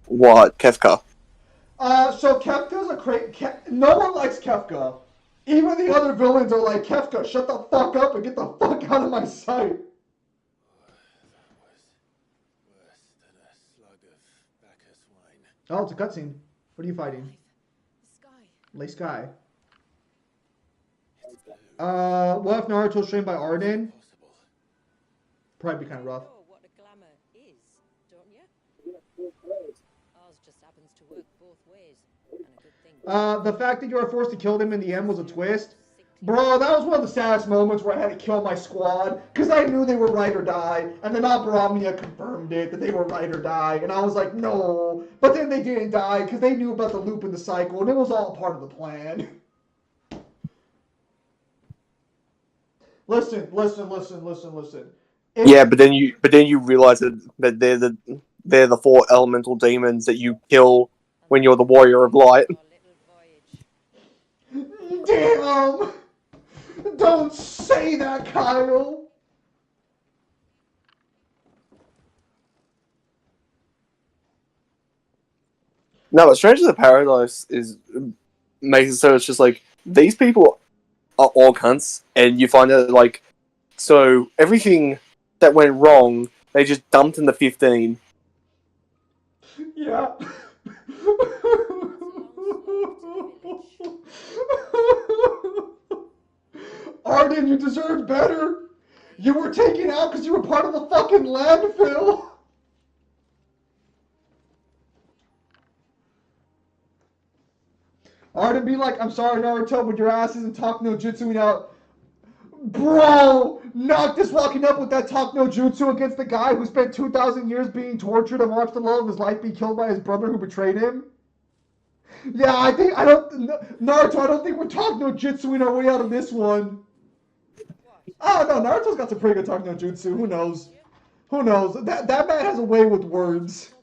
what, Kefka. So Kefka's no one likes Kefka. Even the other villains are like, Kefka, shut the fuck up and get the fuck out of my sight. Oh, it's a cutscene. What are you fighting? Lay Sky. What if Naruto's trained by Arden? Probably be kind of rough. What a glamour is, don't you? Ours just happens to work both ways, and a good thing. The fact that you were forced to kill them in the end was a twist. Bro, that was one of the saddest moments where I had to kill my squad, because I knew they were ride or die, and then Opera Omnia confirmed it, that they were ride or die, and I was like, no. But then they didn't die, because they knew about the loop and the cycle, and it was all part of the plan. Listen. Yeah, but then you realize that they're the four elemental demons that you kill when you're the warrior of light. Damn! Don't say that, Kyle! No, but Strangers of Paradise makes it so it's just like these people are all cunts, and you find out like so everything that went wrong they just dumped in the 15. Yeah. Arden, you deserved better. You were taken out because you were part of the fucking landfill. Arden be like, I'm sorry, Naruto, but your ass isn't talk no jutsu now. Bro, Noctis walking up with that talk no jutsu against the guy who spent 2,000 years being tortured and watched the love of his life be killed by his brother who betrayed him. Yeah, Naruto, I don't think we're talk no jutsuing our way out of this one. Oh no, Naruto's got some pretty good talk no jutsu. Who knows? Who knows? That man has a way with words.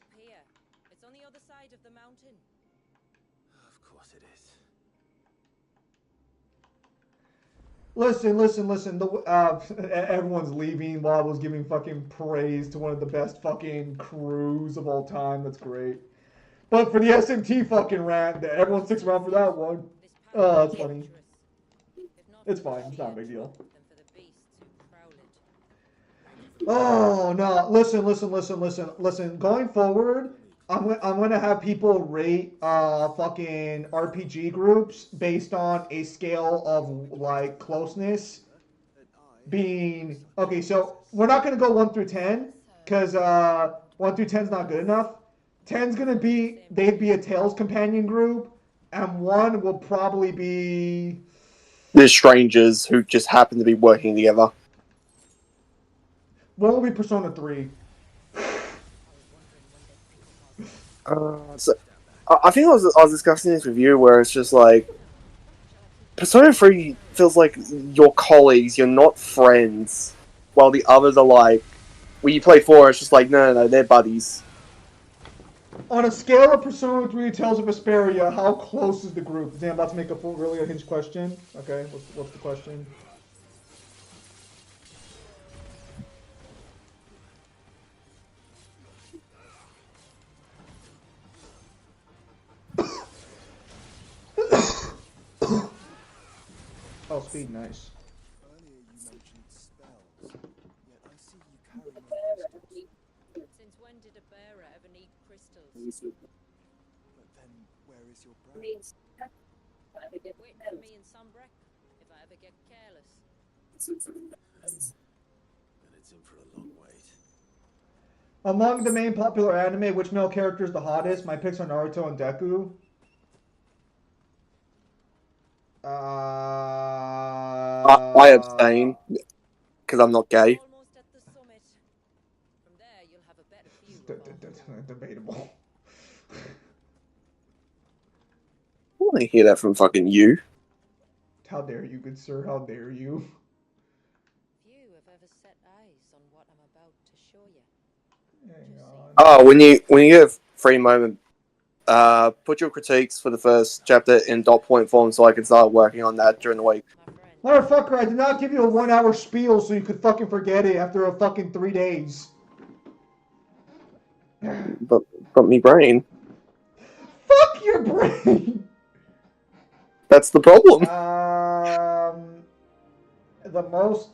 It's on the other side of the mountain. Of course it is. Listen. Everyone's leaving while I was giving fucking praise to one of the best fucking crews of all time. That's great. But for the SMT fucking rant, everyone sticks around for that one. Oh, that's funny. It's fine. It's not a big deal. Oh no! Listen. Going forward, I'm gonna have people rate fucking RPG groups based on a scale of like closeness. Being okay, so we're not gonna go 1 through 10 because 1 through 10 is not good enough. 10's gonna be they'd be a Tails companion group, and 1 will probably be There's strangers who just happen to be working together. 1 will be Persona 3. So, I think I was discussing this with you, where it's just like Persona 3 feels like you're colleagues, you're not friends, while the others are like, when you play 4, it's just like, no, they're buddies. On a scale of Persona 3 Tales of Vesperia, how close is the group? Damn, about to make a full, really unhinged question. Okay, what's the question? Oh, speed, nice. Earlier you mentioned spells, yet I see you carry no crystals. Since when did a bearer ever need crystals? But then, where is your brain? Wait for me in Sunbreak, if I ever get careless. And it's in for a long wait. Among the main popular anime, which male character is the hottest? My picks are Naruto and Deku. I abstain, because I'm not gay. Almost at the summit. From there, you'll have a better view. Debatable. I want to hear that from fucking you. How dare you, good sir? How dare you? Few have ever set eyes on what I'm about to show you. Hang on. Oh, when you get a free moment, put your critiques for the first chapter in dot point form so I can start working on that during the week. Motherfucker, I did not give you a 1-hour spiel so you could fucking forget it after a fucking 3 days. But me brain. Fuck your brain! That's the problem.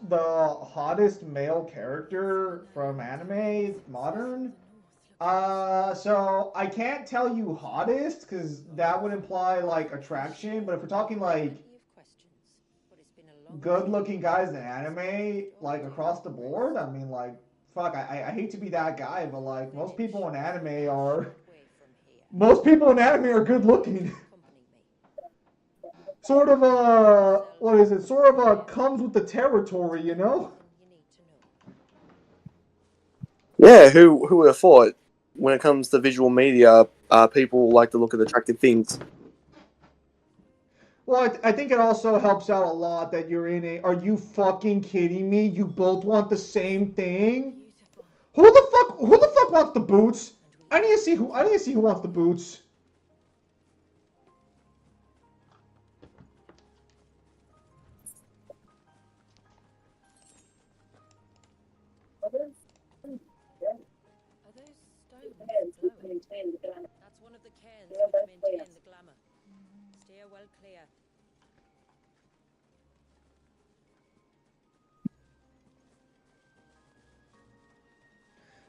The hottest male character from anime, modern. So I can't tell you hottest because that would imply like attraction. But if we're talking like good-looking guys in anime, like across the board, I mean, like, fuck, I hate to be that guy, but like most people in anime are good-looking. Sort of what is it? Sort of comes with the territory, you know? Yeah, who would have thought? When it comes to visual media, people like to look at attractive things. Well, I think it also helps out a lot that you're in a. Are you fucking kidding me? You both want the same thing? Who the fuck wants the boots? I need to see who wants the boots. That's one of the cairns which maintain the glamour. Steer well clear.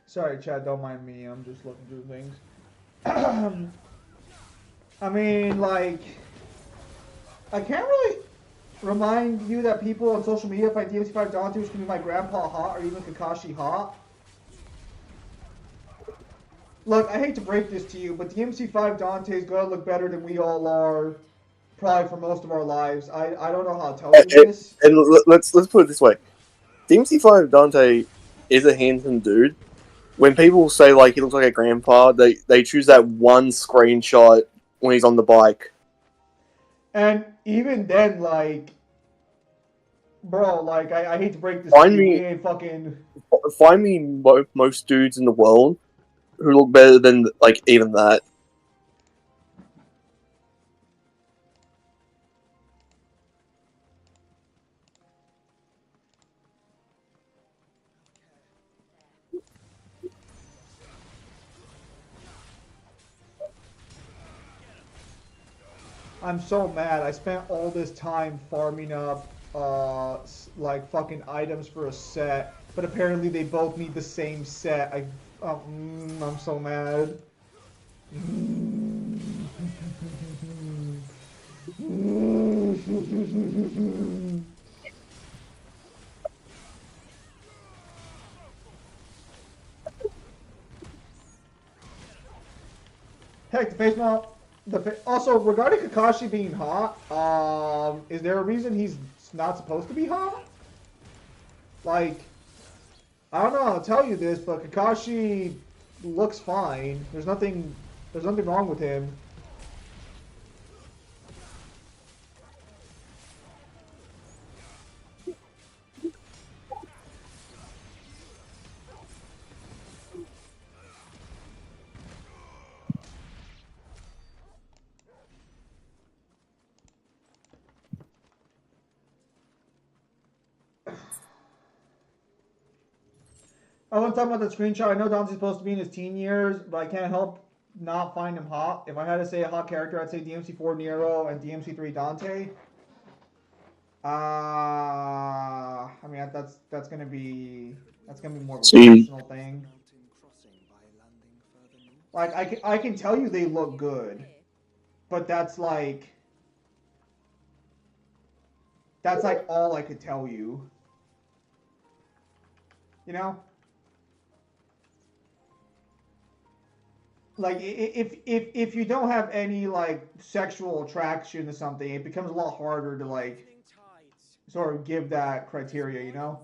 Sorry, Chad, don't mind me. I'm just looking through things. I mean, like, I can't really remind you that people on social media find DMC5 Dante, which can be my grandpa hot or even Kakashi hot. Look, I hate to break this to you, but DMC5 Dante is going to look better than we all are, probably for most of our lives. I don't know how to tell you this. And let's put it this way: DMC5 Dante is a handsome dude. When people say like he looks like a grandpa, they choose that one screenshot when he's on the bike. And even then, like, bro, like, I hate to break this to you, we ain't fucking... Find me most dudes in the world who look better than, like, even that. I'm so mad. I spent all this time farming up, like fucking items for a set, but apparently they both need the same set. I'm so mad. Heck, the face mount. Also, regarding Kakashi being hot, is there a reason he's not supposed to be hot? Like, I don't know how to tell you this, but Kakashi looks fine. There's nothing wrong with him. I want to talk about the screenshot. I know Dante's supposed to be in his teen years, but I can't help not find him hot. If I had to say a hot character, I'd say DMC4 Nero and DMC3 Dante. I mean that's gonna be more of a personal thing. Like I can tell you they look good, but that's like all I could tell you. You know? Like if you don't have any like sexual attraction to something, it becomes a lot harder to like sort of give that criteria, you know?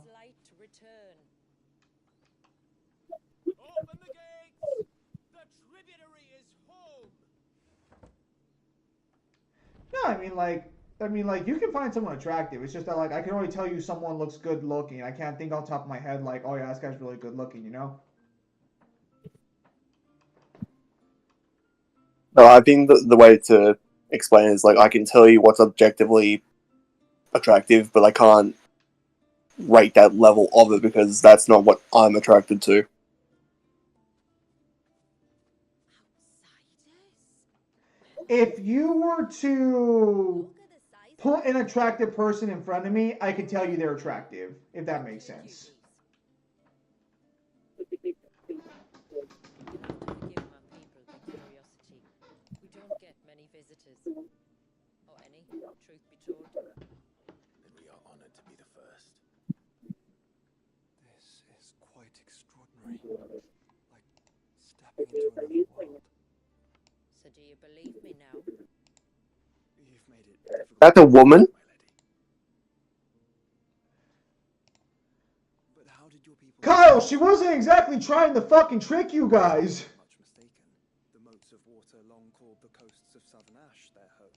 Open the gates! The tributary is home! No, I mean like you can find someone attractive. It's just that like I can only tell you someone looks good looking. I can't think off the top of my head like, oh yeah, this guy's really good looking, you know? No, I think the way to explain it is like I can tell you what's objectively attractive, but I can't rate that level of it because that's not what I'm attracted to. If you were to put an attractive person in front of me, I could tell you they're attractive, if that makes sense. Or any, truth be told. Then we are honored to be the first. This is quite extraordinary. Like stepping into another world. So do you believe me now? You've made it difficult. That's a woman? My lady. But how did your people... Kyle, she wasn't exactly trying to fucking trick you guys. Much mistaken. The moats of water long called the coasts of Southern Ash their home.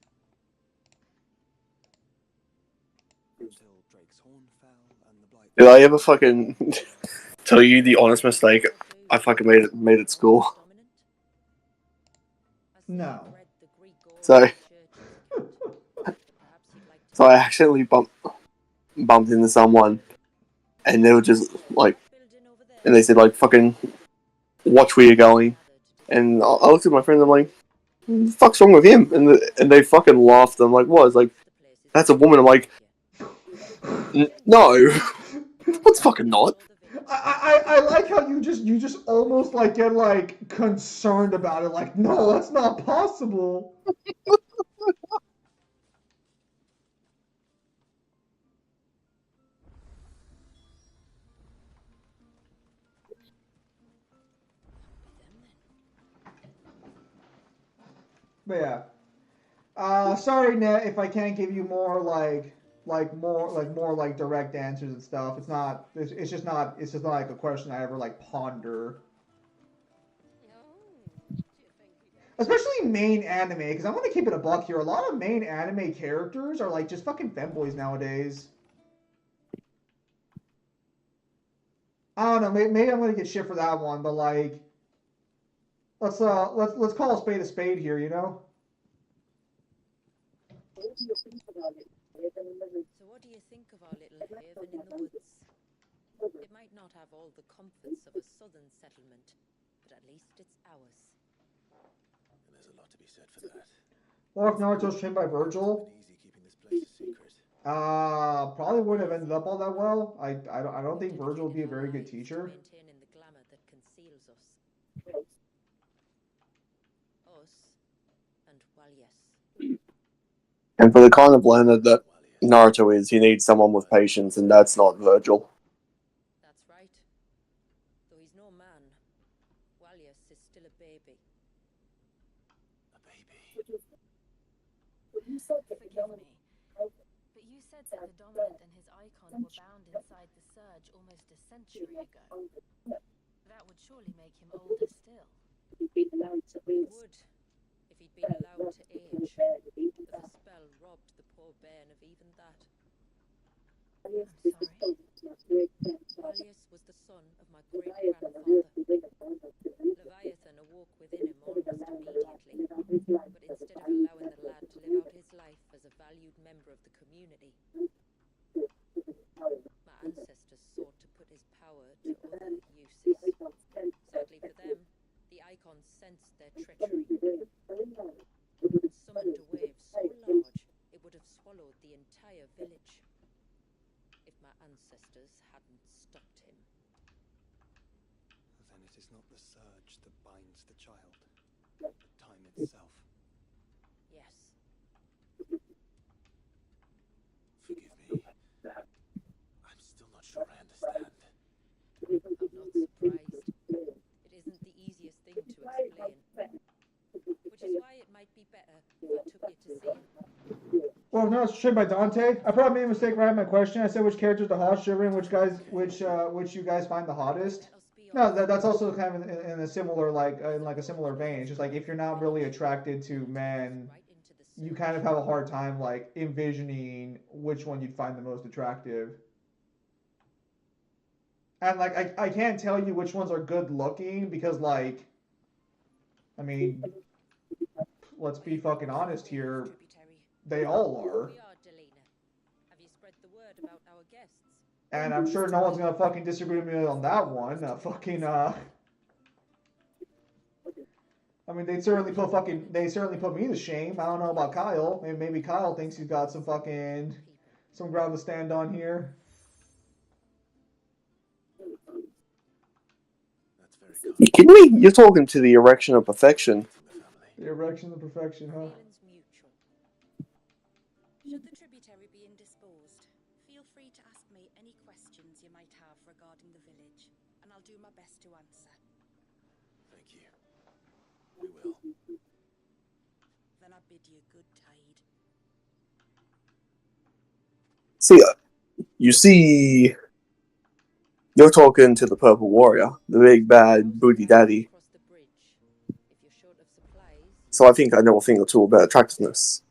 Until Drake's horn fell and the blight... Did I ever fucking tell you the honest mistake I fucking made at school? No. So I accidentally bumped into someone, and they were just like, and they said like, fucking watch where you're going. And I looked at my friend and I'm like, what the fuck's wrong with him? And they fucking laughed. I'm like, what? It's like, that's a woman. I'm like, no. What's fucking not? I like how you just almost like get like concerned about it. Like, no, that's not possible. But yeah, sorry, Net, if I can't give you more more direct answers and stuff. It's just not like a question I ever like ponder. Especially main anime, because I'm gonna keep it a buck here. A lot of main anime characters are like just fucking femboys nowadays. I don't know. Maybe I'm gonna get shit for that one, but like, let's call a spade here. You know. So what do you think of our little haven in the woods? It might not have all the comforts of a southern settlement, but at least it's ours. And there's a lot to be said for that. Well, Or if Naruto's trained by Virgil, Easy keeping this place a secret. probably wouldn't have ended up all that well. I don't think Virgil would be a very good teacher. Maintaining the glamour that conceals us. Us and Walyas. And for the kind of learner that Naruto is, he needs someone with patience, and that's not Virgil. That's right. Though he's no man, Walyas is still a baby. A baby. Forgive me, but you said that the Dominant and his icon were bound inside the Surge almost a century ago. That would surely make him older still. It would, if he'd been allowed to age. But the spell robbed the poor bairn of even that. I'm sorry. Walyas was the son of my great-grandfather. Leviathan awoke within him almost immediately, but instead of allowing the lad to live out his life as a valued member of the community, my ancestors sought to put his power to other uses. Sadly for them, the icon sensed their treachery and summoned a wave so large it would have swallowed the entire village if my ancestors hadn't stopped him. Then it is not the surge that binds the child, but time itself. Yes. Forgive me. I'm still not sure I understand. I'm not surprised. It isn't the easiest thing to explain. Which is why it might be better if I took you to see him. Well, no, it's trained by Dante. I probably made a mistake right in my question. I said which character's the hottest, shivering, which you guys find the hottest. No, that's also kind of in a similar in a similar vein. It's just like if you're not really attracted to men, you kind of have a hard time like envisioning which one you'd find the most attractive. And like I can't tell you which ones are good looking because like, I mean, let's be fucking honest here. They all are. We are, Delina. Have you spread the word about our guests? And I'm sure no one's gonna fucking disagree with me on that one. I mean, they certainly put me to shame. I don't know about Kyle. Maybe Kyle thinks he's got some ground to stand on here. That's very kind. You kidding me? You're talking to the erection of perfection. The erection of perfection, huh? Feelings mutual. Should the tributary be indisposed, feel free to ask me any questions you might have regarding the village, and I'll do my best to answer. Thank you. We will. Then I bid you good tide. See, you're talking to the Purple Warrior, the big bad booty daddy. Across the bridge. If you're short of supplies, So I think I know a thing or two about attractiveness.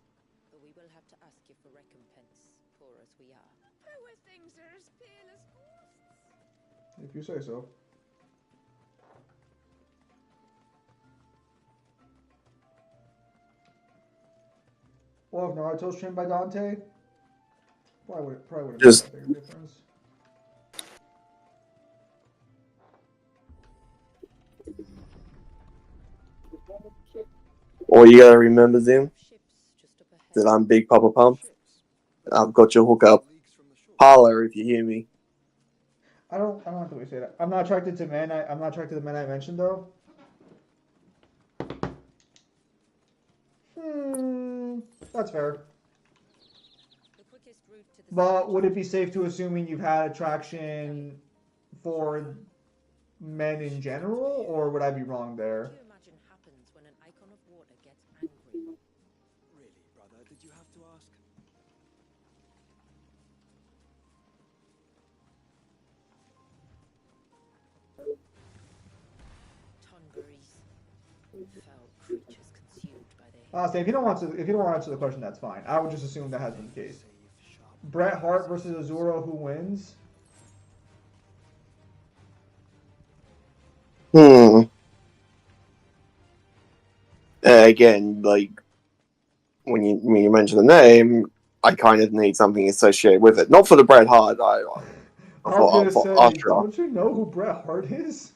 but we will have to ask you for recompense, poor as we are. Poor things are as pale as ghosts. If you say so. Well, if Naruto's trained by Dante, probably would have Just- made a bigger difference. All you gotta remember then, Ships just up ahead. that I'm Big Papa Pump. I've got your hookup. Holler if you hear me. I don't have to say that. I'm not attracted to men. I'm not attracted to the men I mentioned though. That's fair. The quickest route to the But would it be safe to assuming you've had attraction for men in general, or would I be wrong there? What do you imagine happens when an icon of water gets angry? Really, brother, did you have to ask? Tunburies. Foul creatures consumed by their Honestly, if you don't want to answer the question, that's fine. I would just assume that has been the case. Bret Hart versus Azuro, who wins? Again, like when you mention the name, I kind of need something associated with it. Not for the Bret Hart. I was for gonna say, Usher. don't you know who Bret Hart is?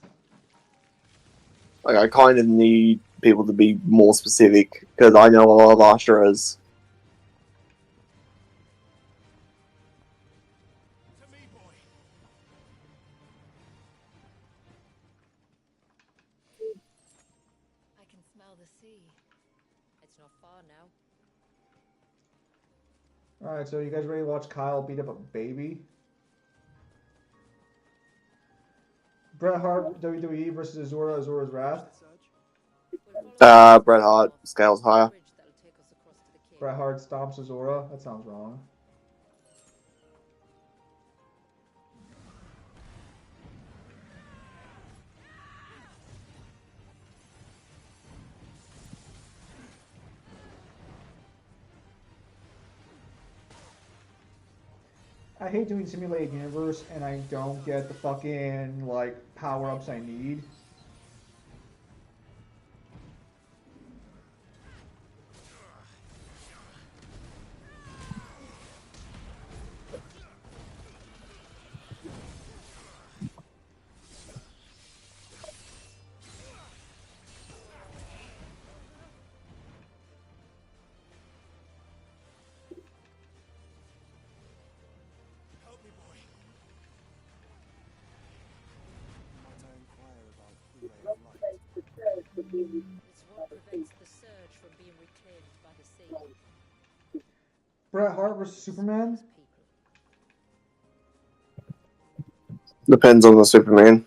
Like I kind of need people to be more specific, because I know a lot of Astras. To me, boy. I can smell the sea. It's not far now. Alright, so you guys ready to watch Kyle beat up a baby? Bret Hart, WWE versus Azura, Azura's Wrath. Bret Hart, scales higher. Bret Hart stomps Azura. That sounds wrong. I hate doing simulated universe and I don't get the fucking like power-ups I need. Help me, boy. Might I inquire about the ray of light? It's what prevents the surge from being reclaimed by the sea. Bret Hart versus Superman. Depends on the Superman.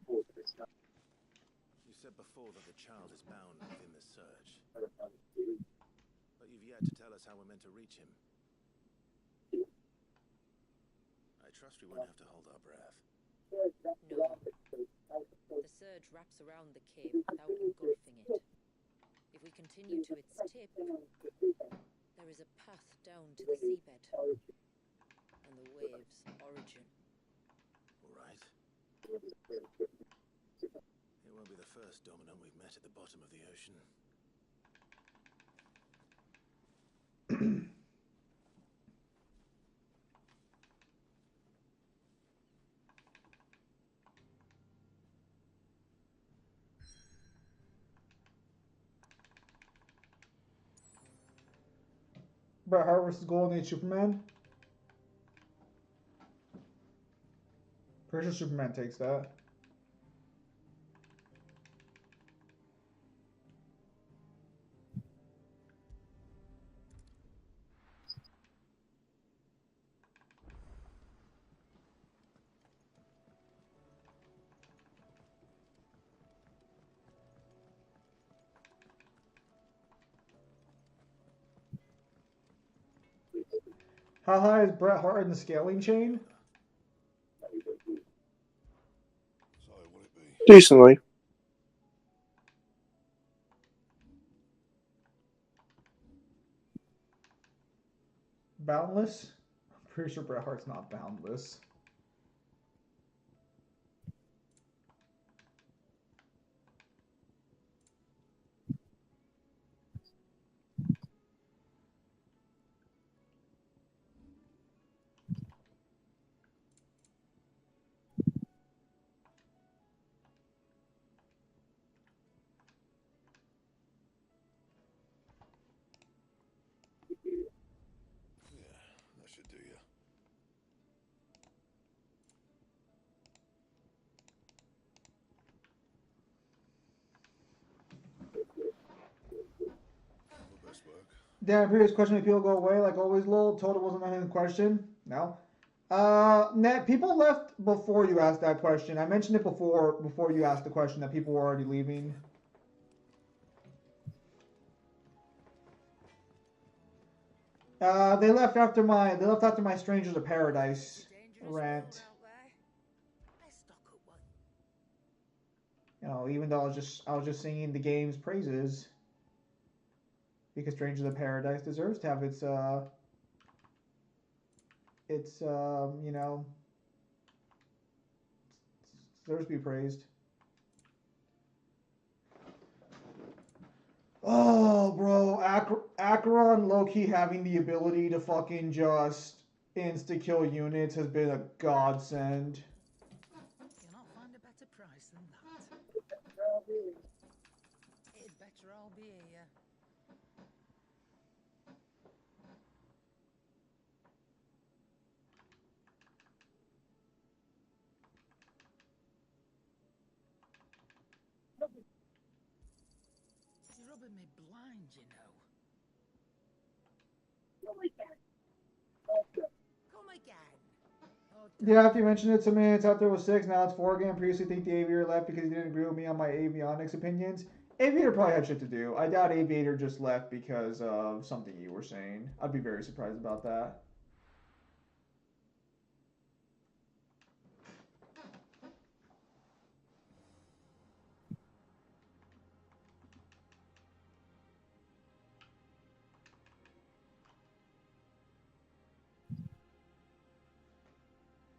You said before that the child is bound within the surge. But you've yet to tell us how we're meant to reach him. I trust we won't have to hold our breath. No. The surge wraps around the cave without engulfing it. If we continue to its tip, there is a path down to the seabed and the wave's origin. All right. It won't be the first dominant we've met at the bottom of the ocean. Bret Hart versus Golden Age Superman. Pretty sure Superman takes that. How high is Bret Hart in the scaling chain? So, will it be? Decently. Boundless? I'm pretty sure Bret Hart's not boundless. Yeah, that should do you. Well, best work. Dan, previous question made people go away like always. Lol, told it wasn't a question. No. Nat, people left before you asked that question. I mentioned it before you asked the question that people were already leaving. They left after my Strangers of Paradise rant. You know, even though I was just singing the game's praises because Strangers of Paradise deserves to have its you know, deserves to be praised. Oh, bro, Acheron low-key having the ability to fucking just insta-kill units has been a godsend. Cannot find a better price than that. It'd better all be here. You're rubbing me blind, you know. Come again. Oh, Yeah, after you mentioned it to me, it's out there with 6, now it's 4 again. Previously think the Aviator left because he didn't agree with me on my avionics opinions. Aviator probably had shit to do. I doubt Aviator just left because of something you were saying. I'd be very surprised about that.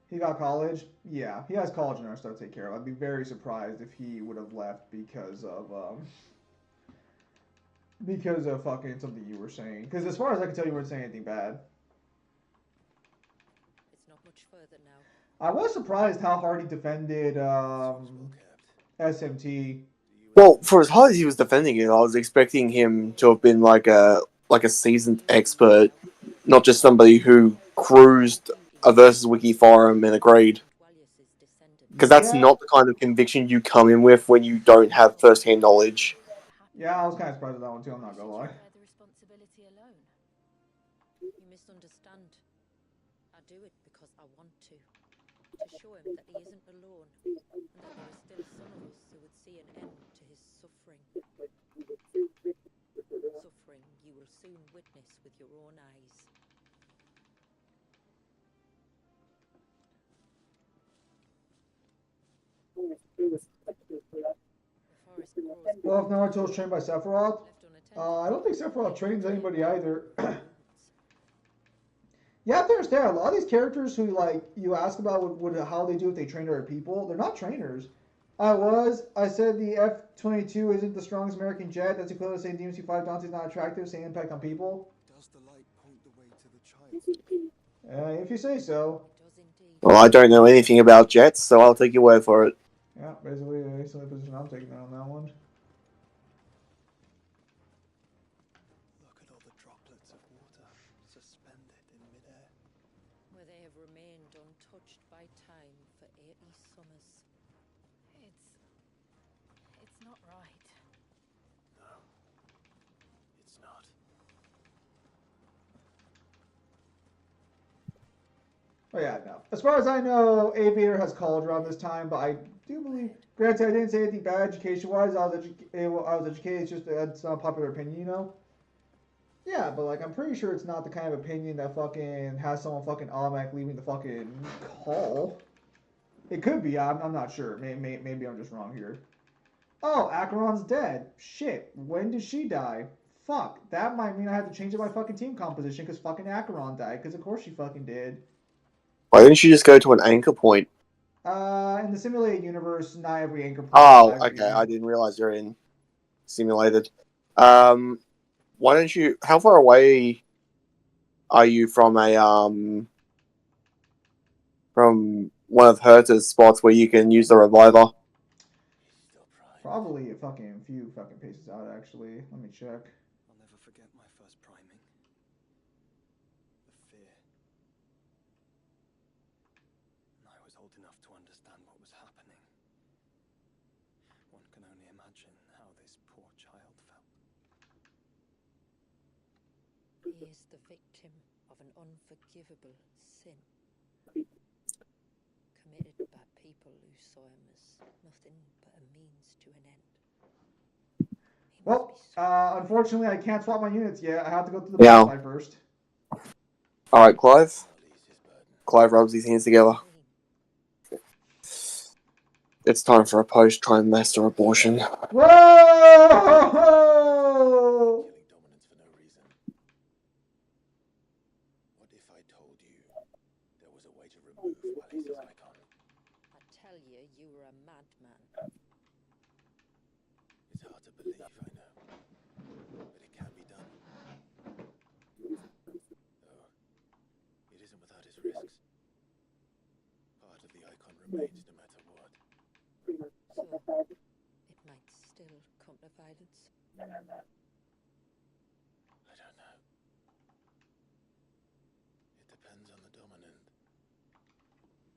He got college? Yeah, he has college and other stuff to take care of. I'd be very surprised if he would have left because of fucking something you were saying. Because as far as I can tell, you weren't saying anything bad. It's not much further now. I was surprised how hard he defended SMT. Well, for as hard as he was defending it, I was expecting him to have been like a seasoned expert, not just somebody who cruised a versus wiki forum and agreed. Because that's not the kind of conviction you come in with when you don't have first-hand knowledge. Yeah, I was kind of surprised at that one too, I'm not gonna lie. Bear the responsibility alone. You misunderstand. I do it because I want to. To show him that he isn't alone, and that there are still some of us who would see an end to his suffering. Suffering you will soon witness with your own eyes. Well, if Naruto's trained by Sephiroth, I don't think Sephiroth trains anybody either. You have to understand, a lot of these characters who, like, you ask about how they do if they train other people, they're not trainers. I said the F-22 isn't the strongest American jet. That's equivalent to saying DMC-5 Dante's not attractive, same impact on people. Does the light point the way to the child? If you say so. Well, I don't know anything about jets, so I'll take your word for it. Yeah, basically the position I'm taking on that one. Look at all the droplets of water suspended in midair. Where they have remained untouched by time for 80 summers. It's not right. No, it's not. Oh yeah, no. As far as I know, Aviator has college around this time, but I do believe. Granted, I didn't say anything bad education-wise. I was educated. It's just that's not a popular opinion, you know. Yeah, but like I'm pretty sure it's not the kind of opinion that fucking has someone fucking automatic leaving the fucking call. It could be. I'm not sure. Maybe I'm just wrong here. Oh, Acheron's dead. Shit. When did she die? Fuck. That might mean I have to change up my fucking team composition because fucking Acheron died. Because of course she fucking did. Why didn't you just go to an anchor point? In the simulated universe, not every anchor point. Oh, okay. I didn't realize you're in simulated. Why don't you? How far away are you from from one of Herta's spots where you can use the reviver? Probably a fucking few fucking paces out, actually. Let me check. I'll never forget my first priming. The fear. I was old enough to understand what was happening. One can only imagine how this poor child felt. He is the victim of an unforgivable sin. Committed by people who saw him as nothing but a means to an end. Well, unfortunately, I can't swap my units yet. I have to go through the Yeah. fight first. Alright, Clive. Clive rubs his hands together. It's time for a post-trimester abortion. Whoa! Killing dominance for no reason. What if I told you there was a way to remove Wallis' icon? I tell you, you were a madman. It's hard to believe, I know. isn't without its risks. Part of the icon remains no matter what. So, it might still come to violence. I don't know. It depends on the dominant.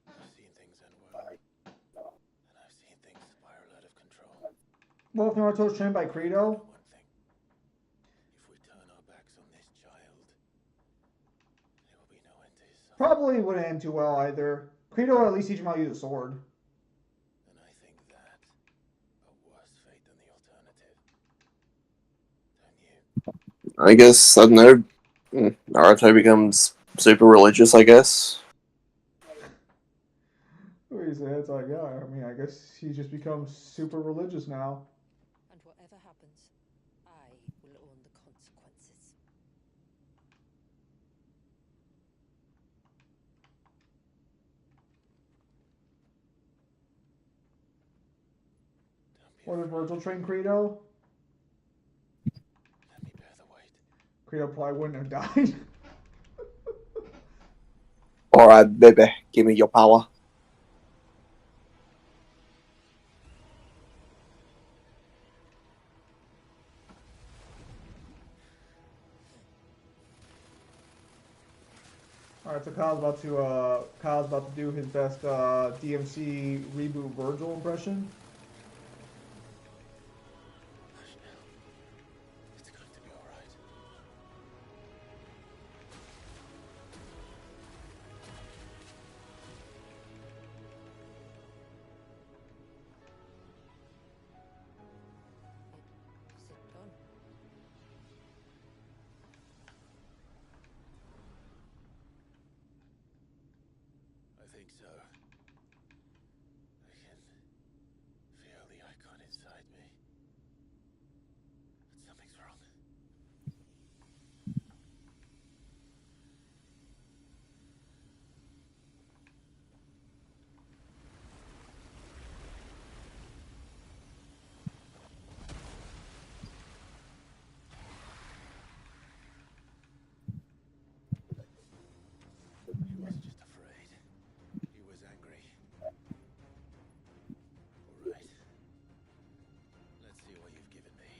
I've seen things end well, and I've seen things spiral out of control. Wolf Naruto's trained by Credo. One thing. If we turn our backs on this child, there will be no end to his suffering. Probably wouldn't end too well either. Credo will at least teach him how to use a sword. And I think that a worse fate than the alternative. Don't you? I guess, I don't know, Naruto becomes super religious, I guess. What do you say? It's like, yeah, I mean, I guess he just becomes super religious now. And whatever happens, I will own the consequences. What did Virgil train Credo? Let me bear the weight. Credo probably wouldn't have died. Alright, baby, give me your power. Alright, so Kyle's about to do his best DMC reboot Virgil impression. It's going to be all right. Is it done? I think so. I can feel the icon inside me. But something's wrong. He wasn't just afraid. He was angry. All right. Let's see what you've given me.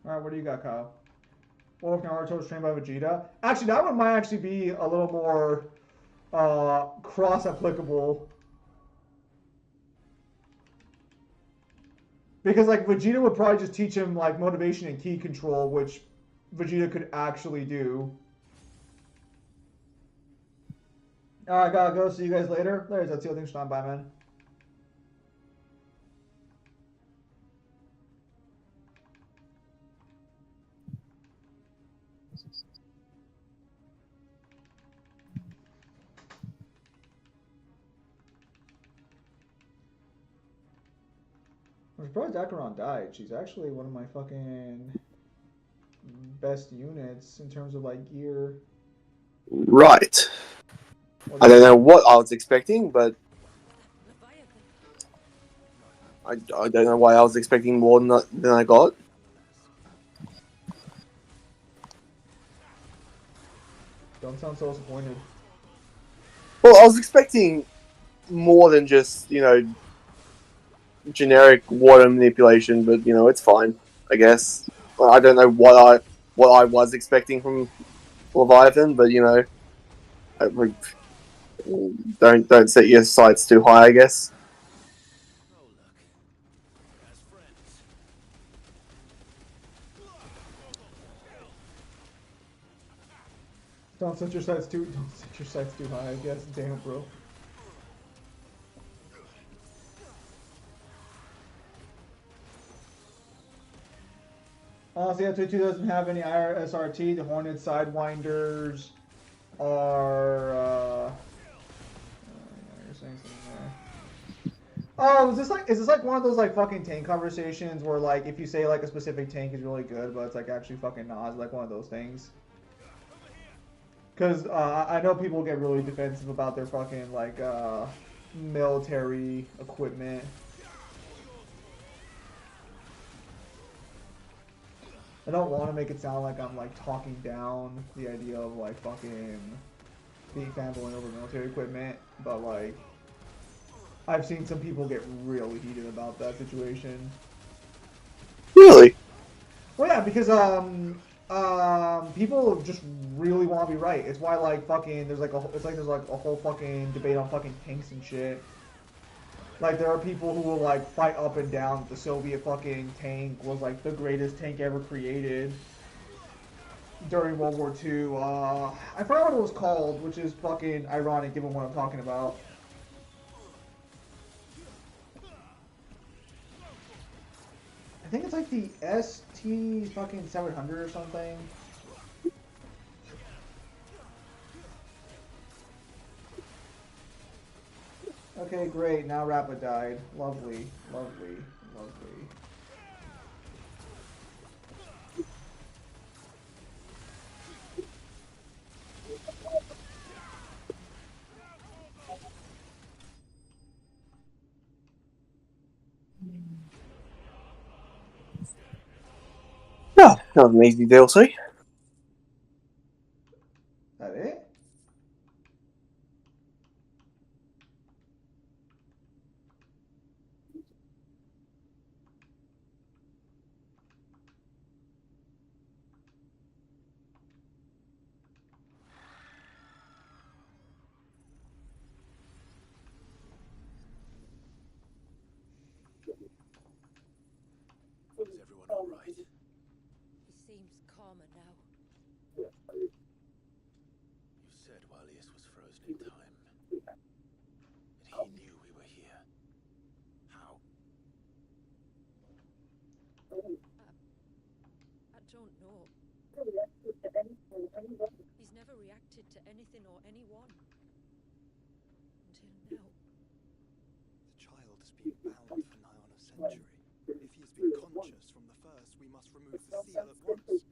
Alright, what do you got, Kyle? Wolf Naruto's trained by Vegeta. Actually, that one might actually be a little more cross-applicable. Because, like, Vegeta would probably just teach him, like, motivation and ki control, which Vegeta could actually do. Alright, gotta go. See you guys later. There's that thing. Stand by, man. I'm surprised Acheron died. She's actually one of my fucking best units in terms of, like, gear. Right. I don't know what I was expecting, but I don't know why I was expecting more than I got. Don't sound so disappointed. Well, I was expecting more than just, generic water manipulation, but, it's fine, I guess. I don't know what I was expecting from Leviathan, but, don't set your sights too high, I guess. Oh, look. As friends. Don't set your sights too high, I guess. Damn, bro. Honestly, F-22 doesn't have any SRT. The Hornet Sidewinders are. You're saying something there. Oh, is this like one of those like fucking tank conversations where like if you say like a specific tank is really good, but it's like actually fucking not? It's like one of those things. Because I know people get really defensive about their fucking like military equipment. I don't want to make it sound like I'm like talking down the idea of like fucking being fanboying over military equipment, but like I've seen some people get really heated about that situation. Really? Well, yeah, because people just really want to be right. It's why like fucking there's like there's like a whole fucking debate on fucking tanks and shit. Like there are people who will like fight up and down that the Soviet fucking tank was like the greatest tank ever created during World War II. I forgot what it was called, which is fucking ironic given what I'm talking about. I think it's like the ST fucking 700 or something. Okay, great. Now Rappa died. Lovely, lovely, lovely. Yeah, that was an easy DLC. That it? Is everyone all right? He seems calmer now. You said Walius was frozen in time. But he knew we were here. How? I don't know. He's never reacted to anything or anyone. Until now. The child has been bound for nigh on a century. If he has been conscious from the first, we must remove the seal at once.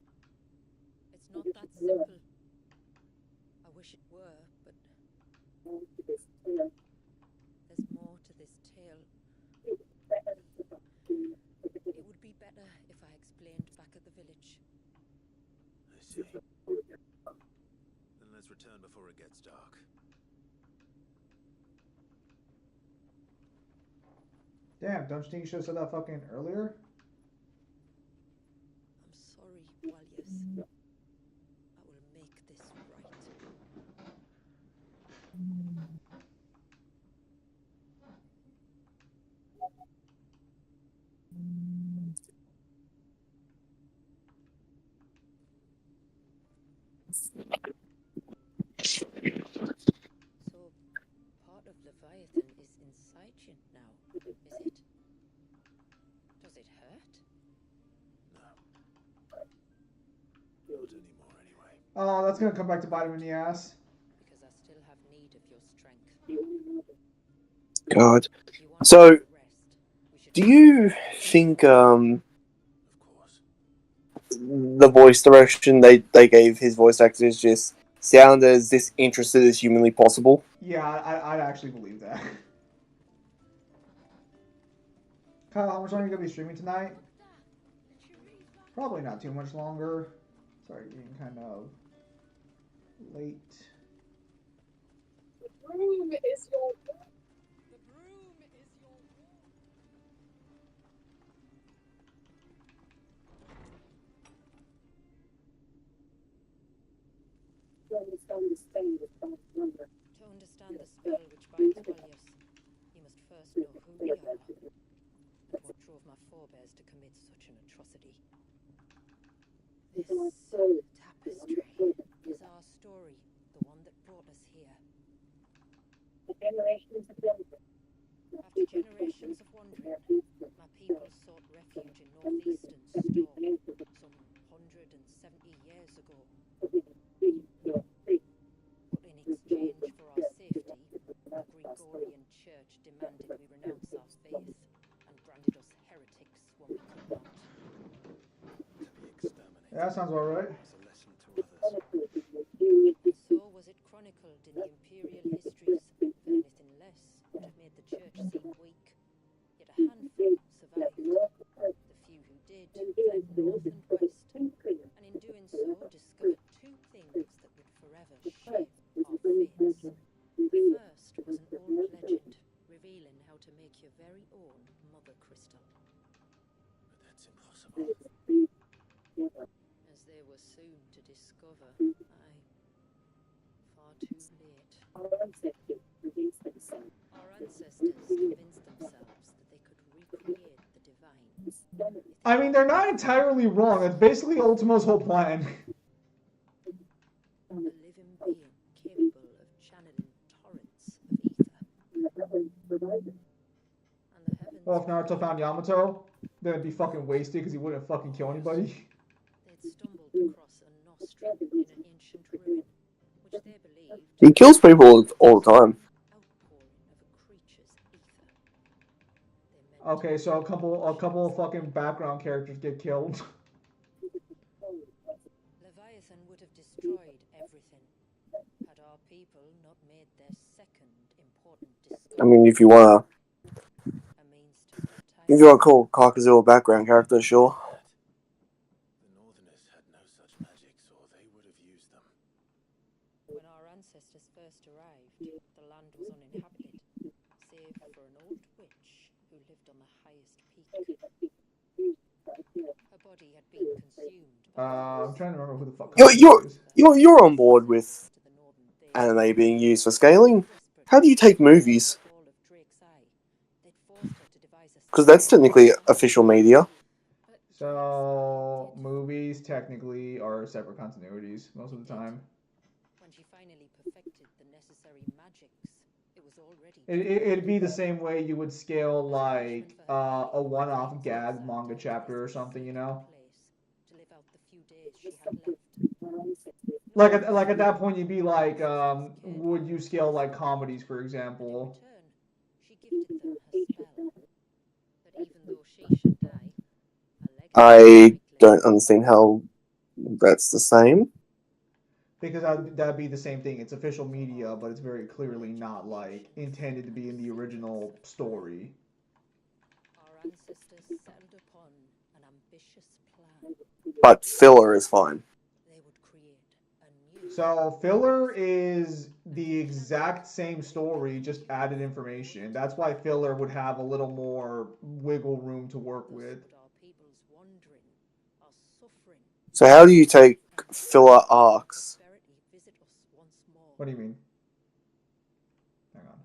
It's not that simple. I wish it were, but there's more to this tale. It would be better if I explained back at the village. I see. Then let's return before it gets dark. Damn, don't you think you should have said that fucking earlier? I'm sorry, Walius. I will make this right. So, part of Leviathan is inside you now, is it? Does it hurt? No. Not anymore, anyway. Oh, that's gonna come back to bite him in the ass. Because I still have need of your strength. God. If you want So, to rest, we should do you think Of course. the voice direction they gave his voice actors just sound as disinterested as humanly possible? Yeah, I'd actually believe that. Kyle, how much longer are you gonna be streaming tonight? Probably not too much longer. Sorry, getting kind of late. The broom is your wall. The broom is your wall. To understand the spell which binds Walius, you must first know who we are, and what drove my forebears to commit such an atrocity. This tapestry is our story, the one that brought us here. After generations of wandering, my people sought refuge in northeastern Storm some 170 years ago. But in exchange for our safety, the Gregorian Church demanded we renounce our Yeah, that sounds about right. as a lesson to others. And so was it chronicled in the imperial histories, for anything less would have made the church seem weak. Yet a handful survived. The few who did fled north and west, and in doing so discovered two things that would forever shape our fates. The first was an old legend revealing how to make your very own mother crystal. But that's impossible. As they were soon to discover, aye, far too late. Our ancestors convinced themselves that they could recreate the divine. I mean, they're not entirely wrong. That's basically Ultimo's whole plan. A living being capable of channeling torrents of ether. And the heavens. Well, if Naruto found Yamato, then it'd be fucking wasted because he wouldn't fucking kill anybody. They'd stumbled across a nostrum in an ancient ruin, which they believed. He kills people all the time. Outpouring of a creature's ether. Okay, so a couple of fucking background characters get killed. Leviathan would have destroyed everything had our people not made their second important discovery. I mean, if you wanna A means to call Kakazu a background character, sure. The Northerners had no such magics, or they would have used them. When our ancestors first arrived, the land was uninhabited, save for an old witch who lived on the highest peak. Her body had been consumed by I'm trying to remember who the fuck. You're on board with anime being used for scaling. How do you take movies? Because that's technically official media. So movies technically are separate continuities most of the time. When she finally perfected the necessary magics, it was already. It'd be the same way you would scale like a one-off gag manga chapter or something, you know. To live out the few days she had left. Like at that point, you'd be like, would you scale like comedies, for example? She gifted them her spell. That even though she should die, I don't understand how that's the same. Because that'd be the same thing. It's official media, but it's very clearly not like intended to be in the original story. our ancestors settled upon an ambitious plan. But filler is fine. They would create a new. So filler is the exact same story, just added information. That's why filler would have a little more wiggle room to work with. Our people's wandering, our suffering. So how do you take filler arcs? Visit us once more. What do you mean? Hang on.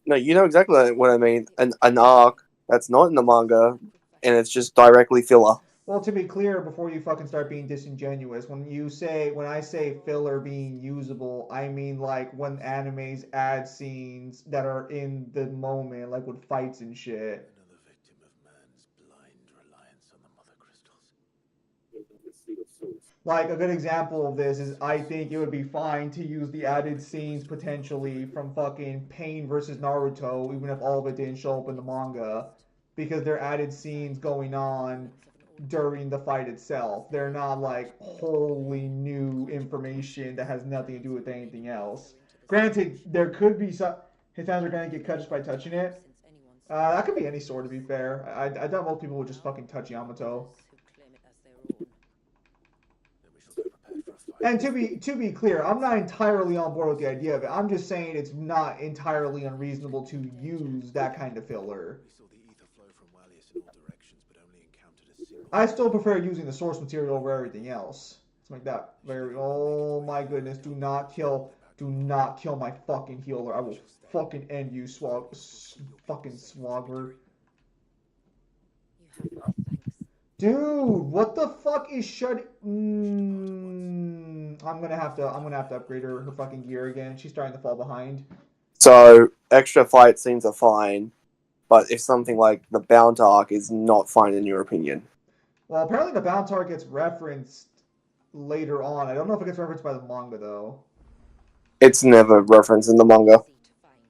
No, you know exactly what I mean. An arc that's not in the manga, and it's just directly filler. Well, to be clear, before you fucking start being disingenuous, when I say filler being usable, I mean like when animes add scenes that are in the moment, like with fights and shit. Another victim of man's blind reliance on the mother crystals. Like a good example of this is I think it would be fine to use the added scenes potentially from fucking Pain versus Naruto, even if all of it didn't show up in the manga, because they're added scenes going on during the fight itself. They're not like wholly new information that has nothing to do with anything else. Granted, there could be some. His hands are gonna get cut just by touching it. That could be any sword, to be fair. I doubt most people would just fucking touch Yamato. And to be clear, I'm not entirely on board with the idea of it. I'm just saying it's not entirely unreasonable to use that kind of filler. We saw the ether flow from Wallius in all directions, but only encountered a single. I still prefer using the source material over everything else. Let's make that very. Oh my goodness! Do not kill my fucking healer. I will fucking end you, fucking Swogger. You have my thanks. Dude, what the fuck is shut? I'm gonna have to upgrade her fucking gear again. She's starting to fall behind. So extra fight scenes are fine, but if something like the Bound arc is not fine in your opinion. Well, apparently the Bound arc gets referenced later on. I don't know if it gets referenced by the manga though. It's never referenced in the manga. Easy to find.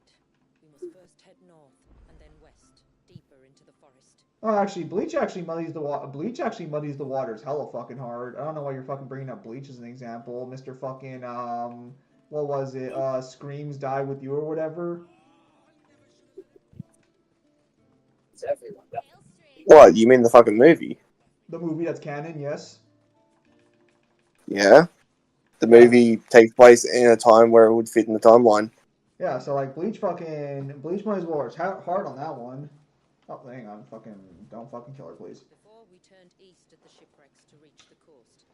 We must first head north and then west, deeper into the forest. Oh, actually, Bleach actually muddies the water. Bleach actually muddies the waters hella fucking hard. I don't know why you're fucking bringing up Bleach as an example, Mister Fucking what was it? Screams Die With You or whatever. What, you mean the fucking movie? The movie that's canon, yes. Yeah. The Yeah. movie takes place in a time where it would fit in the timeline. Yeah, so like Bleach muddies waters hard on that one. Oh, hang on, don't fucking kill her, please. Before we turned east at the shipwrecks to reach the coast.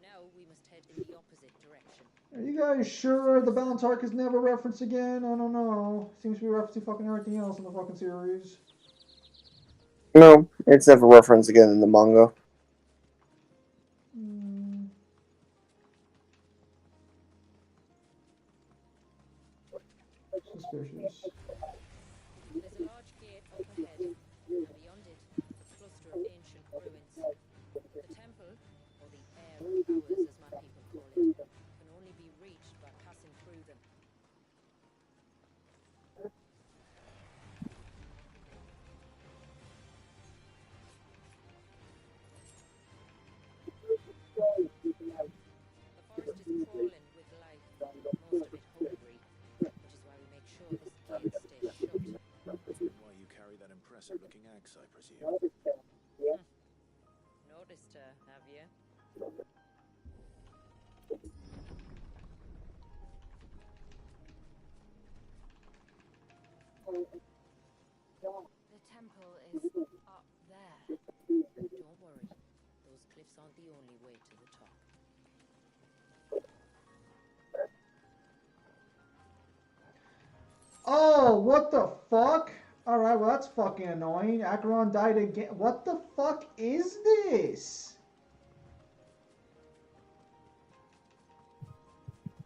Now we must head in the opposite direction. Are you guys sure the Balance arc is never referenced again? I don't know. Seems to be referencing fucking everything else in the fucking series. No, it's never referenced again in the manga. Suspicious. There's a large gate up ahead, and beyond it, a cluster of ancient ruins. The temple, or the Heir of Powers as my people call it, can only be reached by passing through them. The forest is crawling with life, most of it hungry, which is why we make sure this gate stays shut. Why you carry that impressive-looking axe, I presume? Noticed her, have you? The temple is up there. Don't worry, those cliffs aren't the only way to the top. Oh, what the fuck? Alright, well that's fucking annoying. Acheron died again. What the fuck is this?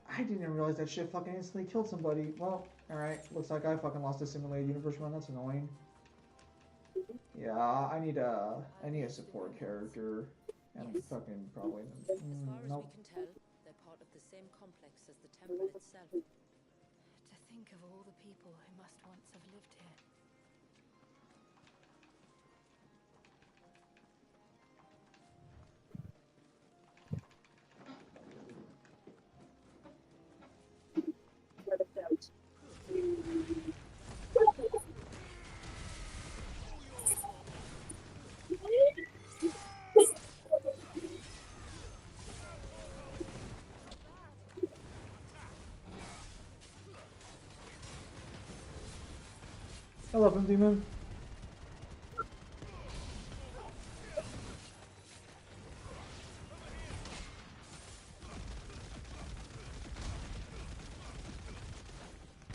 I didn't realize that shit fucking instantly killed somebody. Well, alright. Looks like I fucking lost a simulated universe run. That's annoying. Yeah, I need a support character. And Yes. fucking probably... As far as nope. we can tell, they're part of the same complex as the temple itself. To think of all the people who must once have lived here. I love him, Demon.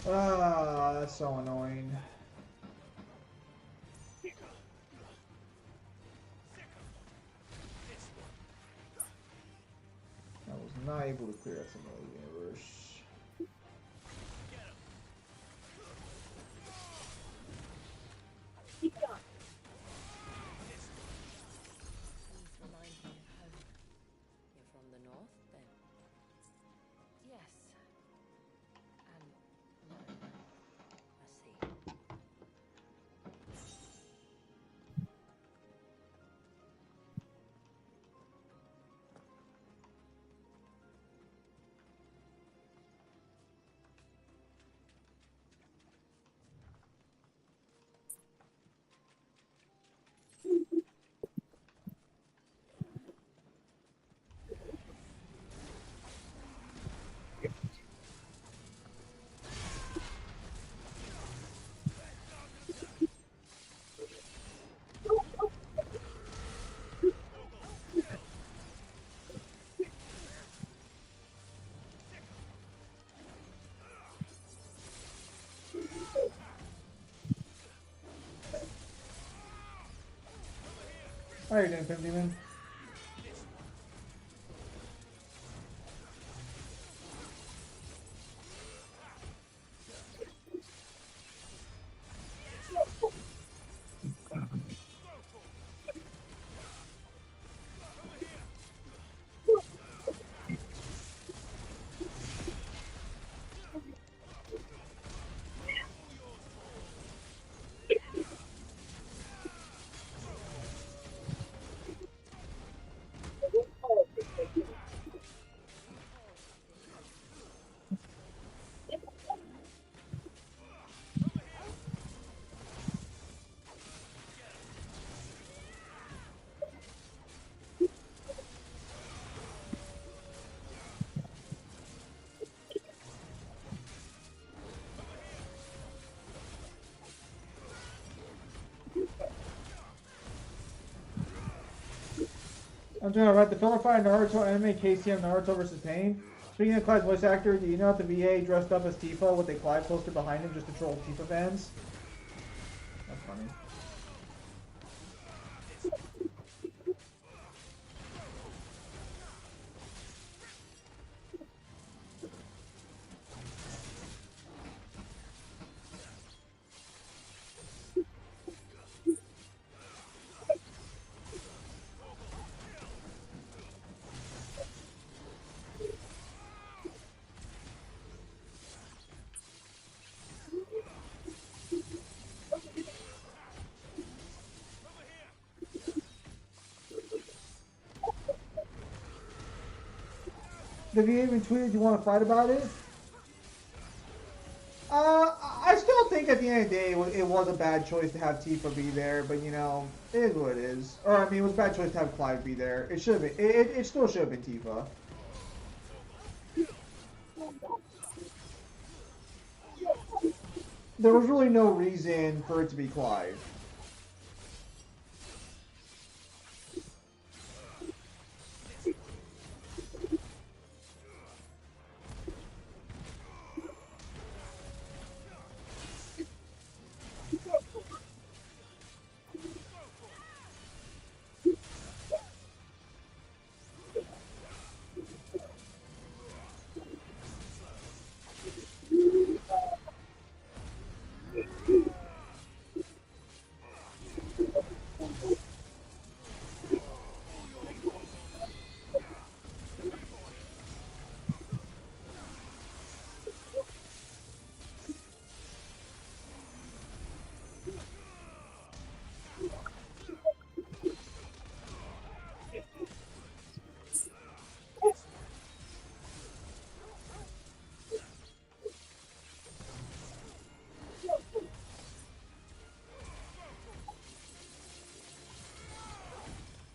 Ah, that's so annoying. I was not able to clear that simulated universe. These remind me of home. You're from the north, then? Yes. And no. I see. How are you doing, Pimp Demon? I'm trying to write the filler fire Naruto anime KCM Naruto versus Pain. Speaking of Clive's voice actor, do you know that the VA dressed up as Tifa with a Clive poster behind him just to troll Tifa fans? That's funny. The VA even tweeted, you want to fight about it? I still think at the end of the day it was a bad choice to have Tifa be there, but you know, it is what it is. Or I mean, it was a bad choice to have Clive be there. It should have been. It still should have been Tifa. There was really no reason for it to be Clive.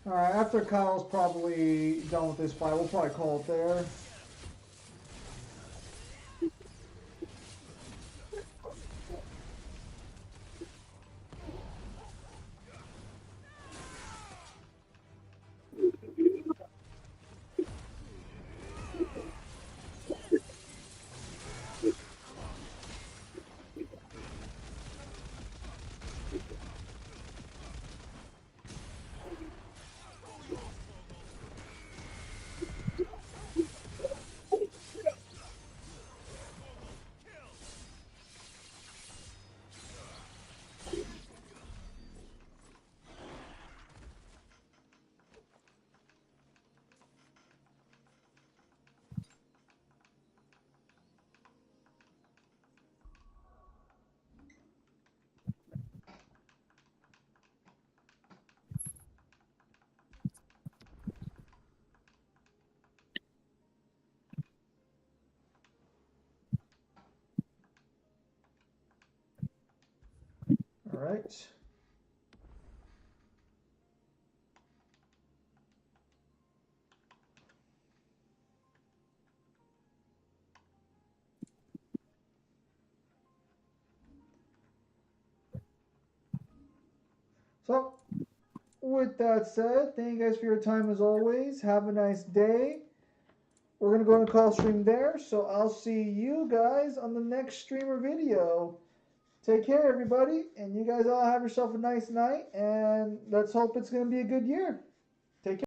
Alright, after Kyle's probably done with this fight, we'll probably call it there. Alright. So, with that said, thank you guys for your time as always. Have a nice day. We're going to go on a call stream there, so I'll see you guys on the next streamer video. Take care, everybody, and you guys all have yourself a nice night, and let's hope it's going to be a good year.